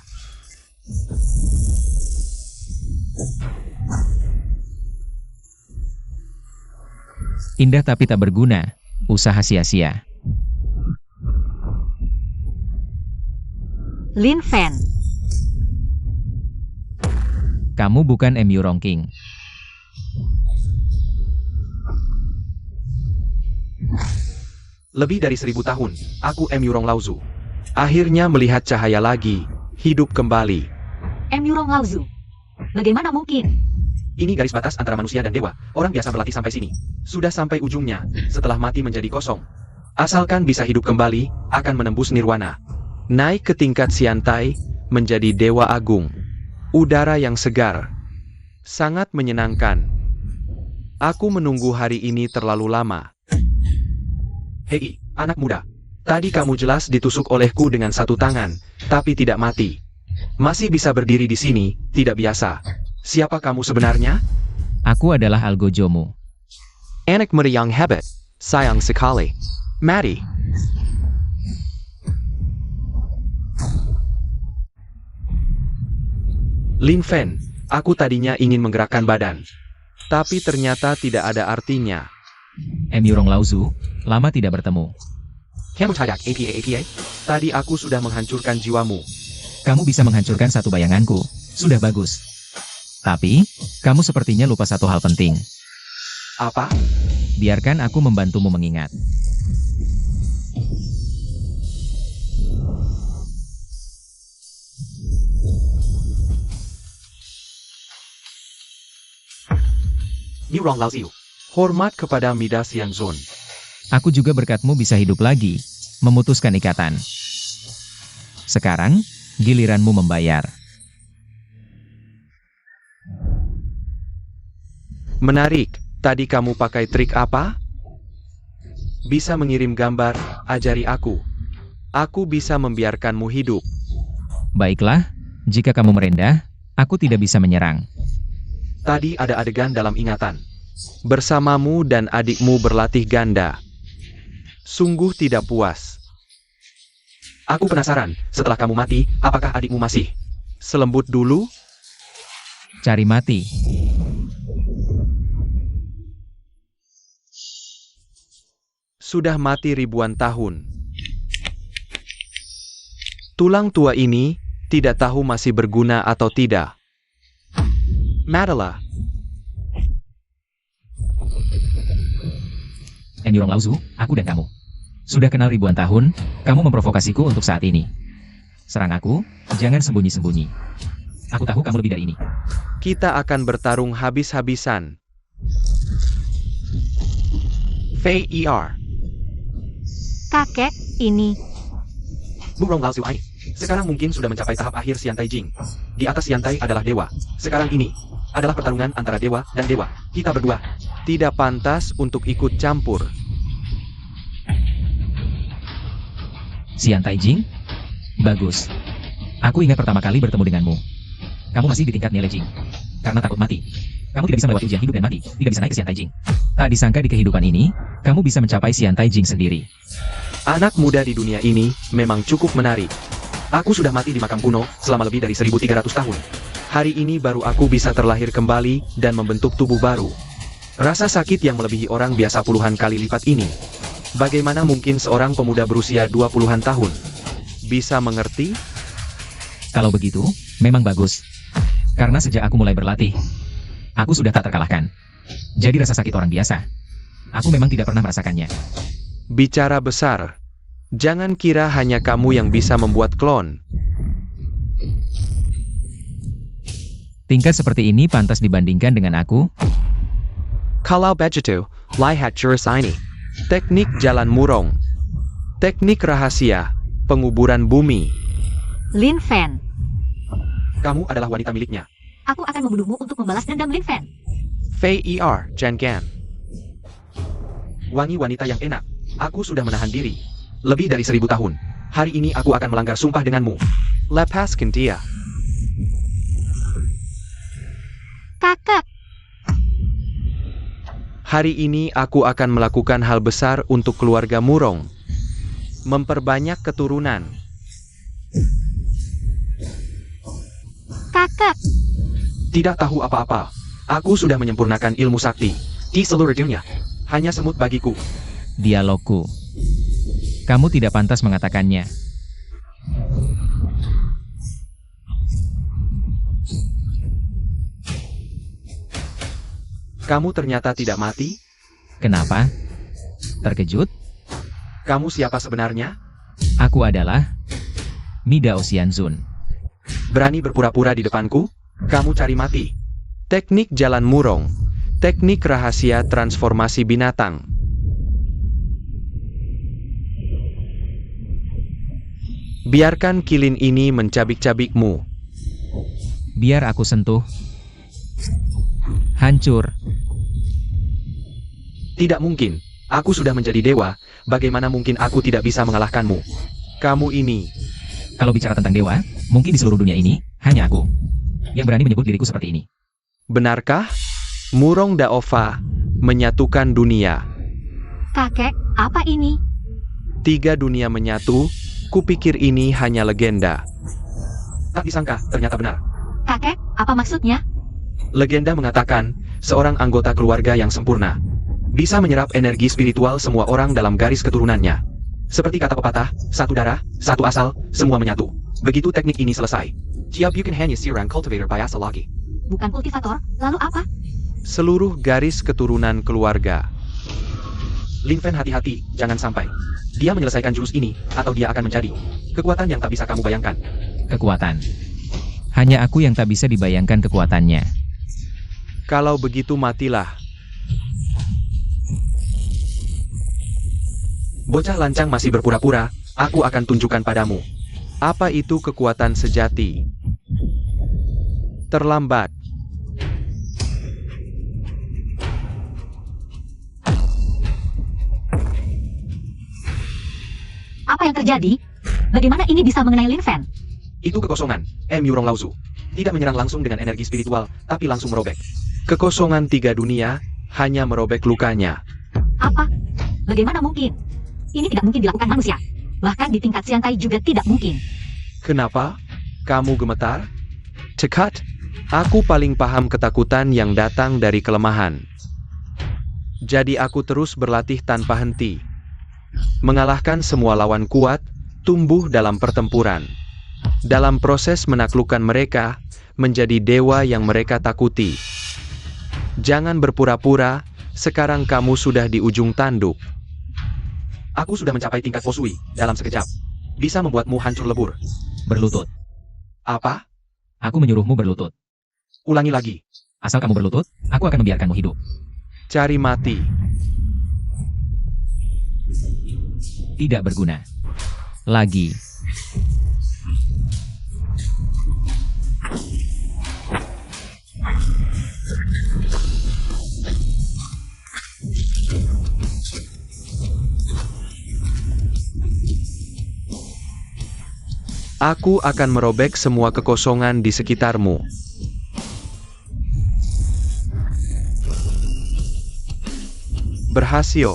Indah tapi tak berguna, usaha sia-sia. Lin Fan. Kamu bukan MU Rongking. Lebih dari 1000 tahun, aku Emurong Lauzu. Akhirnya melihat cahaya lagi, hidup kembali. Emurong Lauzu. Bagaimana mungkin? Ini garis batas antara manusia dan dewa. Orang biasa berlatih sampai sini. Sudah sampai ujungnya, setelah mati menjadi kosong. Asalkan bisa hidup kembali, akan menembus nirwana. Naik ke tingkat Siantai, menjadi dewa agung. Udara yang segar. Sangat menyenangkan. Aku menunggu hari ini terlalu lama. Hei, anak muda. Tadi kamu jelas ditusuk olehku dengan satu tangan, tapi tidak mati. Masih bisa berdiri di sini, tidak biasa. Siapa kamu sebenarnya? Aku adalah Algojomu. Anak muda yang hebat. Sayang sekali. Mari. Lin Fen, aku tadinya ingin menggerakkan badan. Tapi ternyata tidak ada artinya. Emurong Lauzu, lama tidak bertemu. Kamu cadak APA. Tadi aku sudah menghancurkan jiwamu. Kamu bisa menghancurkan satu bayanganku, sudah bagus. Tapi, kamu sepertinya lupa satu hal penting. Apa? Biarkan aku membantumu mengingat. Nirong Lauziu. Hormat kepada Midas Yanzon. Aku juga berkatmu bisa hidup lagi, memutuskan ikatan. Sekarang, giliranmu membayar. Menarik, tadi kamu pakai trik apa? Bisa mengirim gambar, ajari aku. Aku bisa membiarkanmu hidup. Baiklah, jika kamu merendah, aku tidak bisa menyerang. Tadi ada adegan dalam ingatan. Bersamamu dan adikmu berlatih ganda. Sungguh tidak puas. Aku penasaran, setelah kamu mati, apakah adikmu masih selembut dulu? Cari mati. Sudah mati ribuan tahun. Tulang tua ini tidak tahu masih berguna atau tidak. Madala. Emurong Lauzu, aku dan kamu. Sudah kenal ribuan tahun, kamu memprovokasiku untuk saat ini. Serang aku, jangan sembunyi-sembunyi. Aku tahu kamu lebih dari ini. Kita akan bertarung habis-habisan. Fei Er. Kakek, ini. Murong Lao Ai. Sekarang mungkin sudah mencapai tahap akhir Siantai Jing. Di atas Siantai adalah dewa. Sekarang ini adalah pertarungan antara dewa dan dewa. Kita berdua tidak pantas untuk ikut campur. Siantai Jing? Bagus. Aku ingat pertama kali bertemu denganmu. Kamu masih di tingkat nilai Jing. Karena takut mati. Kamu tidak bisa melewati ujian hidup dan mati. Tidak bisa naik ke Siantai Jing. Tak disangka di kehidupan ini, kamu bisa mencapai Siantai Jing sendiri. Anak muda di dunia ini memang cukup menarik. Aku sudah mati di makam kuno selama lebih dari 1300 tahun. Hari ini baru aku bisa terlahir kembali dan membentuk tubuh baru. Rasa sakit yang melebihi orang biasa puluhan kali lipat ini. Bagaimana mungkin seorang pemuda berusia 20-an tahun bisa mengerti? Kalau begitu, memang bagus. Karena sejak aku mulai berlatih, aku sudah tak terkalahkan. Jadi rasa sakit orang biasa, aku memang tidak pernah merasakannya. Bicara besar. Jangan kira hanya kamu yang bisa membuat klon. Tingkat seperti ini pantas dibandingkan dengan aku. Kalau begitu, lihat jurus ini. Teknik jalan murong. Teknik rahasia. Penguburan bumi. Lin Fan. Kamu adalah wanita miliknya. Aku akan membunuhmu untuk membalas dendam Lin Fan. Fei Er, Chen Gan. Wangi wanita yang enak. Aku sudah menahan diri. Lebih dari 1000 tahun. Hari ini aku akan melanggar sumpah denganmu. Lepaskan dia. Kakak. Hari ini aku akan melakukan hal besar untuk keluarga Murong. Memperbanyak keturunan. Kakak, Tidak tahu apa-apa. Aku sudah menyempurnakan ilmu sakti di seluruh dunia. Hanya semut bagiku. Dialogku. Kamu tidak pantas mengatakannya. Kamu ternyata tidak mati? Kenapa? Terkejut? Kamu siapa sebenarnya? Aku adalah Midao Xianzun. Berani berpura-pura di depanku? Kamu cari mati. Teknik jalan Murong. Teknik rahasia transformasi binatang. Biarkan kilin ini mencabik-cabikmu. Biar aku sentuh. Hancur. Tidak mungkin. Aku sudah menjadi dewa. Bagaimana mungkin aku tidak bisa mengalahkanmu? Kamu ini. Kalau bicara tentang dewa, mungkin di seluruh dunia ini, hanya aku yang berani menyebut diriku seperti ini. Benarkah? Murong Daova menyatukan dunia. kakek, apa ini? 3 dunia menyatu. Kupikir ini hanya legenda. Tak disangka, ternyata benar. Kakek, apa maksudnya? Legenda mengatakan, seorang anggota keluarga yang sempurna bisa menyerap energi spiritual semua orang dalam garis keturunannya. Seperti kata pepatah, satu darah, satu asal, semua menyatu. Begitu teknik ini selesai. Jiao bukan hanya seorang cultivator biasa lagi. Bukan kultivator, lalu apa? Seluruh garis keturunan keluarga. Lin Fen, hati-hati, jangan sampai dia menyelesaikan jurus ini, atau dia akan menjadi kekuatan yang tak bisa kamu bayangkan. Kekuatan. Hanya aku yang tak bisa dibayangkan kekuatannya. Kalau begitu matilah. Bocah lancang masih berpura-pura, aku akan tunjukkan padamu. Apa itu kekuatan sejati? Terlambat. Apa yang terjadi? Bagaimana ini bisa mengenai Lin Fen? Itu kekosongan, Yurong Laozu. Tidak menyerang langsung dengan energi spiritual, tapi langsung merobek. Kekosongan 3 dunia, hanya merobek lukanya. Apa? Bagaimana mungkin? Ini tidak mungkin dilakukan manusia. Bahkan di tingkat Xiantai juga tidak mungkin. Kenapa? Kamu gemetar? Cekat. Aku paling paham ketakutan yang datang dari kelemahan. Jadi aku terus berlatih tanpa henti. Mengalahkan semua lawan kuat, tumbuh dalam pertempuran. Dalam proses menaklukkan mereka, menjadi dewa yang mereka takuti. Jangan berpura-pura, sekarang kamu sudah di ujung tanduk. Aku sudah mencapai tingkat Fosui dalam sekejap. Bisa membuatmu hancur lebur. Berlutut. Apa? Aku menyuruhmu berlutut. Ulangi lagi. Asal kamu berlutut, aku akan membiarkanmu hidup. Cari mati. Tidak berguna. Lagi. Aku akan merobek semua kekosongan di sekitarmu. Berhasil.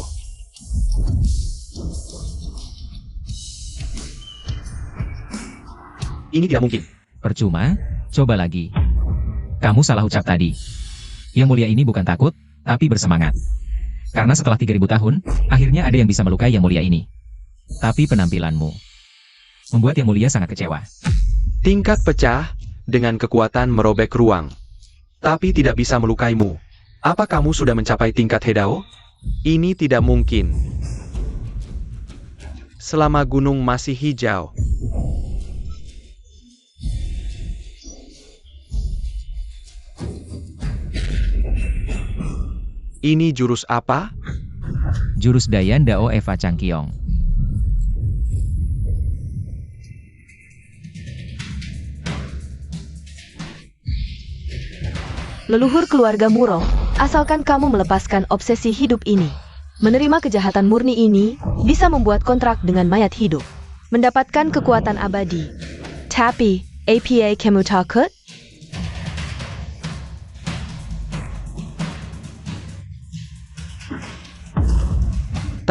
Ini tidak mungkin. Percuma, coba lagi. Kamu salah ucap tadi. Yang mulia ini bukan takut, tapi bersemangat. Karena setelah 3000 tahun, akhirnya ada yang bisa melukai yang mulia ini. Tapi penampilanmu membuat yang mulia sangat kecewa. Tingkat pecah, dengan kekuatan merobek ruang. Tapi tidak bisa melukaimu. Apa kamu sudah mencapai tingkat Hedao? Ini tidak mungkin. Selama gunung masih hijau. Ini jurus apa? Jurus Dayan Dao Eva Changqiong. Leluhur keluarga Murong, asalkan kamu melepaskan obsesi hidup ini. Menerima kejahatan murni ini, bisa membuat kontrak dengan mayat hidup. Mendapatkan kekuatan abadi. Tapi, apa kamu takut?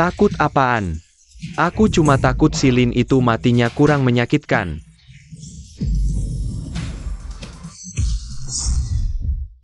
Takut apaan? Aku cuma takut si Lin itu matinya kurang menyakitkan.